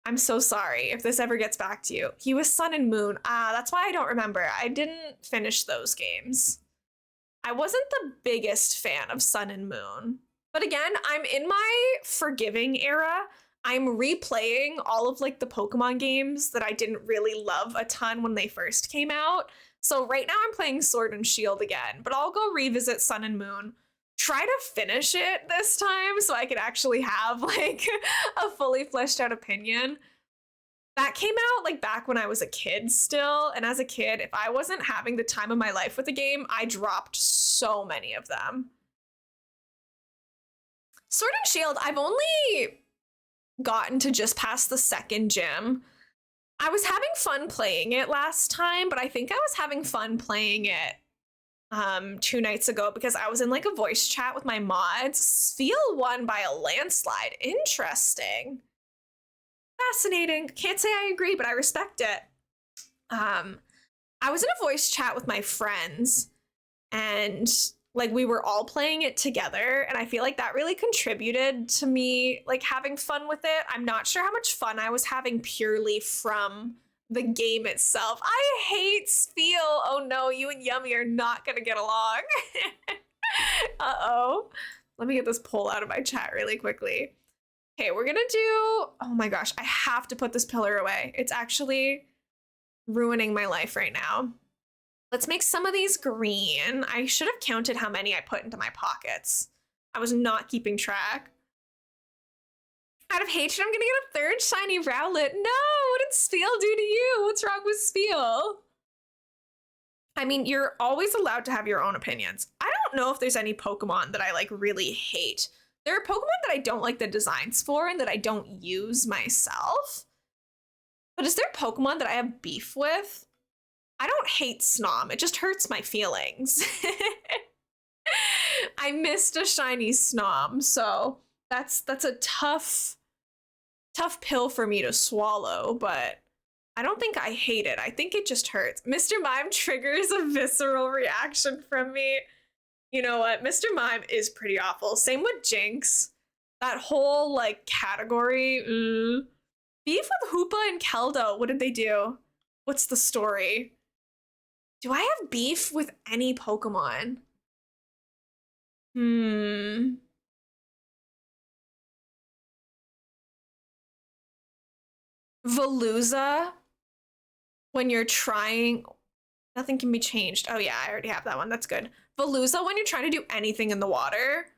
I'm so sorry if this ever gets back to you. He was Sun and Moon. Ah, that's why I don't remember. I didn't finish those games. I wasn't the biggest fan of Sun and Moon. But again, I'm in my forgiving era. I'm replaying all of like the Pokemon games that I didn't really love a ton when they first came out. So right now I'm playing Sword and Shield again, but I'll go revisit Sun and Moon. Try to finish it this time so I could actually have like a fully fleshed out opinion. That came out like back when I was a kid still, and as a kid, if I wasn't having the time of my life with the game, I dropped so many of them. Sword and Shield, I've only gotten to just past the second gym. I was having fun playing it last time, but I think I was having fun playing it 2 nights ago because I was in like a voice chat with my mods. Spheal won by a landslide. Interesting. Fascinating. Can't say I agree, but I respect it. I was in a voice chat with my friends and like we were all playing it together, and I feel like that really contributed to me like having fun with it. I'm not sure how much fun I was having purely from the game itself. I hate Spheal. Oh no, you and Yummy are not gonna get along. Uh-oh. Let me get this poll out of my chat really quickly. Okay, we're gonna do, oh my gosh, I have to put this pillar away. It's actually ruining my life right now. Let's make some of these green. I should have counted how many I put into my pockets. I was not keeping track. Out of hatred, I'm gonna get a third shiny Rowlet. No, what did Spheal do to you? What's wrong with Spheal? I mean, you're always allowed to have your own opinions. I don't know if there's any Pokemon that I like really hate. There are Pokemon that I don't like the designs for and that I don't use myself. But is there Pokemon that I have beef with? I don't hate Snom. It just hurts my feelings. I missed a shiny Snom, so that's a tough pill for me to swallow, but I don't think I hate it. I think it just hurts. Mr. Mime triggers a visceral reaction from me. You know what? Mr. Mime is pretty awful. Same with Jinx. That whole like category. Beef with Hoopa and Keldo. What did they do? What's the story? Do I have beef with any Pokemon? Veluza. When you're trying, nothing can be changed. Oh yeah, I already have that one. That's good. Veluza, when you're trying to do anything in the water,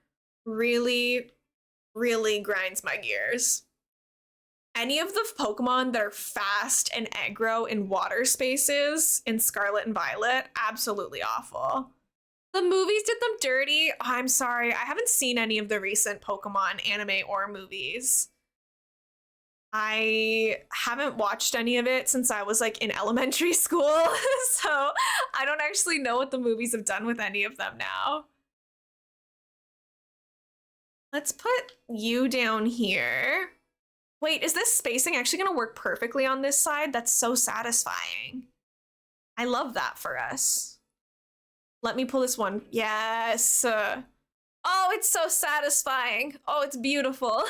really, really grinds my gears. Any of the Pokemon that are fast and aggro in water spaces in Scarlet and Violet, absolutely awful. The movies did them dirty. Oh, I'm sorry, I haven't seen any of the recent Pokemon anime or movies. I haven't watched any of it since I was like in elementary school, so I don't actually know what the movies have done with any of them now. Let's put you down here. Wait, is this spacing actually gonna work perfectly on this side? That's so satisfying. I love that for us. Let me pull this one. Yes. Oh, it's so satisfying. Oh, it's beautiful.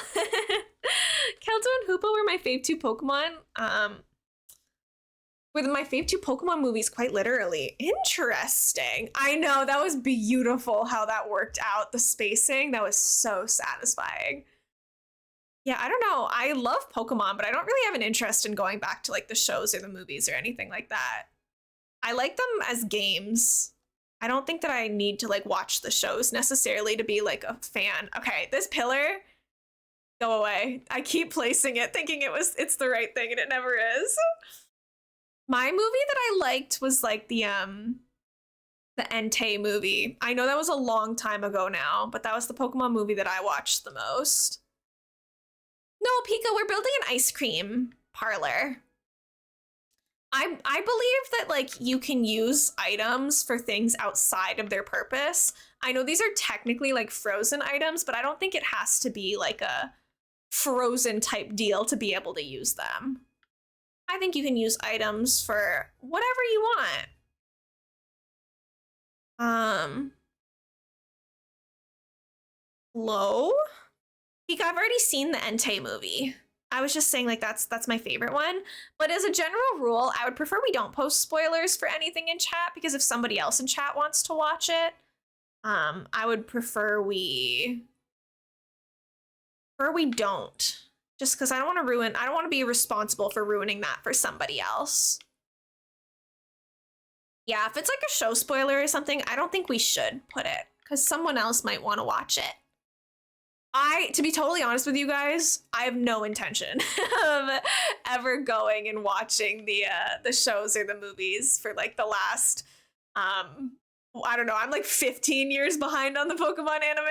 Kelto and Hoopa were my fave 2 Pokemon. Were my fave 2 Pokemon movies, quite literally. Interesting. I know, that was beautiful how that worked out. The spacing, that was so satisfying. Yeah, I don't know. I love Pokemon, but I don't really have an interest in going back to like the shows or the movies or anything like that. I like them as games. I don't think that I need to like watch the shows necessarily to be like a fan. Okay, this pillar, go away. I keep placing it thinking it's the right thing and it never is. My movie that I liked was like the Entei movie. I know that was a long time ago now, but that was the Pokemon movie that I watched the most. No, Pika, we're building an ice cream parlor. I believe that like you can use items for things outside of their purpose. I know these are technically like frozen items, but I don't think it has to be like a frozen type deal to be able to use them. I think you can use items for whatever you want. Low? Like, I've already seen the Entei movie. I was just saying like that's my favorite one. But as a general rule, I would prefer we don't post spoilers for anything in chat because if somebody else in chat wants to watch it, I would prefer we don't. Just because I don't want to be responsible for ruining that for somebody else. Yeah, if it's like a show spoiler or something, I don't think we should put it because someone else might want to watch it. To be totally honest with you guys, I have no intention of ever going and watching the shows or the movies for like the last, I don't know, I'm like 15 years behind on the Pokemon anime.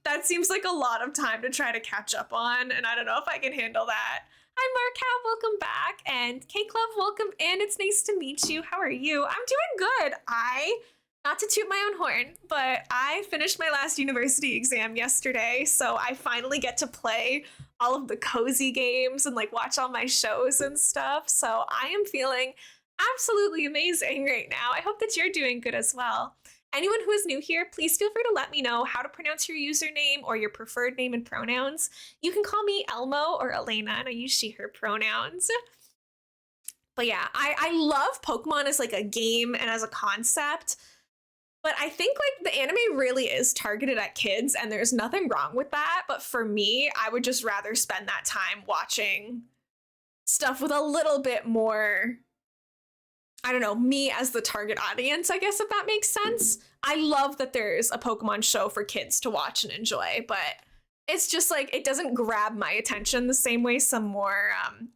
That seems like a lot of time to try to catch up on, and I don't know if I can handle that. Hi, Markow, welcome back, and K-Club, welcome in. It's nice to meet you. How are you? I'm doing good. Not to toot my own horn, but I finished my last university exam yesterday, so I finally get to play all of the cozy games and like watch all my shows and stuff. So I am feeling absolutely amazing right now. I hope that you're doing good as well. Anyone who is new here, please feel free to let me know how to pronounce your username or your preferred name and pronouns. You can call me Elmo or Elena, and I use she, her pronouns. But yeah, I love Pokemon as like a game and as a concept. But I think like the anime really is targeted at kids and there's nothing wrong with that. But for me, I would just rather spend that time watching stuff with a little bit more, I don't know, me as the target audience, I guess, if that makes sense. I love that there's a Pokemon show for kids to watch and enjoy, but it's just like it doesn't grab my attention the same way some more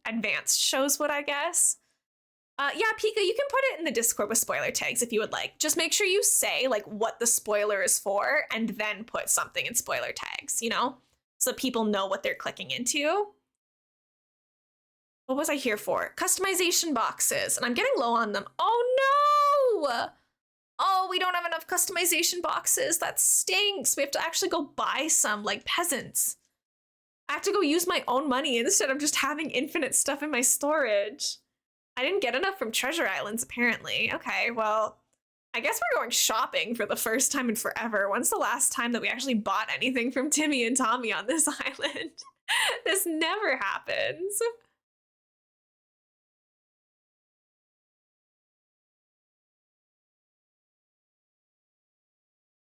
advanced shows would, I guess. Yeah, Pika, you can put it in the Discord with spoiler tags if you would like. Just make sure you say like what the spoiler is for and then put something in spoiler tags, you know? So people know what they're clicking into. What was I here for? Customization boxes, and I'm getting low on them. Oh no! Oh, we don't have enough customization boxes. That stinks. We have to actually go buy some like peasants. I have to go use my own money instead of just having infinite stuff in my storage. I didn't get enough from Treasure Islands, apparently. Okay, well, I guess we're going shopping for the first time in forever. When's the last time that we actually bought anything from Timmy and Tommy on this island? This never happens.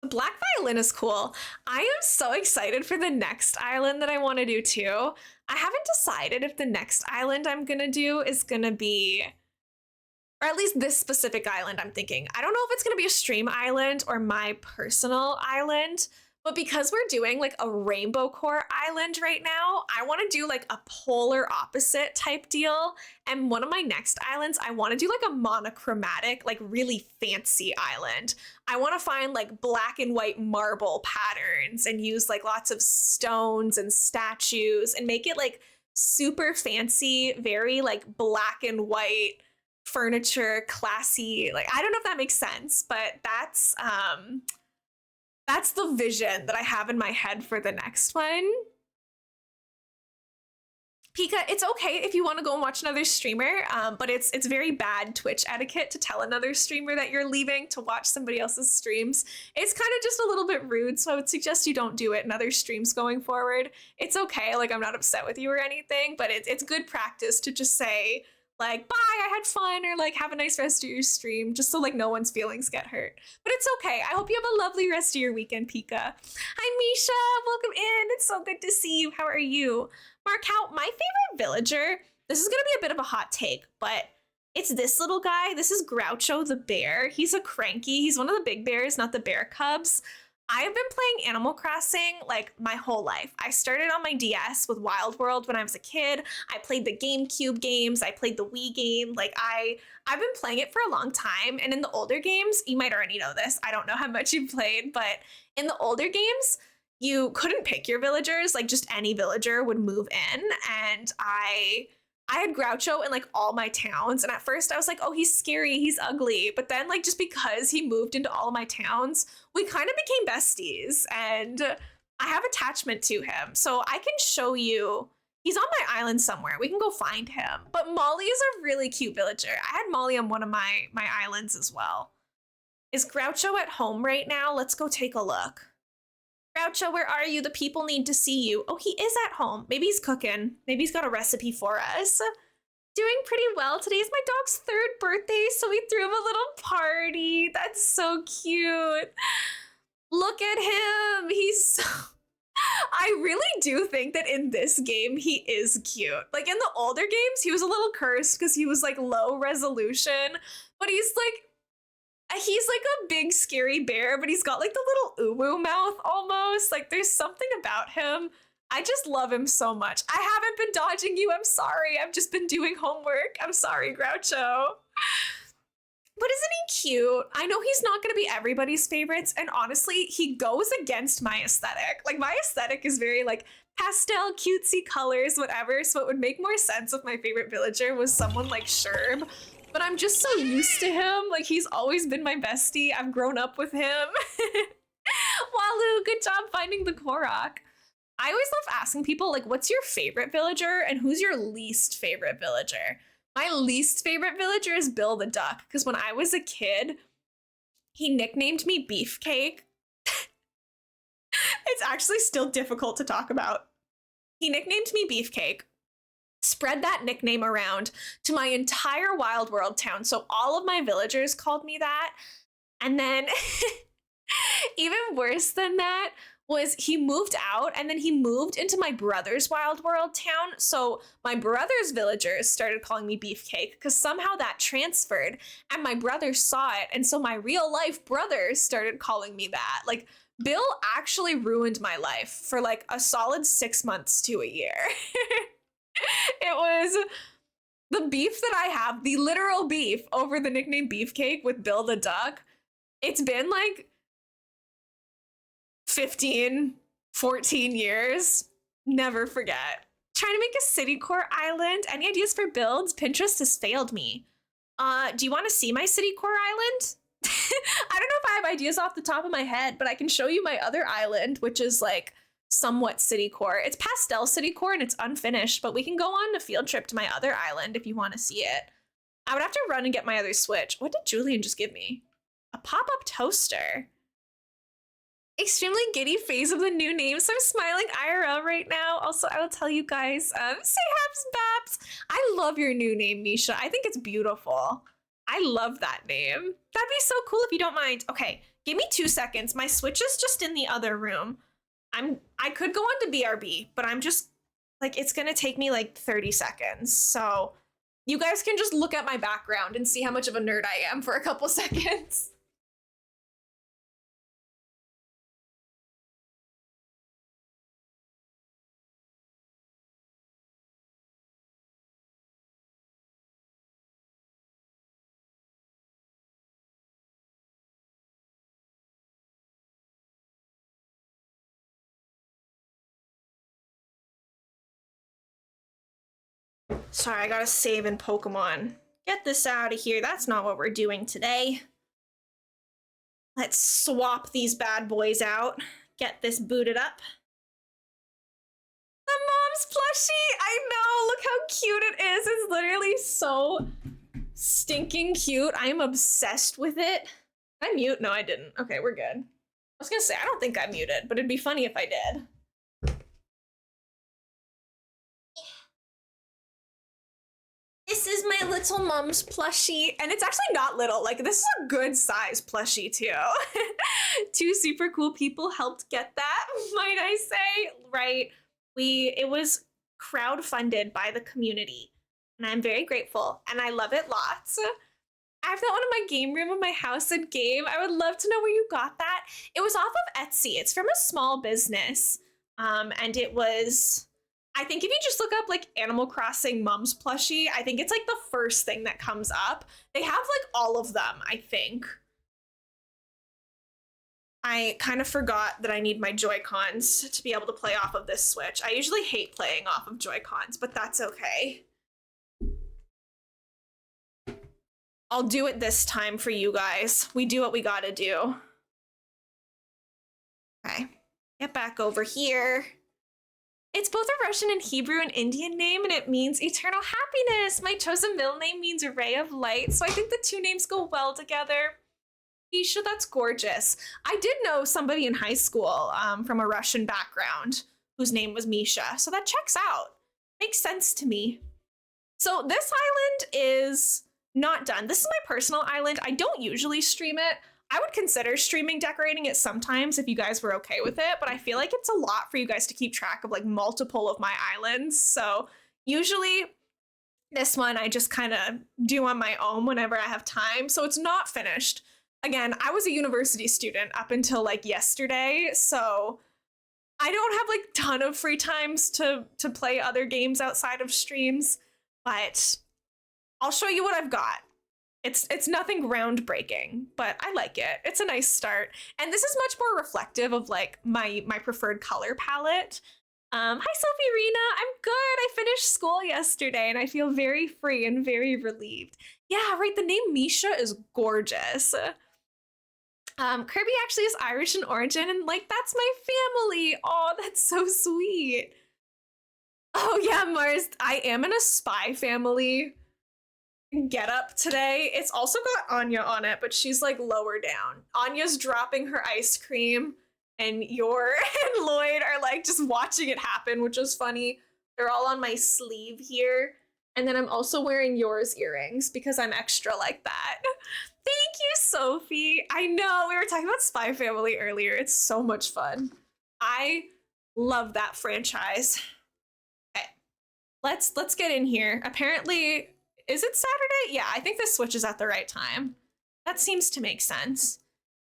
The Black Violin is cool. I am so excited for the next island that I want to do too. I haven't decided if the next island I'm going to do is going to be, or at least this specific island I'm thinking. I don't know if it's going to be a stream island or my personal island, but because we're doing like a rainbow core island right now, I want to do like a polar opposite type deal. And one of my next islands, I want to do like a monochromatic, like really fancy island. I want to find like black and white marble patterns and use like lots of stones and statues and make it like super fancy, very like black and white furniture, classy. Like, I don't know if that makes sense, but that's the vision that I have in my head for the next one. Pika, it's okay if you want to go and watch another streamer, but it's very bad Twitch etiquette to tell another streamer that you're leaving to watch somebody else's streams. It's kind of just a little bit rude, so I would suggest you don't do it in other streams going forward. It's okay, like I'm not upset with you or anything, but it's good practice to just say, like, bye, I had fun, or like, have a nice rest of your stream, just so like no one's feelings get hurt. But it's okay. I hope you have a lovely rest of your weekend, Pika. Hi, Misha, welcome in. It's so good to see you. How are you? Markow, my favorite villager, this is gonna be a bit of a hot take, but it's this little guy. This is Groucho the bear. He's a cranky. He's one of the big bears, not the bear cubs. I've been playing Animal Crossing like my whole life. I started on my DS with Wild World when I was a kid. I played the GameCube games. I played the Wii game. Like I've been playing it for a long time. And in the older games, you might already know this. I don't know how much you played, but in the older games, you couldn't pick your villagers. Like just any villager would move in. And I I had Groucho in like all my towns, and at first I was like, oh, he's scary, he's ugly. But then, like, just because he moved into all of my towns, we kind of became besties, and I have attachment to him. So I can show you. He's on my island somewhere. We can go find him. But Molly is a really cute villager. I had Molly on one of my islands as well. Is Groucho at home right now? Let's go take a look. Groucho, where are you? The people need to see you. Oh, he is at home. Maybe he's cooking. Maybe he's got a recipe for us. Doing pretty well. Today is my dog's 3rd birthday, so we threw him a little party. That's so cute. Look at him. He's so... I really do think that in this game, he is cute. Like, in the older games, he was a little cursed because he was, like, low resolution. But he's like a big scary bear, but he's got like the little uwu mouth almost. Like, there's something about him. I just love him so much. I haven't been dodging you. I'm sorry. I've just been doing homework. I'm sorry, Groucho. But isn't he cute? I know he's not going to be everybody's favorites. And honestly, he goes against my aesthetic. Like, my aesthetic is very like pastel, cutesy colors, whatever. So it would make more sense if my favorite villager was someone like Sherb. But I'm just so used to him. Like, he's always been my bestie. I've grown up with him. Walu, good job finding the Korok. I always love asking people, like, what's your favorite villager and who's your least favorite villager? My least favorite villager is Bill the Duck, because when I was a kid, he nicknamed me Beefcake. It's actually still difficult to talk about. He nicknamed me Beefcake. Spread that nickname around to my entire Wild World town. So all of my villagers called me that. And then even worse than that was he moved out and then he moved into my brother's Wild World town. So my brother's villagers started calling me Beefcake because somehow that transferred and my brother saw it. And so my real life brothers started calling me that. Like, Bill actually ruined my life for like a solid 6 months to a year. It was the beef that I have, the literal beef over the nickname Beefcake with Bill the Duck. It's been like 15, 14 years. Never forget. Trying to make a city core island. Any ideas for builds? Pinterest has failed me. Do you want to see my city core island? I don't know if I have ideas off the top of my head, but I can show you my other island, which is like somewhat city core. It's pastel city core and it's unfinished, but we can go on a field trip to my other island if you want to see it. I would have to run and get my other Switch. What did Julian just give me? A pop-up toaster. Extremely giddy phase of the new name, so I'm smiling IRL right now. Also, I will tell you guys, say haps baps. I love your new name, Misha. I think it's beautiful. I love that name. That'd be so cool if you don't mind. Okay, give me 2 seconds. My Switch is just in the other room. I could go on to BRB, but I'm just like, it's gonna take me like 30 seconds. So you guys can just look at my background and see how much of a nerd I am for a couple seconds. Sorry, I gotta save in Pokemon. Get this out of here. That's not what we're doing today. Let's swap these bad boys out. Get this booted up. The mom's plushie! I know! Look how cute it is! It's literally so stinking cute. I am obsessed with it. Did I mute? No, I didn't. Okay, we're good. I was gonna say, I don't think I muted, but it'd be funny if I did. This is my little mom's plushie, and it's actually not little. Like, this is a good size plushie too. 2 super cool people helped get that, might I say, right? It was crowdfunded by the community, and I'm very grateful, and I love it lots. I have that one in my game room of my house and game. I would love to know where you got that. It was off of Etsy. It's from a small business, and it was... I think if you just look up like Animal Crossing Mom's plushie, I think it's like the first thing that comes up. They have like all of them, I think. I kind of forgot that I need my Joy-Cons to be able to play off of this Switch. I usually hate playing off of Joy-Cons, but that's okay. I'll do it this time for you guys. We do what we gotta do. Okay, get back over here. It's both a Russian and Hebrew and Indian name, and it means eternal happiness. My chosen middle name means a ray of light, so I think the two names go well together. Isha, that's gorgeous. I did know somebody in high school from a Russian background whose name was Misha, so that checks out. Makes sense to me. So this island is not done. This is my personal island. I don't usually stream it. I would consider streaming decorating it sometimes if you guys were okay with it, but I feel like it's a lot for you guys to keep track of like multiple of my islands. So usually this one I just kind of do on my own whenever I have time. So it's not finished. Again, I was a university student up until like yesterday, so I don't have like a ton of free times to play other games outside of streams, but I'll show you what I've got. It's nothing groundbreaking, but I like it. It's a nice start. And this is much more reflective of like my preferred color palette. Hi Sophie Rena, I'm good. I finished school yesterday and I feel very free and very relieved. Yeah, right, the name Misha is gorgeous. Kirby actually is Irish in origin, and like that's my family. Oh, that's so sweet. Oh yeah, Mars, I am in a spy family get up today. It's also got Anya on it, but she's like lower down. Anya's dropping her ice cream, and Yor and Lloyd are like just watching it happen, which is funny. They're all on my sleeve here. And then I'm also wearing Yor's earrings because I'm extra like that. Thank you, Sophie. I know, we were talking about Spy Family earlier. It's so much fun. I love that franchise. Okay, let's get in here. Apparently, is it Saturday? Yeah, I think this switches at the right time. That seems to make sense.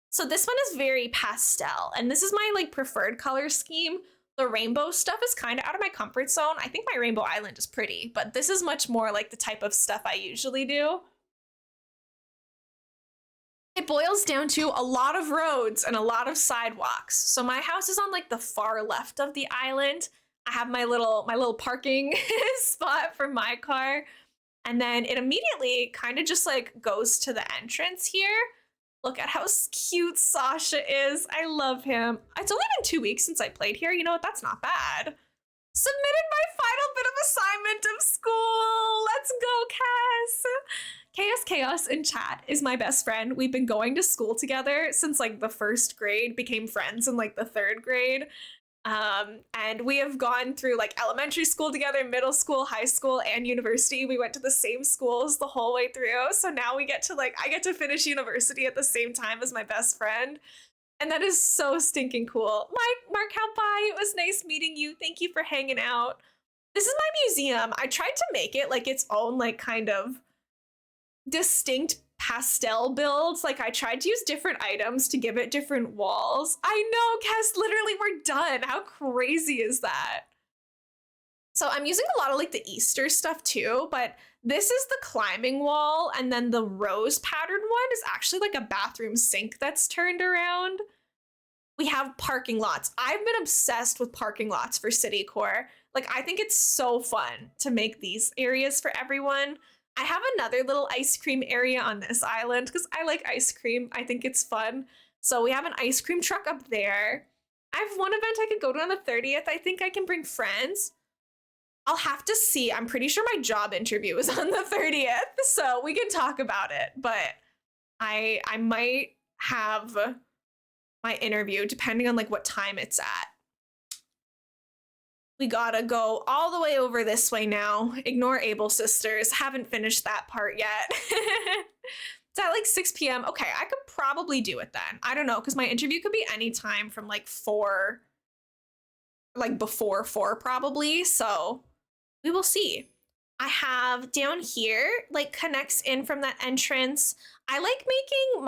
So this one is very pastel, and this is my like preferred color scheme. The rainbow stuff is kind of out of my comfort zone. I think my Rainbow Island is pretty, but this is much more like the type of stuff I usually do. It boils down to a lot of roads and a lot of sidewalks. So my house is on like the far left of the island. I have my little parking spot for my car. And then it immediately kind of just like goes to the entrance here. Look at how cute Sasha is. I love him. It's only been 2 weeks since I played here. You know what? That's not bad. Submitted my final bit of assignment of school. Let's go, Cass. Chaos in chat is my best friend. We've been going to school together since like the first grade, became friends in like the third grade. And we have gone through like elementary school together, middle school, high school, and university. We went to the same schools the whole way through. So now we get to like, I get to finish university at the same time as my best friend. And that is so stinking cool. Mark, how bye. It was nice meeting you. Thank you for hanging out. This is my museum. I tried to make it like its own like kind of distinct pastel builds. Like I tried to use different items to give it different walls. I know, Cass, literally we're done. How crazy is that? So I'm using a lot of like the Easter stuff too, but this is the climbing wall, and then the rose pattern one is actually like a bathroom sink that's turned around. We have parking lots. I've been obsessed with parking lots for Citicore. Like I think it's so fun to make these areas for everyone. I have another little ice cream area on this island because I like ice cream. I think it's fun. So we have an ice cream truck up there. I have one event I could go to on the 30th. I think I can bring friends. I'll have to see. I'm pretty sure my job interview is on the 30th, so we can talk about it. But I might have my interview depending on like what time it's at. We gotta go all the way over this way now. Ignore Able Sisters. Haven't finished that part yet. It's at like 6 p.m. Okay, I could probably do it then. I don't know, because my interview could be any time from like 4, like before 4 probably. So we will see. I have down here, like connects in from that entrance. I like making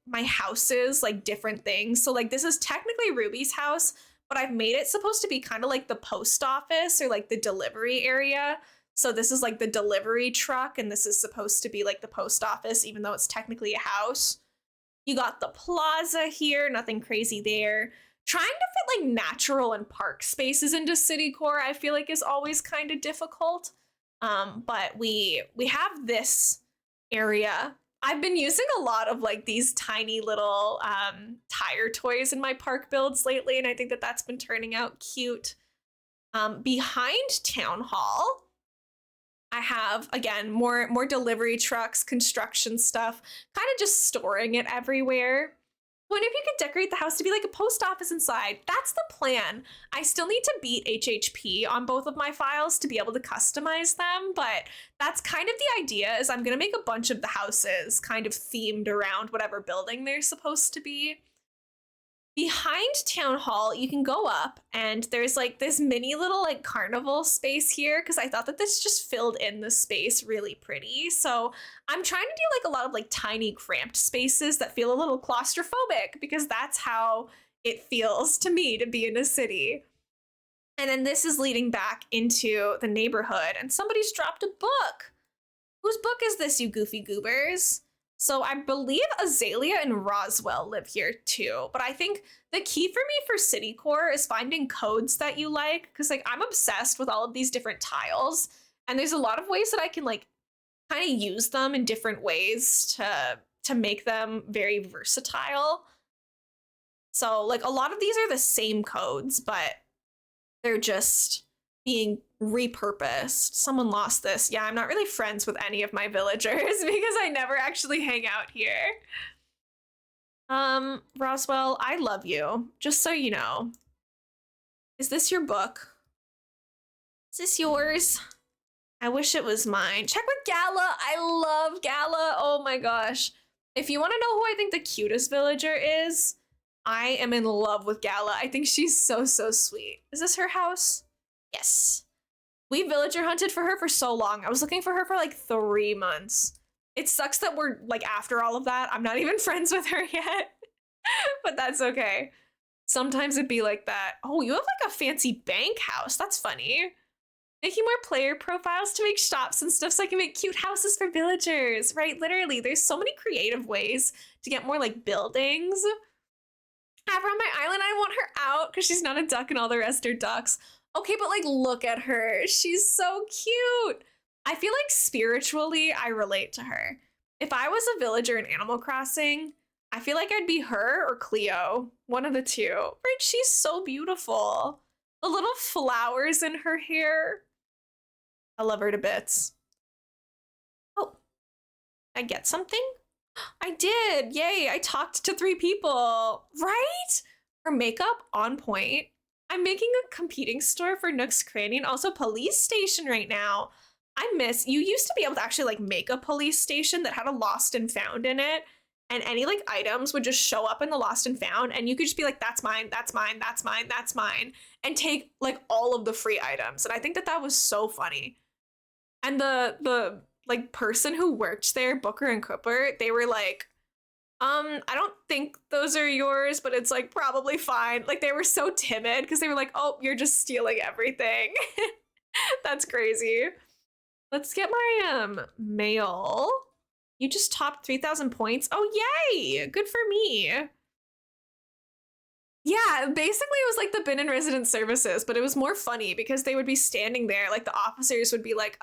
my houses like different things. So like this is technically Ruby's house, but I've made it supposed to be kind of like the post office or like the delivery area. So this is like the delivery truck, and this is supposed to be like the post office, even though it's technically a house. You got the plaza here, nothing crazy there. Trying to fit like natural and park spaces into Citicore, I feel like is always kind of difficult. But we have this area. I've been using a lot of like these tiny little tire toys in my park builds lately, and I think that that's been turning out cute. Behind Town Hall, I have again more delivery trucks, construction stuff, kind of just storing it everywhere. Wonder if you could decorate the house to be like a post office inside. That's the plan. I still need to beat HHP on both of my files to be able to customize them, but that's kind of the idea is I'm gonna make a bunch of the houses kind of themed around whatever building they're supposed to be. Behind Town Hall, you can go up and there's like this mini little like carnival space here because I thought that this just filled in the space really pretty. So I'm trying to do like a lot of like tiny cramped spaces that feel a little claustrophobic because that's how it feels to me to be in a city. And then this is leading back into the neighborhood and somebody's dropped a book. Whose book is this, you goofy goobers? So I believe Azalea and Roswell live here too. But I think the key for me for city core is finding codes that you like. Cause like I'm obsessed with all of these different tiles. And there's a lot of ways that I can like kind of use them in different ways to make them very versatile. So like a lot of these are the same codes, but they're just being repurposed. Someone lost this. Yeah, I'm not really friends with any of my villagers because I never actually hang out here. Roswell, I love you. Just so you know. Is this your book? Is this yours? I wish it was mine. Check with Gala. I love Gala. Oh my gosh. If you want to know who I think the cutest villager is, I am in love with Gala. I think she's so sweet. Is this her house? Yes. We villager hunted for her for so long. I was looking for her for like 3 months. It sucks that we're like after all of that, I'm not even friends with her yet, but that's okay. Sometimes it'd be like that. Oh, you have like a fancy bank house. That's funny. Making more player profiles to make shops and stuff so I can make cute houses for villagers, right? Literally, there's so many creative ways to get more like buildings. Have her on my island. I want her out because she's not a duck and all the rest are ducks. Okay, but like, look at her. She's so cute. I feel like spiritually, I relate to her. If I was a villager in Animal Crossing, I feel like I'd be her or Cleo. One of the two. Right? She's so beautiful. The little flowers in her hair. I love her to bits. Oh, I get something? I did. Yay, I talked to 3 people. Right? Her makeup on point. I'm making a competing store for Nook's Cranny and also police station right now. I miss, you used to be able to actually like make a police station that had a lost and found in it. And any like items would just show up in the lost and found. And you could just be like, that's mine, that's mine, that's mine, that's mine. And take like all of the free items. And I think that that was so funny. And the like person who worked there, Booker and Cooper, they were like, I don't think those are yours, but it's like probably fine. Like they were so timid because they were like, oh, you're just stealing everything. That's crazy. Let's get my mail. You just topped 3,000 points. Oh, yay. Good for me. Yeah, basically it was like the bin and resident services, but it was more funny because they would be standing there, like the officers would be like,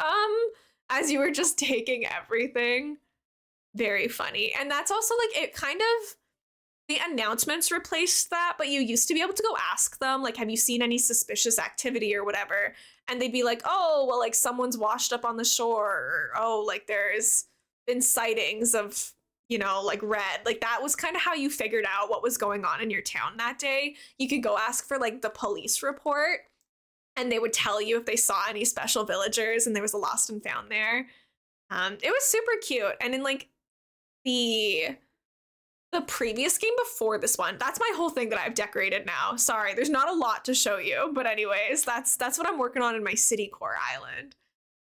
as you were just taking everything. Very funny. And that's also like, it kind of, the announcements replaced that, but you used to be able to go ask them, like, have you seen any suspicious activity or whatever? And they'd be like, oh, well, like someone's washed up on the shore, or oh, like there's been sightings of, you know, like red. Like that was kind of how you figured out what was going on in your town that day. You could go ask for like the police report and they would tell you if they saw any special villagers and there was a lost and found there. It was super cute. And in like the previous game before this one, that's my whole thing that I've decorated now. Sorry, there's not a lot to show you, but anyways, that's what I'm working on in my city core island.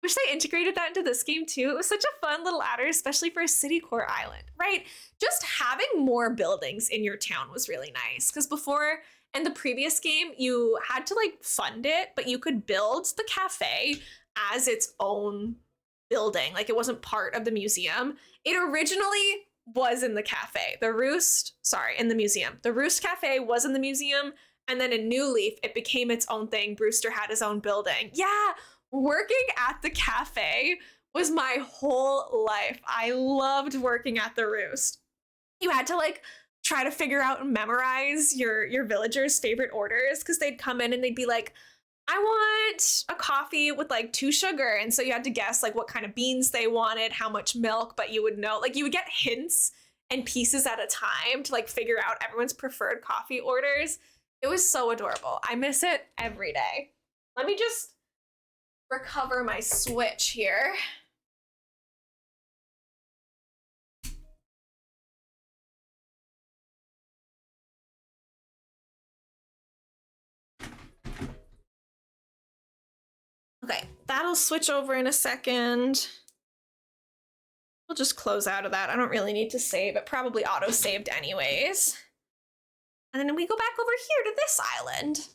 Wish they integrated that into this game too. It was such a fun little adder, especially for a city core island, right? Just having more buildings in your town was really nice because before in the previous game, you had to like fund it, but you could build the cafe as its own building. Like it wasn't part of the museum. It originally was in the cafe. In the museum. The Roost Cafe was in the museum, and then in New Leaf, it became its own thing. Brewster had his own building. Yeah, working at the cafe was my whole life. I loved working at the Roost. You had to like try to figure out and memorize your villagers' favorite orders because they'd come in and they'd be like, I want a coffee with like 2 sugar. And so you had to guess like what kind of beans they wanted, how much milk, but you would know, like you would get hints and pieces at a time to like figure out everyone's preferred coffee orders. It was so adorable. I miss it every day. Let me just recover my Switch here. Okay, that'll switch over in a second. We'll just close out of that. I don't really need to save. It probably auto-saved anyways. And then we go back over here to this island.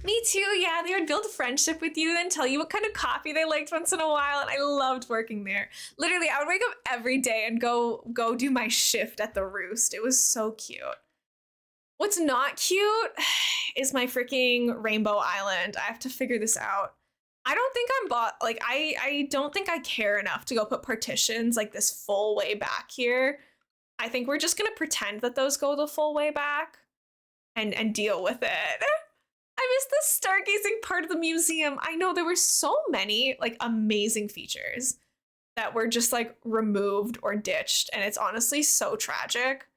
Me too, yeah, they would build a friendship with you, then tell you what kind of coffee they liked once in a while, and I loved working there. Literally, I would wake up every day and go do my shift at the Roost. It was so cute. What's not cute is my freaking Rainbow Island. I have to figure this out. I don't think I don't think I care enough to go put partitions like this full way back here. I think we're just gonna pretend that those go the full way back and deal with it. I miss the stargazing part of the museum. I know there were so many like amazing features that were just like removed or ditched, and it's honestly so tragic.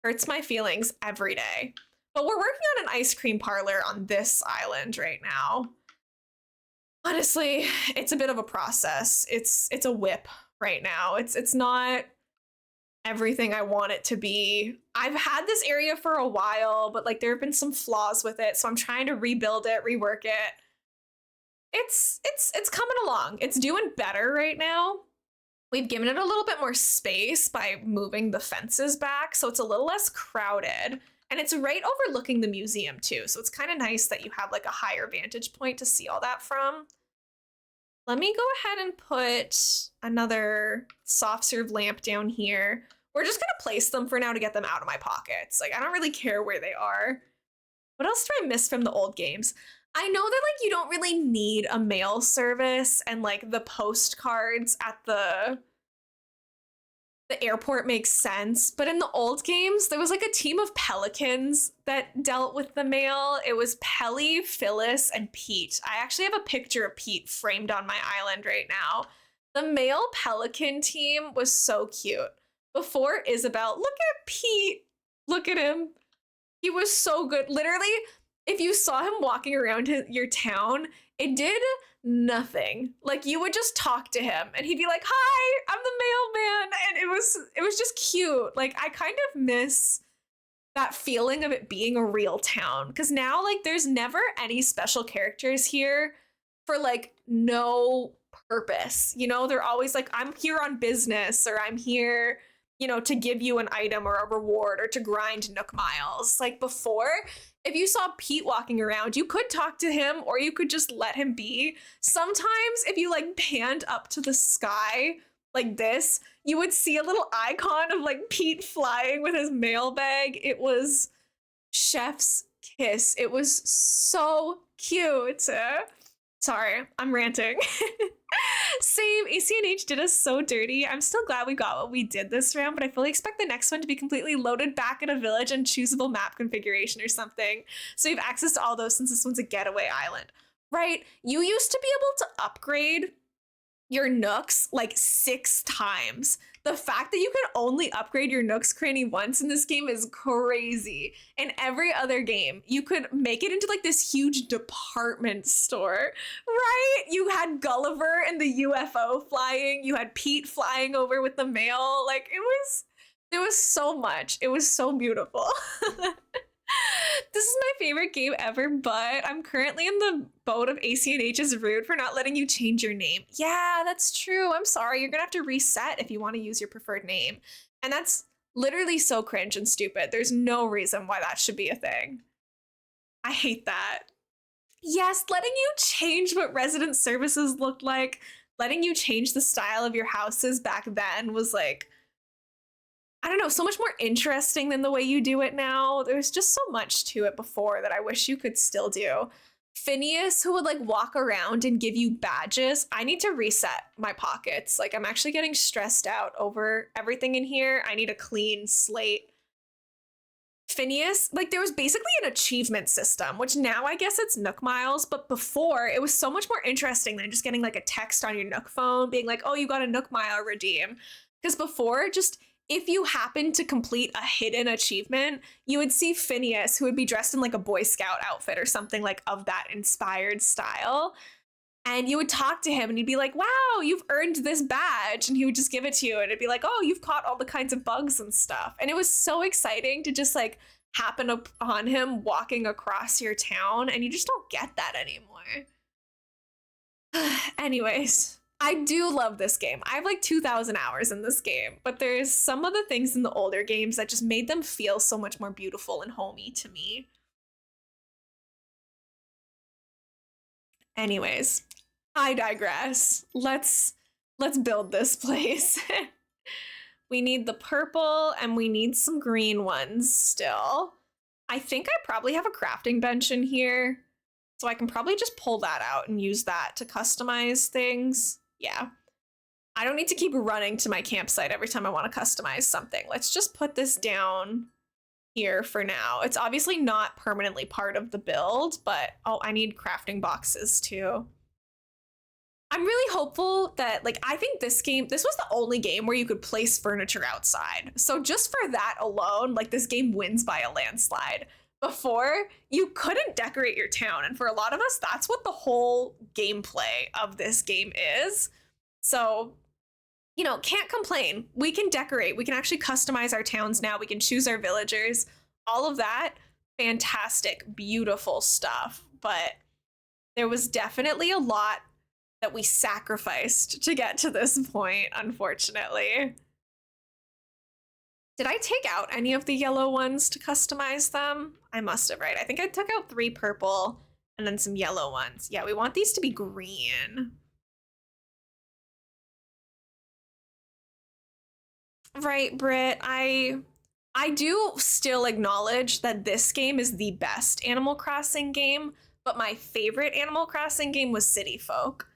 Hurts my feelings every day. But we're working on an ice cream parlor on this island right now. Honestly, it's a bit of a process. It's a whip right now. It's not everything I want it to be. I've had this area for a while, but like there have been some flaws with it, so I'm trying to rebuild it, rework it. It's coming along. It's doing better right now. We've given it a little bit more space by moving the fences back, so it's a little less crowded. And it's right overlooking the museum too, so it's kind of nice that you have like a higher vantage point to see all that from. Let me go ahead and put another soft serve lamp down here. We're just gonna place them for now to get them out of my pockets. Like, I don't really care where they are. What else do I miss from the old games? I know that like you don't really need a mail service and like the postcards at the airport makes sense, but in the old games, there was like a team of pelicans that dealt with the mail. It was Pelly, Phyllis, and Pete. I actually have a picture of Pete framed on my island right now. The male pelican team was so cute. Before Isabel, look at Pete. Look at him. He was so good. Literally, if you saw him walking around your town, it did nothing. Like you would just talk to him and he'd be like, "Hi, I'm the mailman." And it was just cute. Like I kind of miss that feeling of it being a real town, because now like there's never any special characters here for like no purpose. You know, they're always like, "I'm here on business," or "I'm here, you know, to give you an item or a reward or to grind Nook Miles." Like before, if you saw Pete walking around, you could talk to him or you could just let him be. Sometimes if you like panned up to the sky like this, you would see a little icon of like Pete flying with his mail bag. It was chef's kiss. It was so cute. Sorry, I'm ranting. Same, ACNH did us so dirty. I'm still glad we got what we did this round, but I fully expect the next one to be completely loaded back in a village and choosable map configuration or something. So you have access to all those since this one's a getaway island. Right? You used to be able to upgrade your Nooks like 6 times. The fact that you can only upgrade your Nook's Cranny once in this game is crazy. In every other game, you could make it into like this huge department store, right? You had Gulliver and the UFO flying. You had Pete flying over with the mail. Like it was so much. It was so beautiful. This is my favorite game ever, but I'm currently in the boat of ACNH is rude for not letting you change your name. Yeah, that's true. I'm sorry. You're gonna have to reset if you want to use your preferred name. And that's literally so cringe and stupid. There's no reason why that should be a thing. I hate that. Yes, letting you change what resident services looked like, letting you change the style of your houses back then was like, I don't know, so much more interesting than the way you do it now. There's just so much to it before that I wish you could still do. Phineas who would like walk around and give you badges. I need to reset my pockets. Like I'm actually getting stressed out over everything in here. I need a clean slate. Phineas, like there was basically an achievement system, which now I guess it's Nook Miles, but before it was so much more interesting than just getting like a text on your Nook phone being like, oh, you got a Nook Mile redeem. Because before, just if you happened to complete a hidden achievement, you would see Phineas, who would be dressed in like a Boy Scout outfit or something like of that inspired style. And you would talk to him and he'd be like, wow, you've earned this badge. And he would just give it to you. And it'd be like, oh, you've caught all the kinds of bugs and stuff. And it was so exciting to just like happen upon him walking across your town. And you just don't get that anymore. Anyways, I do love this game. I have like 2,000 hours in this game. But there's some of the things in the older games that just made them feel so much more beautiful and homey to me. Anyways, I digress. Let's build this place. We need the purple and we need some green ones still. I think I probably have a crafting bench in here, so I can probably just pull that out and use that to customize things. Yeah. I don't need to keep running to my campsite every time I want to customize something. Let's just put this down here for now. It's obviously not permanently part of the build, but oh, I need crafting boxes too. I'm really hopeful that, like, I think this was the only game where you could place furniture outside. So just for that alone, like, this game wins by a landslide. Before, you couldn't decorate your town. And for a lot of us, that's what the whole gameplay of this game is. So, you know, can't complain. We can decorate. We can actually customize our towns now. We can choose our villagers. All of that, fantastic, beautiful stuff. But there was definitely a lot that we sacrificed to get to this point, unfortunately. Did I take out any of the yellow ones to customize them? I must have, right? I think I took out 3 purple and then some yellow ones. Yeah, we want these to be green. Right, Britt. I do still acknowledge that this game is the best Animal Crossing game, but my favorite Animal Crossing game was City Folk.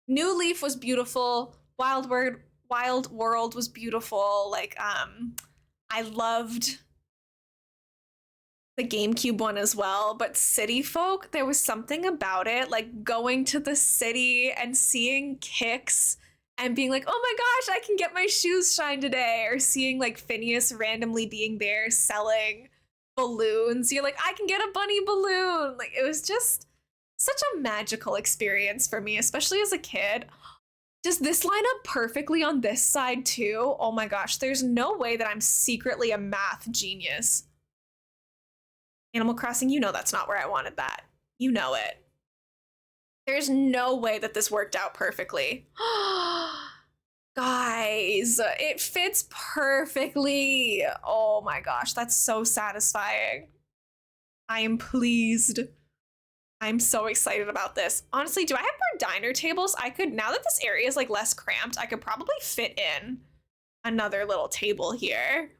New Leaf was beautiful. Wild World was beautiful. Like, I loved the GameCube one as well, but City Folk, there was something about it, like going to the city and seeing Kix and being like, oh my gosh, I can get my shoes shined today, or seeing like Phineas randomly being there selling balloons. You're like, I can get a bunny balloon. Like, it was just such a magical experience for me, especially as a kid. Does this line up perfectly on this side too? Oh my gosh, there's no way that I'm secretly a math genius. Animal Crossing, you know that's not where I wanted that. You know it. There's no way that this worked out perfectly. Guys, it fits perfectly. Oh my gosh, that's so satisfying. I am pleased. I'm so excited about this. Honestly, do I have more diner tables? I could, now that this area is like less cramped, I could probably fit in another little table here.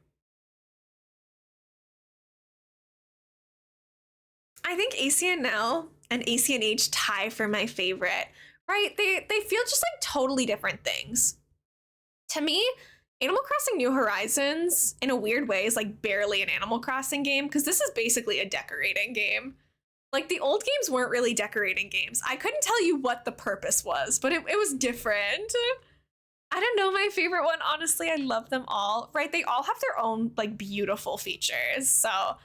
I think ACNL and ACNH tie for my favorite, right? They feel just like totally different things. To me, Animal Crossing New Horizons, in a weird way, is like barely an Animal Crossing game, because this is basically a decorating game. Like, the old games weren't really decorating games. I couldn't tell you what the purpose was, but it was different. I don't know my favorite one, honestly. I love them all, right? They all have their own, like, beautiful features. So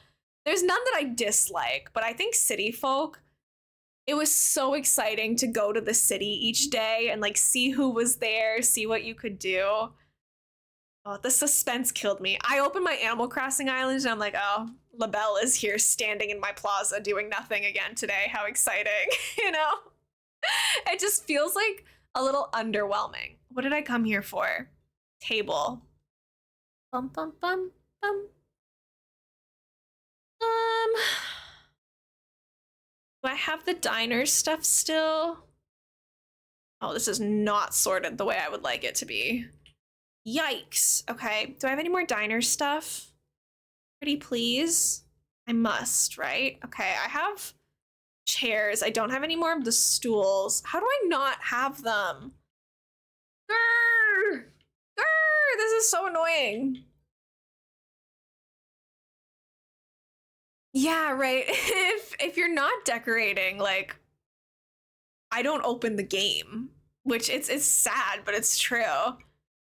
there's none that I dislike, but I think City Folk, it was so exciting to go to the city each day and, like, see who was there, see what you could do. Oh, the suspense killed me. I opened my Animal Crossing island and I'm like, oh, LaBelle is here standing in my plaza doing nothing again today. How exciting, you know? It just feels like a little underwhelming. What did I come here for? Table. Bum, bum, bum, bum. Do I have the diner stuff still? Oh, this is not sorted the way I would like it to be. Yikes. Okay, do I have any more diner stuff? Pretty please. I must, right? Okay, I have chairs. I don't have any more of the stools. How do I not have them? Grr! Grr! This is so annoying. Yeah, right. If you're not decorating, like, I don't open the game, which it's sad, but it's true.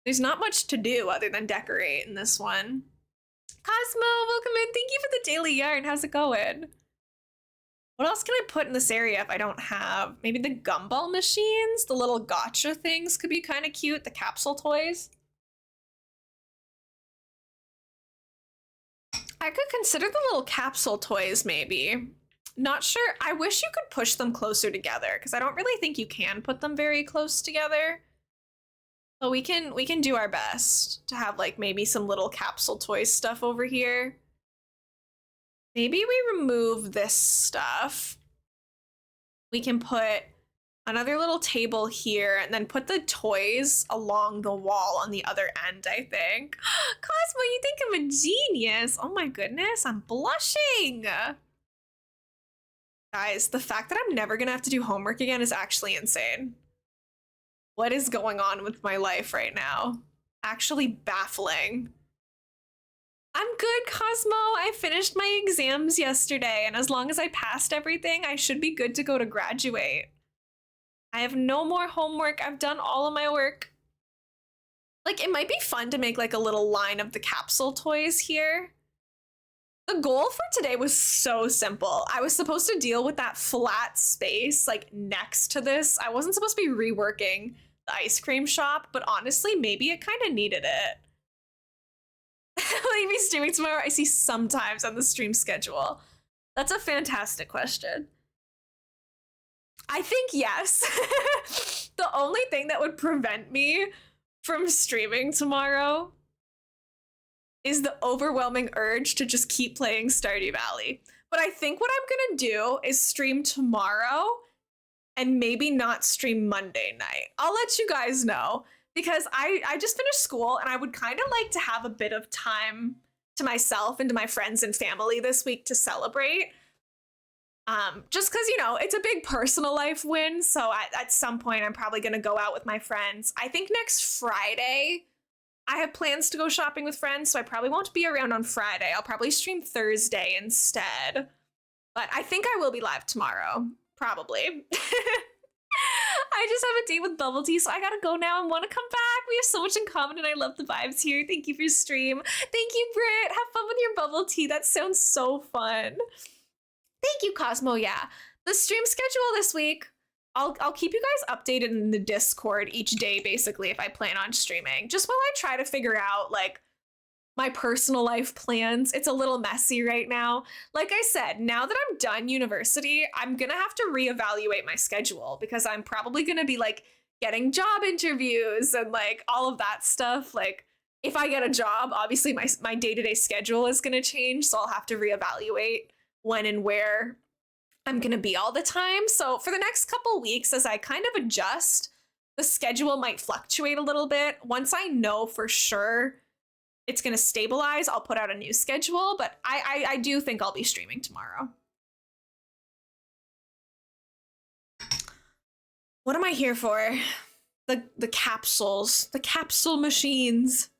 There's not much to do other than decorate in this one. Cosmo, welcome in. Thank you for the daily yarn. How's it going? What else can I put in this area if I don't have? Maybe the gumball machines? The little gotcha things could be kind of cute. The capsule toys. I could consider the little capsule toys, maybe. Not sure. I wish you could push them closer together because I don't really think you can put them very close together. But we can do our best to have like maybe some little capsule toy stuff over here. Maybe we remove this stuff. We can put another little table here and then put the toys along the wall on the other end, I think. Cosmo, you think I'm a genius. Oh my goodness, I'm blushing. Guys, the fact that I'm never gonna have to do homework again is actually insane. What is going on with my life right now? Actually baffling. I'm good, Cosmo. I finished my exams yesterday, and as long as I passed everything, I should be good to go to graduate. I have no more homework. I've done all of my work. Like, it might be fun to make like a little line of the capsule toys here. The goal for today was so simple. I was supposed to deal with that flat space like next to this. I wasn't supposed to be reworking the ice cream shop, but honestly, maybe it kind of needed it. Will you be streaming tomorrow? I see sometimes on the stream schedule. That's a fantastic question. I think yes. The only thing that would prevent me from streaming tomorrow is the overwhelming urge to just keep playing Stardew Valley. But I think what I'm gonna do is stream tomorrow and maybe not stream Monday night. I'll let you guys know. Because I just finished school and I would kind of like to have a bit of time to myself and to my friends and family this week to celebrate. Just because, you know, it's a big personal life win. So at some point, I'm probably going to go out with my friends. I think next Friday, I have plans to go shopping with friends. So I probably won't be around on Friday. I'll probably stream Thursday instead. But I think I will be live tomorrow. Probably. I just have a date with Bubble Tea, so I gotta go now and want to come back. We have so much in common and I love the vibes here. Thank you for your stream. Thank you, Britt. Have fun with your bubble tea. That sounds so fun. Thank you, Cosmo. Yeah, the stream schedule this week, I'll keep you guys updated in the Discord each day, basically, if I plan on streaming. Just while I try to figure out, like, my personal life plans. It's a little messy right now. Like I said, now that I'm done university, I'm gonna have to reevaluate my schedule because I'm probably gonna be like getting job interviews and like all of that stuff. Like if I get a job, obviously my day-to-day schedule is gonna change. So I'll have to reevaluate when and where I'm gonna be all the time. So for the next couple weeks, as I kind of adjust, the schedule might fluctuate a little bit. Once I know for sure it's going to stabilize, I'll put out a new schedule, but I do think I'll be streaming tomorrow. What am I here for? The capsules, the capsule machines.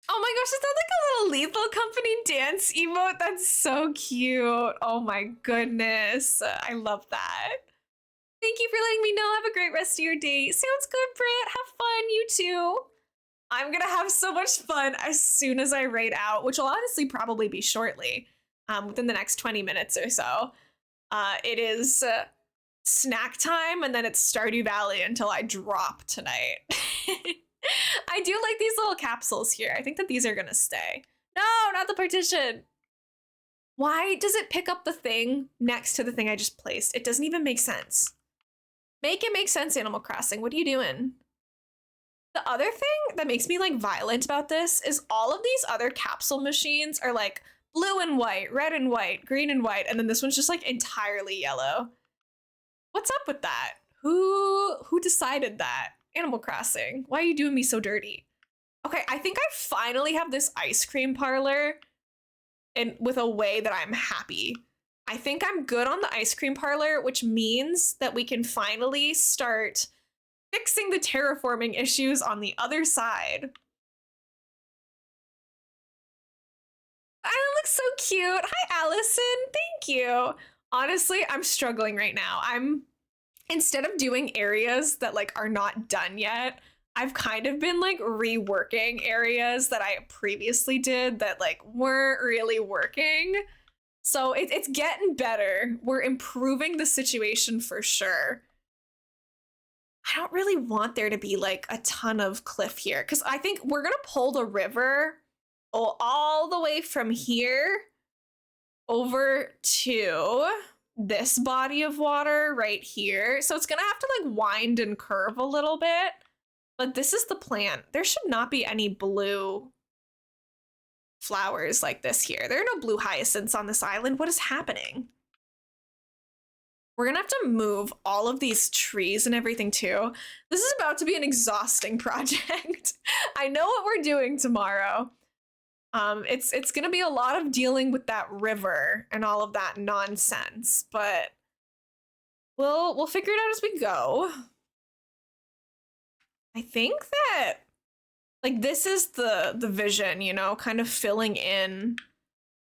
Oh my gosh, is that like a little Lethal Company dance emote? That's so cute. Oh my goodness. I love that. Thank you for letting me know. Have a great rest of your day. Sounds good, Britt. Have fun. You too. I'm going to have so much fun as soon as I raid out, which will honestly probably be shortly, within the next 20 minutes or so. It is snack time, and then it's Stardew Valley until I drop tonight. I do like these little capsules here. I think that these are going to stay. No, not the partition. Why does it pick up the thing next to the thing I just placed? It doesn't even make sense. Make it make sense, Animal Crossing. What are you doing? The other thing that makes me like violent about this is all of these other capsule machines are like blue and white, red and white, green and white, and then this one's just like entirely yellow. What's up with that? Who decided that? Animal Crossing. Why are you doing me so dirty? Okay, I think I finally have this ice cream parlor and with a way that I'm happy. I think I'm good on the ice cream parlor, which means that we can finally start fixing the terraforming issues on the other side. I look so cute. Hi, Allison. Thank you. Honestly, I'm struggling right now. Instead of doing areas that like are not done yet, I've kind of been like reworking areas that I previously did that like weren't really working. So it's getting better. We're improving the situation for sure. I don't really want there to be like a ton of cliff here because I think we're gonna pull the river all the way from here over to this body of water right here. So it's gonna have to like wind and curve a little bit, but this is the plan. There should not be any blue flowers like this here. There are no blue hyacinths on this island. What is happening? We're gonna have to move all of these trees and everything too. This is about to be an exhausting project. I know what we're doing tomorrow. It's gonna be a lot of dealing with that river and all of that nonsense, but we'll figure it out as we go. I think that like this is the vision, you know, kind of filling in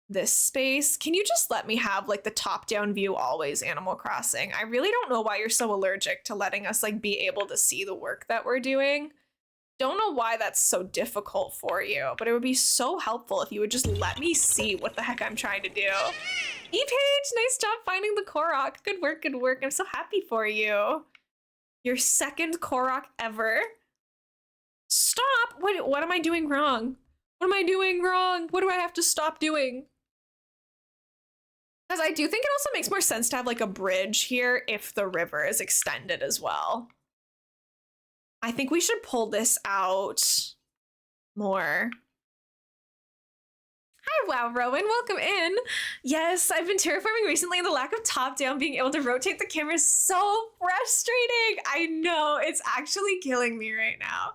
this space. Can you just let me have like the top-down view always, Animal Crossing? I really don't know why you're so allergic to letting us like be able to see the work that we're doing. Don't know why that's so difficult for you, but it would be so helpful if you would just let me see what the heck I'm trying to do. E-Page, nice job finding the Korok. Good work, good work. I'm so happy for you. Your second Korok ever. Stop! What am I doing wrong? What am I doing wrong? What do I have to stop doing? Because I do think it also makes more sense to have like a bridge here if the river is extended as well. I think we should pull this out more. Hi, wow, Rowan, welcome in. Yes, I've been terraforming recently, and the lack of top-down being able to rotate the camera is so frustrating. I know, it's actually killing me right now.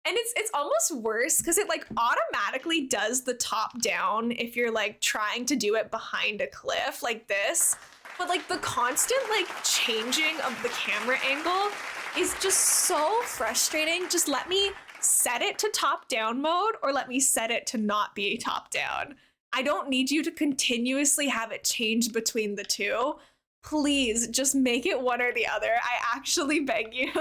And it's almost worse because it like automatically does the top down if you're like trying to do it behind a cliff like this. But like the constant like changing of the camera angle is just so frustrating. Just let me set it to top down mode or let me set it to not be top down. I don't need you to continuously have it change between the two. Please just make it one or the other. I actually beg you.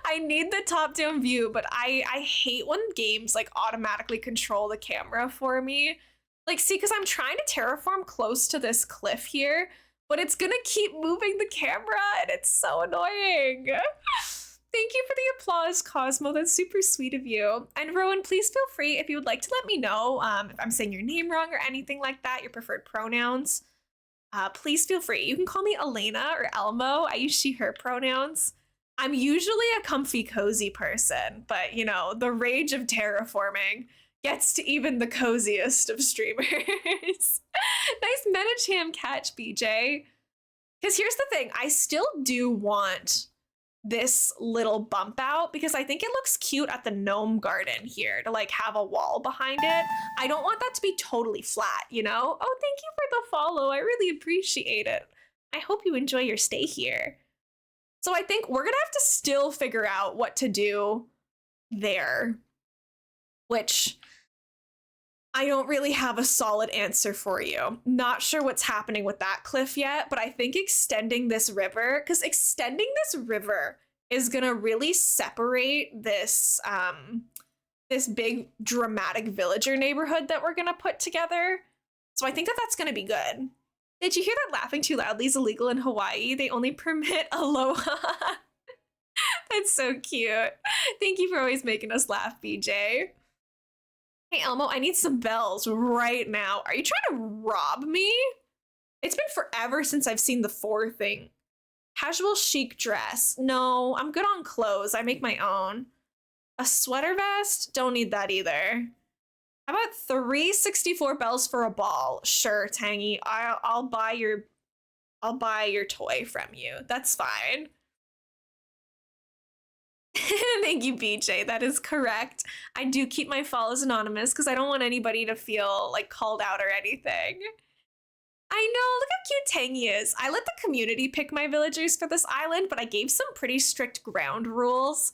I need the top-down view, but I hate when games like automatically control the camera for me. Like, see, because I'm trying to terraform close to this cliff here, but it's gonna keep moving the camera, and it's so annoying. Thank you for the applause, Cosmo. That's super sweet of you. And Rowan, please feel free if you would like to let me know if I'm saying your name wrong or anything like that, your preferred pronouns. Please feel free. You can call me Elena or Elmo. I use she, her pronouns. I'm usually a comfy, cozy person, but you know, the rage of terraforming gets to even the coziest of streamers. Nice Menacham catch, BJ. Because here's the thing, I still do want this little bump out because I think it looks cute at the gnome garden here to like have a wall behind it. I don't want that to be totally flat, you know? Oh, thank you for the follow. I really appreciate it. I hope you enjoy your stay here. So I think we're gonna have to still figure out what to do there, which I don't really have a solid answer for you. Not sure what's happening with that cliff yet, but I think extending this river, because extending this river is gonna really separate this this big dramatic villager neighborhood that we're gonna put together. So I think that that's gonna be good. Did you hear that laughing too loudly is illegal in Hawaii? They only permit aloha. That's so cute. Thank you for always making us laugh, BJ. Hey, Elmo, I need some bells right now. Are you trying to rob me? It's been forever since I've seen the 4 thing. Casual chic dress. No, I'm good on clothes. I make my own. A sweater vest? Don't need that either. How about 364 bells for a ball? Sure, Tangy. I'll buy your toy from you. That's fine. Thank you, BJ. That is correct. I do keep my follows anonymous because I don't want anybody to feel like called out or anything. I know, look how cute Tangy is. I let the community pick my villagers for this island, but I gave some pretty strict ground rules.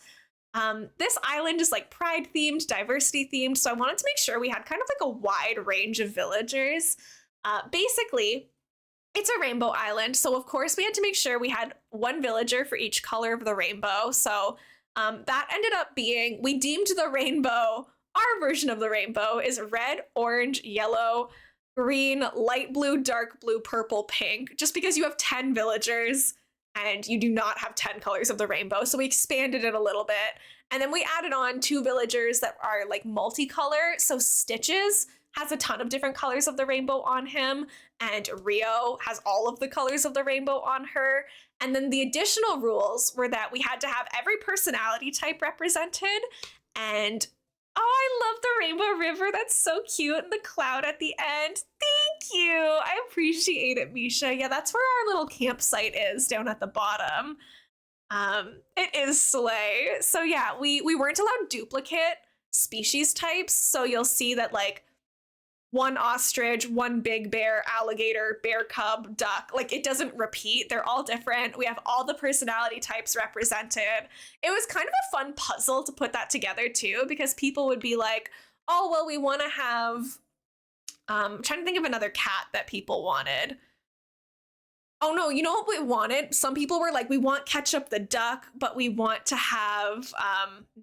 This island is like pride themed, diversity themed, so I wanted to make sure we had kind of like a wide range of villagers. Basically, it's a rainbow island, so of course we had to make sure we had one villager for each color of the rainbow. So that ended up being, we deemed the rainbow, our version of the rainbow is red, orange, yellow, green, light blue, dark blue, purple, pink, just because you have 10 villagers and you do not have 10 colors of the rainbow. So we expanded it a little bit. And then we added on 2 villagers that are like multicolor. So Stitches has a ton of different colors of the rainbow on him, and Rio has all of the colors of the rainbow on her. And then the additional rules were that we had to have every personality type represented. And oh, I love the Rainbow River. That's so cute. And the cloud at the end. Thank you. I appreciate it, Misha. Yeah, that's where our little campsite is down at the bottom. It is slay. So yeah, we weren't allowed duplicate species types. So you'll see that like one ostrich, one big bear, alligator, bear cub, duck. Like it doesn't repeat. They're all different. We have all the personality types represented. It was kind of a fun puzzle to put that together too, because people would be like, oh, well, we want to have, I'm trying to think of another cat that people wanted. Oh no, you know what we wanted? Some people were like, we want Ketchup the duck, but we want to have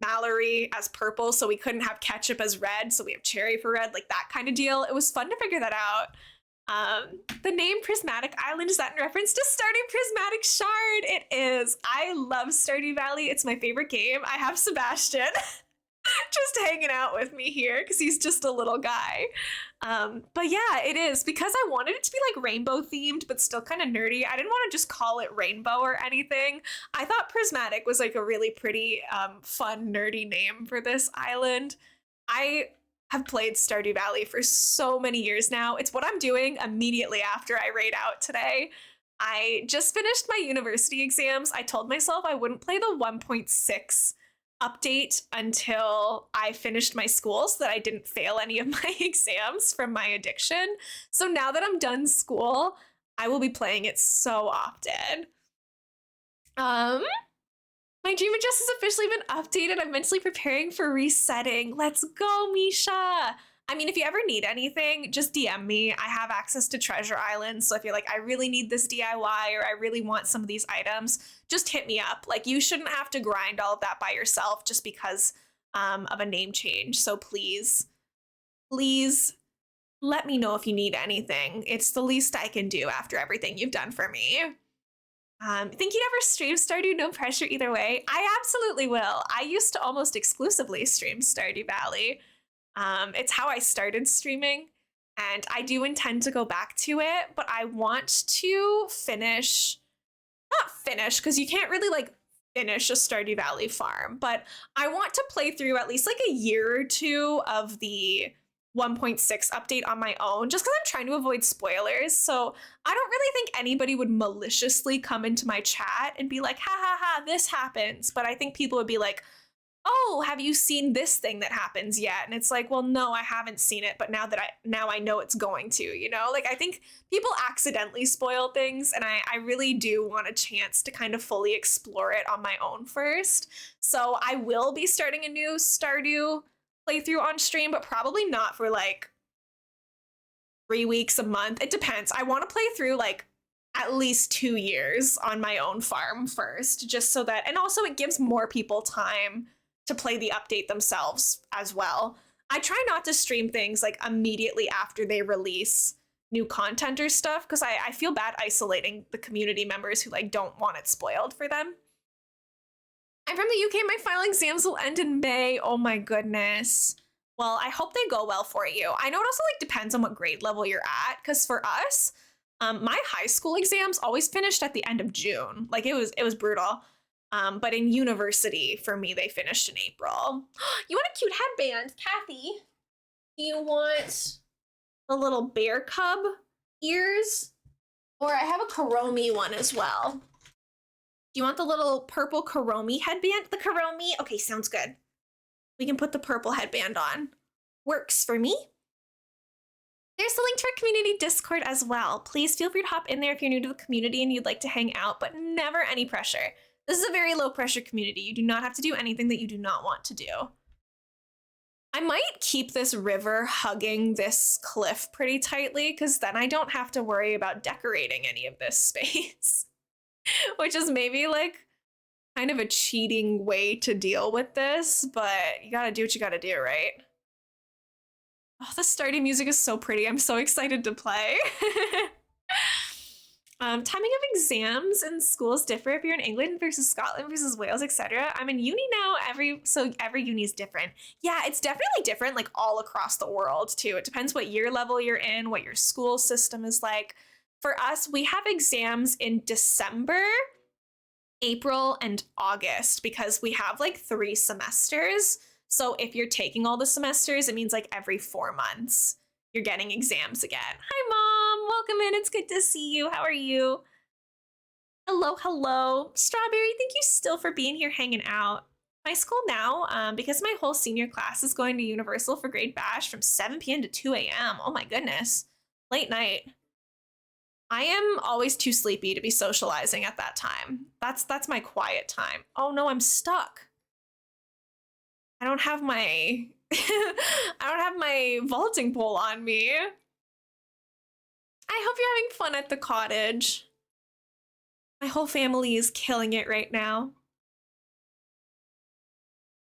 Mallory as purple, so we couldn't have Ketchup as red, so we have Cherry for red, like that kind of deal. It was fun to figure that out. The name Prismatic Island, is that in reference to Stardew Prismatic Shard? It is. I love Stardew Valley. It's my favorite game. I have Sebastian just hanging out with me here because he's just a little guy. But yeah, it is because I wanted it to be like rainbow themed, but still kind of nerdy. I didn't want to just call it rainbow or anything. I thought Prismatic was like a really pretty, fun, nerdy name for this island. I have played Stardew Valley for so many years now. It's what I'm doing immediately after I raid out today. I just finished my university exams. I told myself I wouldn't play the 1.6 update until I finished my school so that I didn't fail any of my exams from my addiction. So now that I'm done school, I will be playing it so often. My dream address has officially been updated. I'm mentally preparing for resetting. Let's go, Misha. I mean, if you ever need anything, just DM me. I have access to Treasure Island. So if you're like, I really need this DIY or I really want some of these items, just hit me up. Like, you shouldn't have to grind all of that by yourself just because of a name change. So please, please let me know if you need anything. It's the least I can do after everything you've done for me. Think you'd ever stream Stardew? No pressure either way. I absolutely will. I used to almost exclusively stream Stardew Valley. It's how I started streaming, and I do intend to go back to it, but I want to not finish, because you can't really like finish a Stardew Valley farm, but I want to play through at least like a year or two of the 1.6 update on my own, just because I'm trying to avoid spoilers. So I don't really think anybody would maliciously come into my chat and be like, ha ha ha, this happens. But I think people would be like, oh, have you seen this thing that happens yet? And it's like, well, no, I haven't seen it, but now I know it's going to, you know? Like, I think people accidentally spoil things, and I really do want a chance to kind of fully explore it on my own first. So I will be starting a new Stardew playthrough on stream, but probably not for like 3 weeks, a month. It depends. I want to play through like at least 2 years on my own farm first, just so that, and also it gives more people time to play the update themselves as well. I try not to stream things like immediately after they release new content or stuff, because I feel bad isolating the community members who like don't want it spoiled for them. I'm from the UK. My final exams will end in May. Oh my goodness. Well, I hope they go well for you. I know it also like depends on what grade level you're at, because for us, my high school exams always finished at the end of June. Like it was brutal. But in university, for me, they finished in April. You want a cute headband, Kathy? Do you want the little bear cub ears? Or I have a Karomi one as well. Do you want the little purple Kuromi headband? The Kuromi? Okay, sounds good. We can put the purple headband on. Works for me. There's the link to our community Discord as well. Please feel free to hop in there if you're new to the community and you'd like to hang out, but never any pressure. This is a very low pressure community. You do not have to do anything that you do not want to do. I might keep this river hugging this cliff pretty tightly because then I don't have to worry about decorating any of this space, which is maybe like kind of a cheating way to deal with this, but you gotta do what you gotta do, right? Oh, the starting music is so pretty. I'm so excited to play. Timing of exams in schools differ if you're in England versus Scotland versus Wales, etc. I'm in uni now, so every uni is different. Yeah, it's definitely different like all across the world too. It depends what year level you're in, what your school system is like. For us, we have exams in December, April, and August because we have like 3 semesters. So if you're taking all the semesters, it means like every 4 months you're getting exams again. Hi, Mom. Welcome in. It's good to see you. How are you? Hello, hello. Strawberry, thank you still for being here hanging out. My school now, because my whole senior class is going to Universal for grade bash from 7 p.m. to 2 a.m. Oh my goodness. Late night. I am always too sleepy to be socializing at that time. That's my quiet time. Oh no, I'm stuck. I don't have my I don't have my vaulting pole on me. I hope you're having fun at the cottage. My whole family is killing it right now.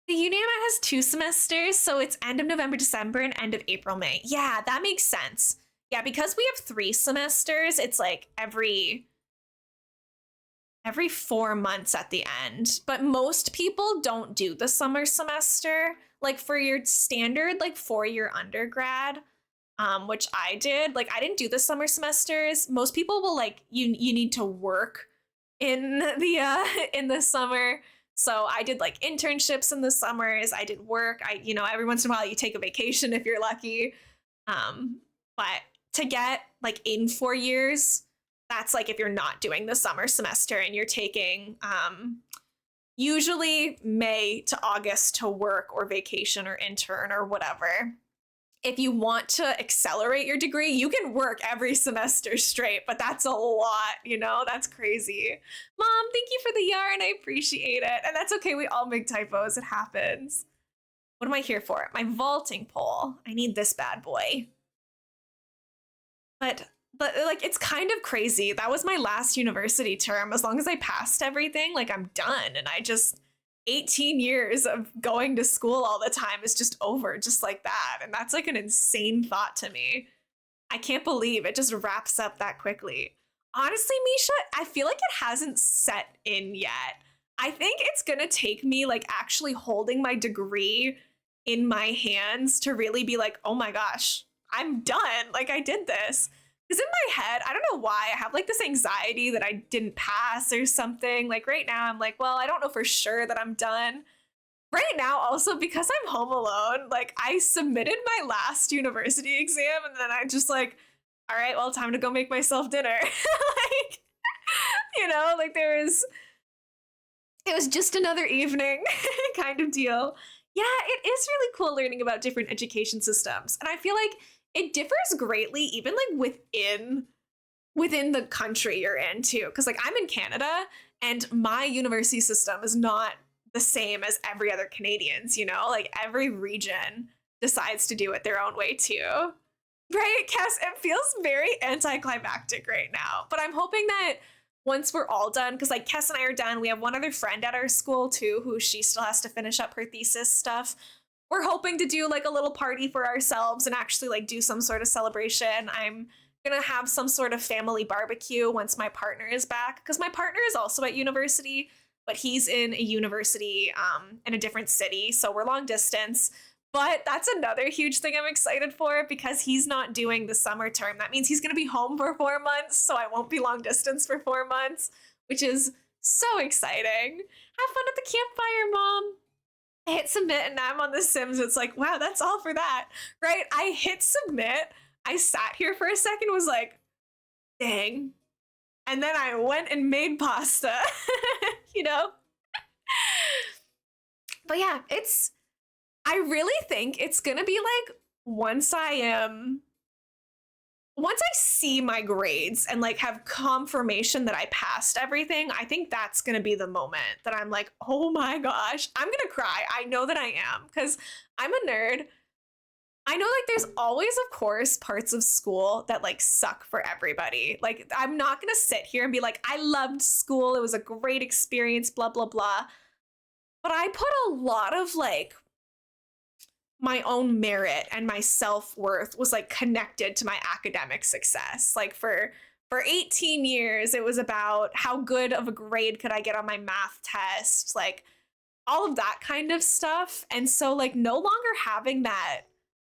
The UNAM has 2 semesters, so it's end of November, December, and end of April, May. Yeah, that makes sense. Yeah, because we have 3 semesters, it's like every 4 months at the end. But most people don't do the summer semester. Like for your standard, like 4-year undergrad, which I did. Like I didn't do the summer semesters. Most people will like, you need to work in the summer. So I did like internships in the summers. I did work. Every once in a while you take a vacation if you're lucky. But to get like in 4 years, that's like if you're not doing the summer semester and you're taking usually May to August to work or vacation or intern or whatever. If you want to accelerate your degree, you can work every semester straight, but that's a lot, that's crazy. Mom, thank you for the yarn. I appreciate it. And that's okay. We all make typos. It happens. What am I here for? My vaulting pole. I need this bad boy. But like, it's kind of crazy. That was my last university term. As long as I passed everything, like I'm done. And 18 years of going to school all the time is just over just like that. And that's like an insane thought to me. I can't believe it just wraps up that quickly. Honestly, Misha, I feel like it hasn't set in yet. I think it's gonna take me like actually holding my degree in my hands to really be like, oh my gosh, I'm done. Like I did this. Because in my head, I don't know why, I have like this anxiety that I didn't pass or something. Like right now, I'm like, well, I don't know for sure that I'm done. Right now, also because I'm home alone, like I submitted my last university exam and then I just like, all right, well, time to go make myself dinner. Like, it was just another evening kind of deal. Yeah, it is really cool learning about different education systems. And I feel like it differs greatly, even like within the country you're in too. Because like I'm in Canada and my university system is not the same as every other Canadian's, like every region decides to do it their own way too. Right, Cass? It feels very anticlimactic right now. But I'm hoping that once we're all done, because like Cass and I are done, we have one other friend at our school too, who she still has to finish up her thesis stuff. We're hoping to do like a little party for ourselves and actually like do some sort of celebration. I'm gonna have some sort of family barbecue once my partner is back, because my partner is also at university, but he's in a university in a different city, so we're long distance. But that's another huge thing I'm excited for, because he's not doing the summer term. That means he's gonna be home for 4 months, so I won't be long distance for 4 months, which is so exciting. Have fun at the campfire, Mom. I hit submit and now I'm on The Sims. It's like, wow, that's all for that, right? I hit submit. I sat here for a second, was like, dang, And then I went and made pasta, you know? But yeah, I really think it's gonna be like once I see my grades and like have confirmation that I passed everything, I think that's gonna be the moment that I'm like, oh my gosh, I'm gonna cry. I know that I am because I'm a nerd. I know like there's always, of course, parts of school that like suck for everybody. Like, I'm not gonna sit here and be like, I loved school, it was a great experience, blah, blah, blah. But I put a lot of like my own merit and my self-worth was like connected to my academic success. Like for 18 years it was about how good of a grade could I get on my math test, like all of that kind of stuff. And so like no longer having that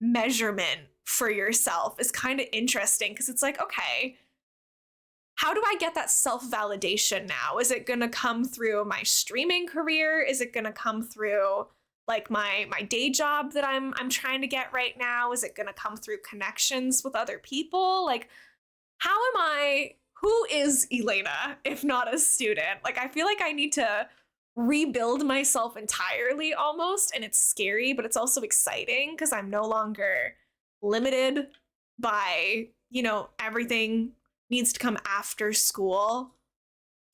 measurement for yourself is kind of interesting because it's like, okay, how do I get that self-validation now? Is it going to come through my streaming career? Is it going to come through like my day job that I'm trying to get right now? Is it going to come through connections with other people? Like, how am I, who is Elaina if not a student? Like, I feel like I need to rebuild myself entirely almost, and it's scary, but it's also exciting because I'm no longer limited by, everything needs to come after school.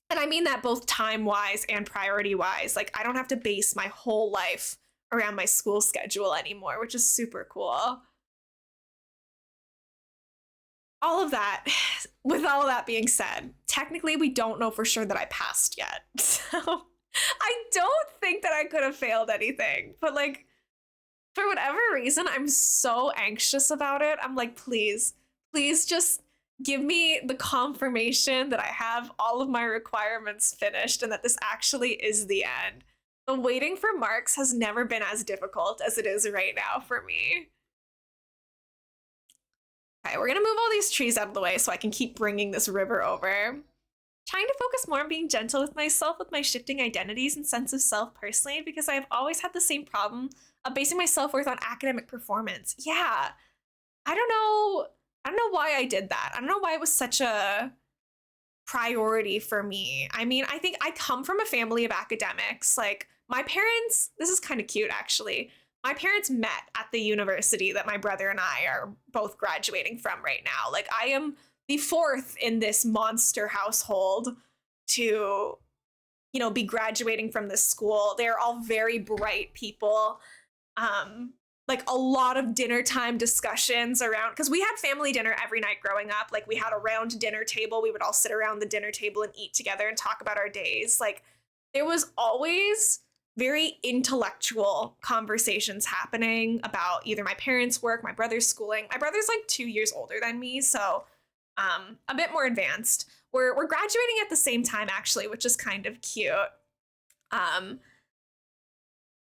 And I mean that both time wise and priority wise. Like, I don't have to base my whole life around my school schedule anymore, which is super cool. All of that, with all of that being said, technically we don't know for sure that I passed yet. So I don't think that I could have failed anything, but like, for whatever reason, I'm so anxious about it. I'm like, please, please just give me the confirmation that I have all of my requirements finished and that this actually is the end. The waiting for marks has never been as difficult as it is right now for me. Okay, we're gonna move all these trees out of the way so I can keep bringing this river over. Trying to focus more on being gentle with myself, with my shifting identities and sense of self personally, because I've always had the same problem of basing my self-worth on academic performance. Yeah, I don't know. I don't know why I did that. I don't know why it was such a priority for me. I mean, I think I come from a family of academics. Like, my parents, this is kind of cute actually. My parents met at the university that my brother and I are both graduating from right now. Like, I am the fourth in this monster household to, be graduating from this school. They're all very bright people. Like a lot of dinner time discussions around, because we had family dinner every night growing up. Like, we had a round dinner table. We would all sit around the dinner table and eat together and talk about our days. Like, there was always very intellectual conversations happening about either my parents' work, my brother's schooling. My brother's like 2 years older than me, so a bit more advanced. We're graduating at the same time actually, which is kind of cute.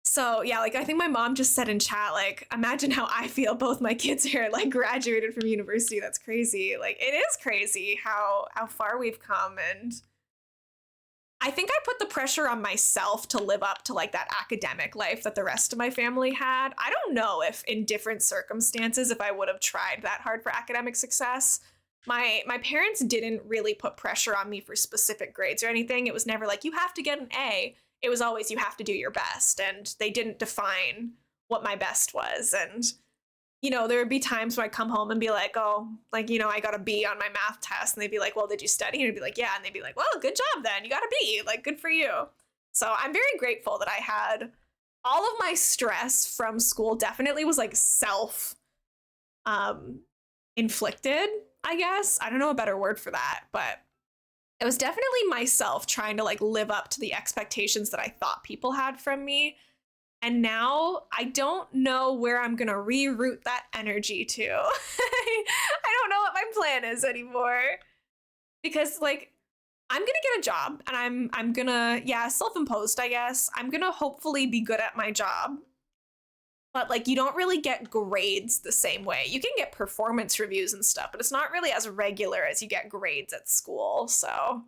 So yeah, like I think my mom just said in chat, like, imagine how I feel. Both my kids are like graduated from university. That's crazy. Like, it is crazy how far we've come. And I think I put the pressure on myself to live up to like that academic life that the rest of my family had. I don't know if in different circumstances, if I would have tried that hard for academic success. My parents didn't really put pressure on me for specific grades or anything. It was never like, you have to get an A. It was always, you have to do your best. And they didn't define what my best was. And, there would be times when I'd come home and be like, oh, like, I got a B on my math test. And they'd be like, well, did you study? And I'd be like, yeah. And they'd be like, well, good job then. You got a B. Like, good for you. So I'm very grateful that I had all of my stress from school definitely was like self inflicted, I guess. I don't know a better word for that, but it was definitely myself trying to like live up to the expectations that I thought people had from me. And now I don't know where I'm going to reroute that energy to. I don't know what my plan is anymore. Because like, I'm going to get a job and I'm going to, yeah, self-imposed, I guess. I'm going to hopefully be good at my job. But like, you don't really get grades the same way. You can get performance reviews and stuff, but it's not really as regular as you get grades at school. So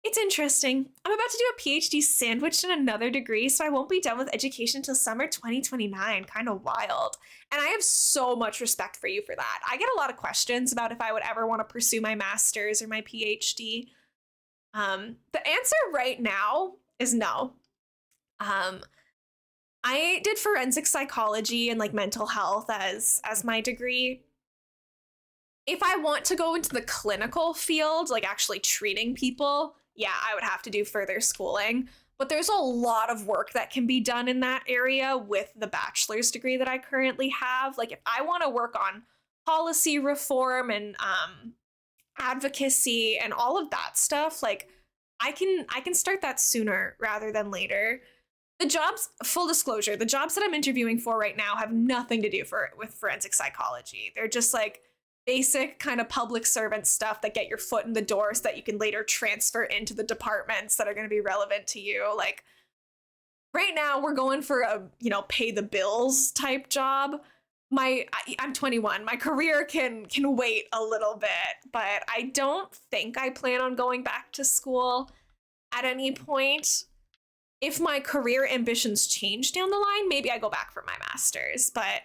It's interesting. I'm about to do a PhD sandwiched in another degree, so I won't be done with education until summer 2029. Kind of wild. And I have so much respect for you for that. I get a lot of questions about if I would ever want to pursue my master's or my PhD. The answer right now is no. Um, I did forensic psychology and like mental health as my degree. If I want to go into the clinical field, like actually treating people, yeah, I would have to do further schooling. But there's a lot of work that can be done in that area with the bachelor's degree that I currently have. Like if I want to work on policy reform and advocacy and all of that stuff, like I can start that sooner rather than later. The jobs, full disclosure, the jobs that I'm interviewing for right now have nothing to do with forensic psychology. They're just like basic kind of public servant stuff that get your foot in the door so that you can later transfer into the departments that are going to be relevant to you. Like right now we're going for a, pay the bills type job. I'm 21. My career can wait a little bit, but I don't think I plan on going back to school at any point. If my career ambitions change down the line, maybe I go back for my master's, but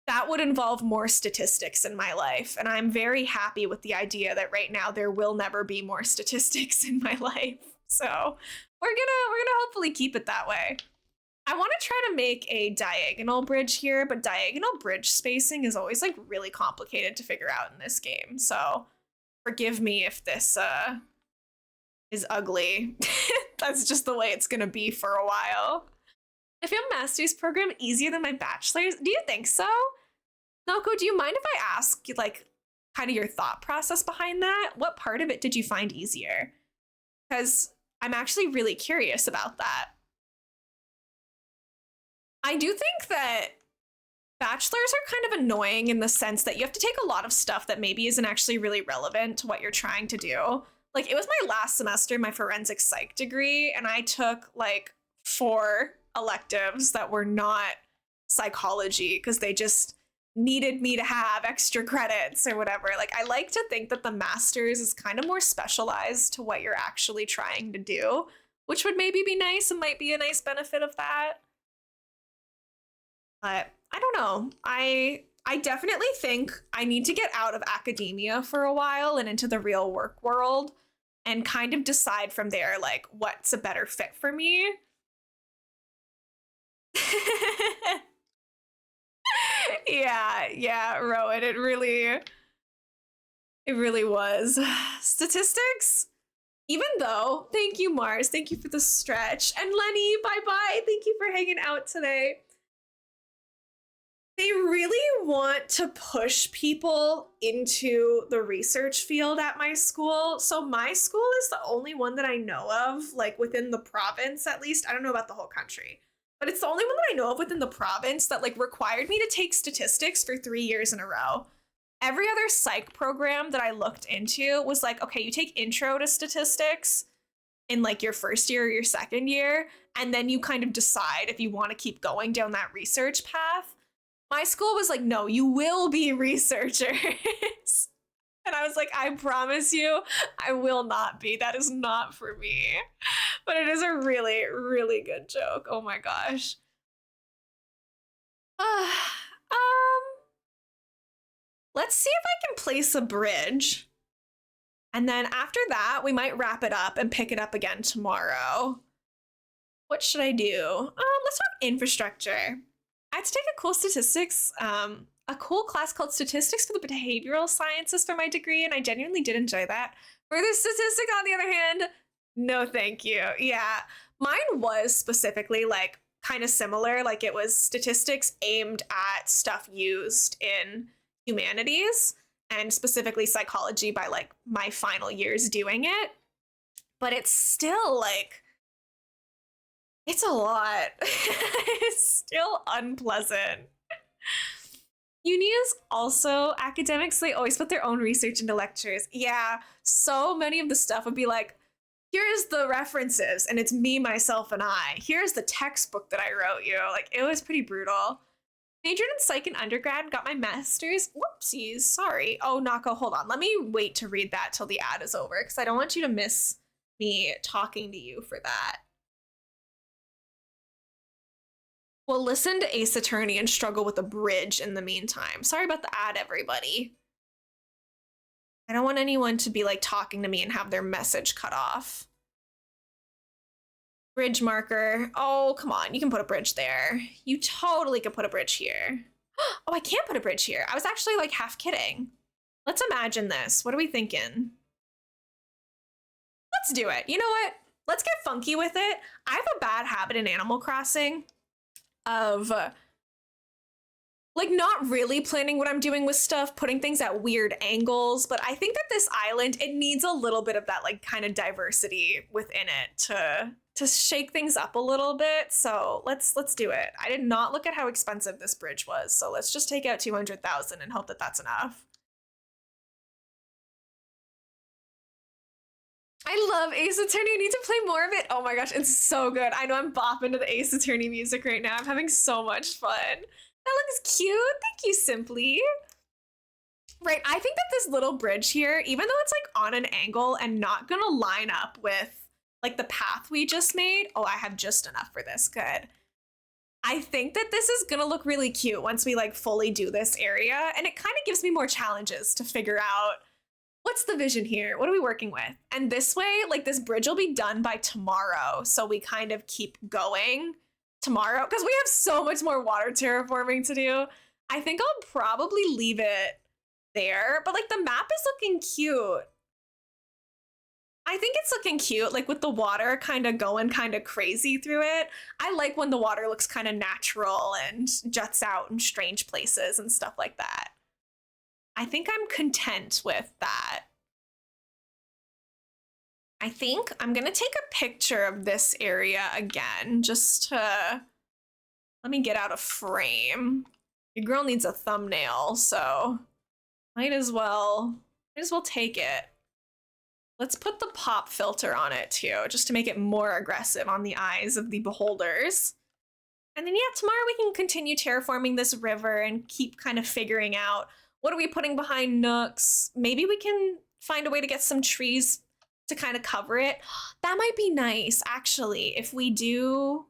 that would involve more statistics in my life. And I'm very happy with the idea that right now there will never be more statistics in my life. So we're gonna hopefully keep it that way. I want to try to make a diagonal bridge here, but diagonal bridge spacing is always like really complicated to figure out in this game. So forgive me if this is ugly. That's just the way it's gonna be for a while. I feel master's program easier than my bachelor's. Do you think so? Noko, do you mind if I ask like kind of your thought process behind that? What part of it did you find easier? Because I'm actually really curious about that. I do think that bachelors are kind of annoying in the sense that you have to take a lot of stuff that maybe isn't actually really relevant to what you're trying to do. Like it was my last semester, my forensic psych degree, and I took like 4 electives that were not psychology because they just needed me to have extra credits or whatever. Like I like to think that the master's is kind of more specialized to what you're actually trying to do, which would maybe be nice and might be a nice benefit of that. But I don't know. I definitely think I need to get out of academia for a while and into the real work world and kind of decide from there like what's a better fit for me. yeah, Rowan, it really was. Statistics, even though, thank you, Mars, thank you for the stretch. And Lenny, bye-bye, thank you for hanging out today. They really want to push people into the research field at my school. So my school is the only one that I know of, like within the province at least. I don't know about the whole country, but it's the only one that I know of within the province that like required me to take statistics for 3 years in a row. Every other psych program that I looked into was like, okay, you take intro to statistics in like your first year or your second year, and then you kind of decide if you want to keep going down that research path. My school was like, no, you will be researchers. And I was like, I promise you, I will not be. That is not for me. But it is a really, really good joke. Oh my gosh. Let's see if I can place a bridge. And then after that, we might wrap it up and pick it up again tomorrow. What should I do? Let's talk infrastructure. I had to take a cool statistics, a cool class called Statistics for the Behavioral Sciences for my degree, and I genuinely did enjoy that. For the statistic, on the other hand, no thank you. Yeah, mine was specifically like kind of similar, like it was statistics aimed at stuff used in humanities and specifically psychology by like my final years doing it. But it's still like, it's a lot. It's still unpleasant. Uni is also academics. So they always put their own research into lectures. Yeah, so many of the stuff would be like, here's the references, and it's me, myself, and I. Here's the textbook that I wrote you. Like, it was pretty brutal. Majored in psych in undergrad, got my master's. Whoopsies, sorry. Oh, Nako, hold on. Let me wait to read that till the ad is over, because I don't want you to miss me talking to you for that. We'll listen to Ace Attorney and struggle with a bridge in the meantime. Sorry about the ad, everybody. I don't want anyone to be like talking to me and have their message cut off. Bridge marker. Oh, come on. You can put a bridge there. You totally could put a bridge here. Oh, I can't put a bridge here. I was actually like half kidding. Let's imagine this. What are we thinking? Let's do it. You know what? Let's get funky with it. I have a bad habit in Animal Crossing of like not really planning what I'm doing with stuff, putting things at weird angles, but I think that this island, it needs a little bit of that like kind of diversity within it to shake things up a little bit. So let's do it. I did not look at how expensive this bridge was, so let's just take out 200,000 and hope that that's enough. I love Ace Attorney. I need to play more of it. Oh my gosh, it's so good. I know I'm bopping to the Ace Attorney music right now. I'm having so much fun. That looks cute. Thank you, Simply. Right, I think that this little bridge here, even though it's like on an angle and not gonna line up with like the path we just made. Oh, I have just enough for this. Good. I think that this is gonna look really cute once we like fully do this area, and it kind of gives me more challenges to figure out what's the vision here? What are we working with? And this way, like this bridge will be done by tomorrow. So we kind of keep going tomorrow because we have so much more water terraforming to do. I think I'll probably leave it there, but like the map is looking cute. I think it's looking cute, like with the water kind of going kind of crazy through it. I like when the water looks kind of natural and juts out in strange places and stuff like that. I think I'm content with that. I think I'm gonna take a picture of this area again, just to, let me get out a frame. Your girl needs a thumbnail, so might as well take it. Let's put the pop filter on it too, just to make it more aggressive on the eyes of the beholders. And then yeah, tomorrow we can continue terraforming this river and keep kind of figuring out what are we putting behind Nooks. Maybe we can find a way to get some trees to kind of cover it. That might be nice, actually, if we do,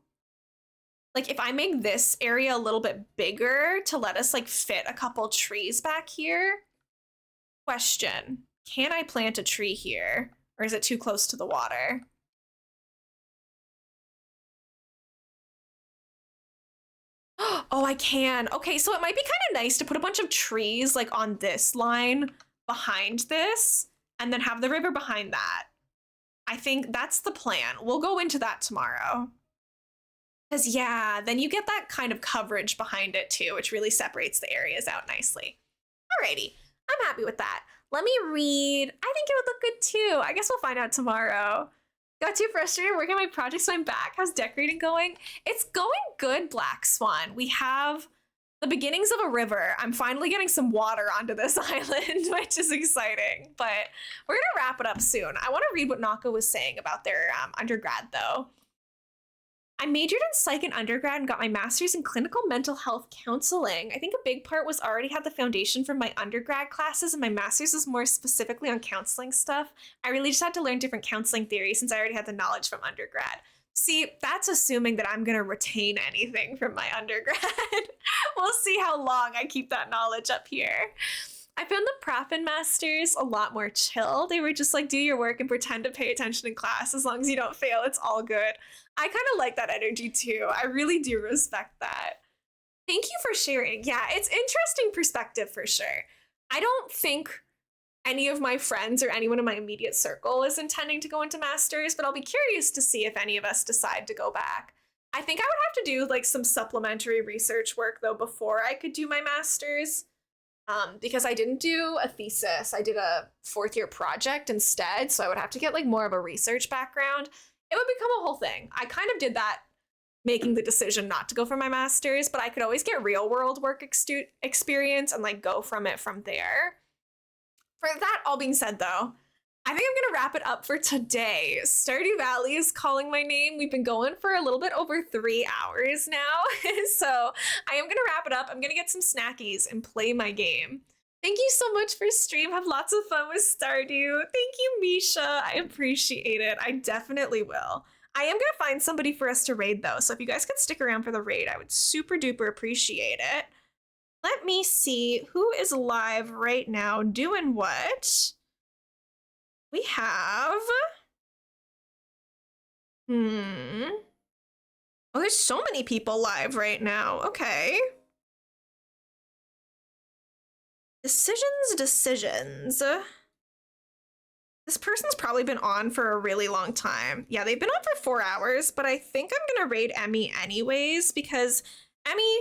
like if I make this area a little bit bigger to let us like fit a couple trees back here. Question, can I plant a tree here? Or is it too close to the water? Oh, I can. Okay, so it might be kind of nice to put a bunch of trees like on this line behind this and then have the river behind that. I think that's the plan. We'll go into that tomorrow. Because yeah, then you get that kind of coverage behind it too, which really separates the areas out nicely. Alrighty, I'm happy with that. Let me read. I think it would look good too. I guess we'll find out tomorrow. Got too frustrated working on my project, so I'm back. How's decorating going? It's going good, Black Swan. We have the beginnings of a river. I'm finally getting some water onto this island, which is exciting. But we're gonna wrap it up soon. I want to read what Naka was saying about their undergrad, though. I majored in psych in undergrad and got my master's in clinical mental health counseling. I think a big part was already had the foundation from my undergrad classes, and my master's was more specifically on counseling stuff. I really just had to learn different counseling theories since I already had the knowledge from undergrad. See, that's assuming that I'm gonna retain anything from my undergrad. We'll see how long I keep that knowledge up here. I found the Praffin Masters a lot more chill. They were just like, do your work and pretend to pay attention in class. As long as you don't fail, it's all good. I kind of like that energy too. I really do respect that. Thank you for sharing. Yeah, it's interesting perspective for sure. I don't think any of my friends or anyone in my immediate circle is intending to go into masters, but I'll be curious to see if any of us decide to go back. I think I would have to do like some supplementary research work though before I could do my masters. Because I didn't do a thesis, I did a fourth year project instead, so I would have to get like more of a research background. It would become a whole thing. I kind of did that making the decision not to go for my master's, but I could always get real world work experience and like go from it from there. For that all being said though, I think I'm gonna wrap it up for today. Stardew Valley is calling my name. We've been going for a little bit over 3 hours now. So I am gonna wrap it up. I'm gonna get some snackies and play my game. Thank you so much for stream. Have lots of fun with Stardew. Thank you, Misha. I appreciate it. I definitely will. I am gonna find somebody for us to raid though, so if you guys could stick around for the raid, I would super duper appreciate it. Let me see who is live right now doing what. We have. Oh, there's so many people live right now. Okay. Decisions. This person's probably been on for a really long time. Yeah, they've been on for 4 hours, but I think I'm gonna raid Emmy anyways because Emmy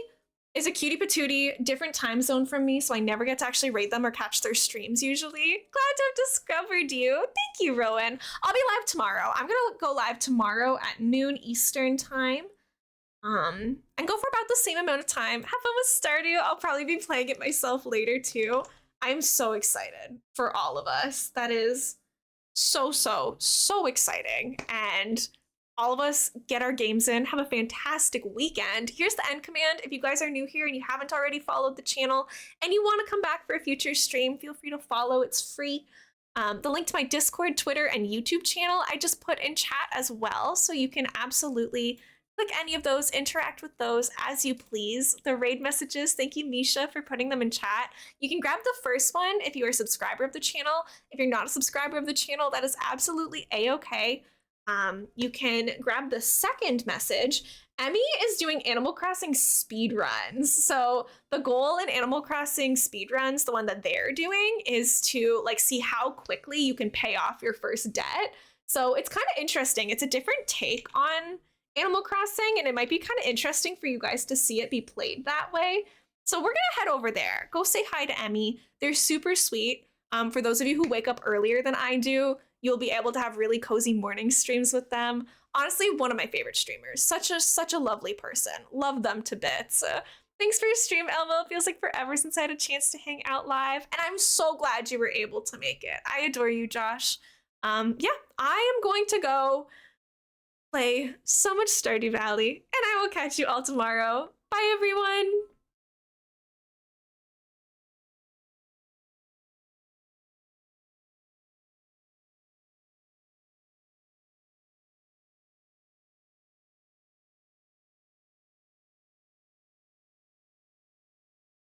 is a cutie patootie, different time zone from me, so I never get to actually raid them or catch their streams usually. Glad to have discovered you. Thank you, Rowan. I'll be live tomorrow. I'm gonna go live tomorrow at noon Eastern time. And go for about the same amount of time. Have fun with Stardew. I'll probably be playing it myself later too. I'm so excited for all of us. That is so exciting. And all of us get our games in, have a fantastic weekend. Here's the end command. If you guys are new here and you haven't already followed the channel and you want to come back for a future stream, feel free to follow. It's free. The link to my Discord, Twitter, and YouTube channel I just put in chat as well, so you can absolutely click any of those, interact with those as you please. The raid messages, thank you, Misha, for putting them in chat. You can grab the first one if you're a subscriber of the channel. If you're not a subscriber of the channel, that is absolutely a-okay. You can grab the second message. Emmy is doing Animal Crossing speed runs. So the goal in Animal Crossing speed runs, the one that they're doing, is to like see how quickly you can pay off your first debt. So it's kind of interesting. It's a different take on Animal Crossing, and it might be kind of interesting for you guys to see it be played that way. So we're gonna head over there. Go say hi to Emmy. They're super sweet. For those of you who wake up earlier than I do, you'll be able to have really cozy morning streams with them. Honestly, one of my favorite streamers. Such a lovely person. Love them to bits. Thanks for your stream, Elmo. It feels like forever since I had a chance to hang out live, and I'm so glad you were able to make it. I adore you, Josh. Yeah, I am going to go play so much Stardew Valley, and I will catch you all tomorrow. Bye, everyone!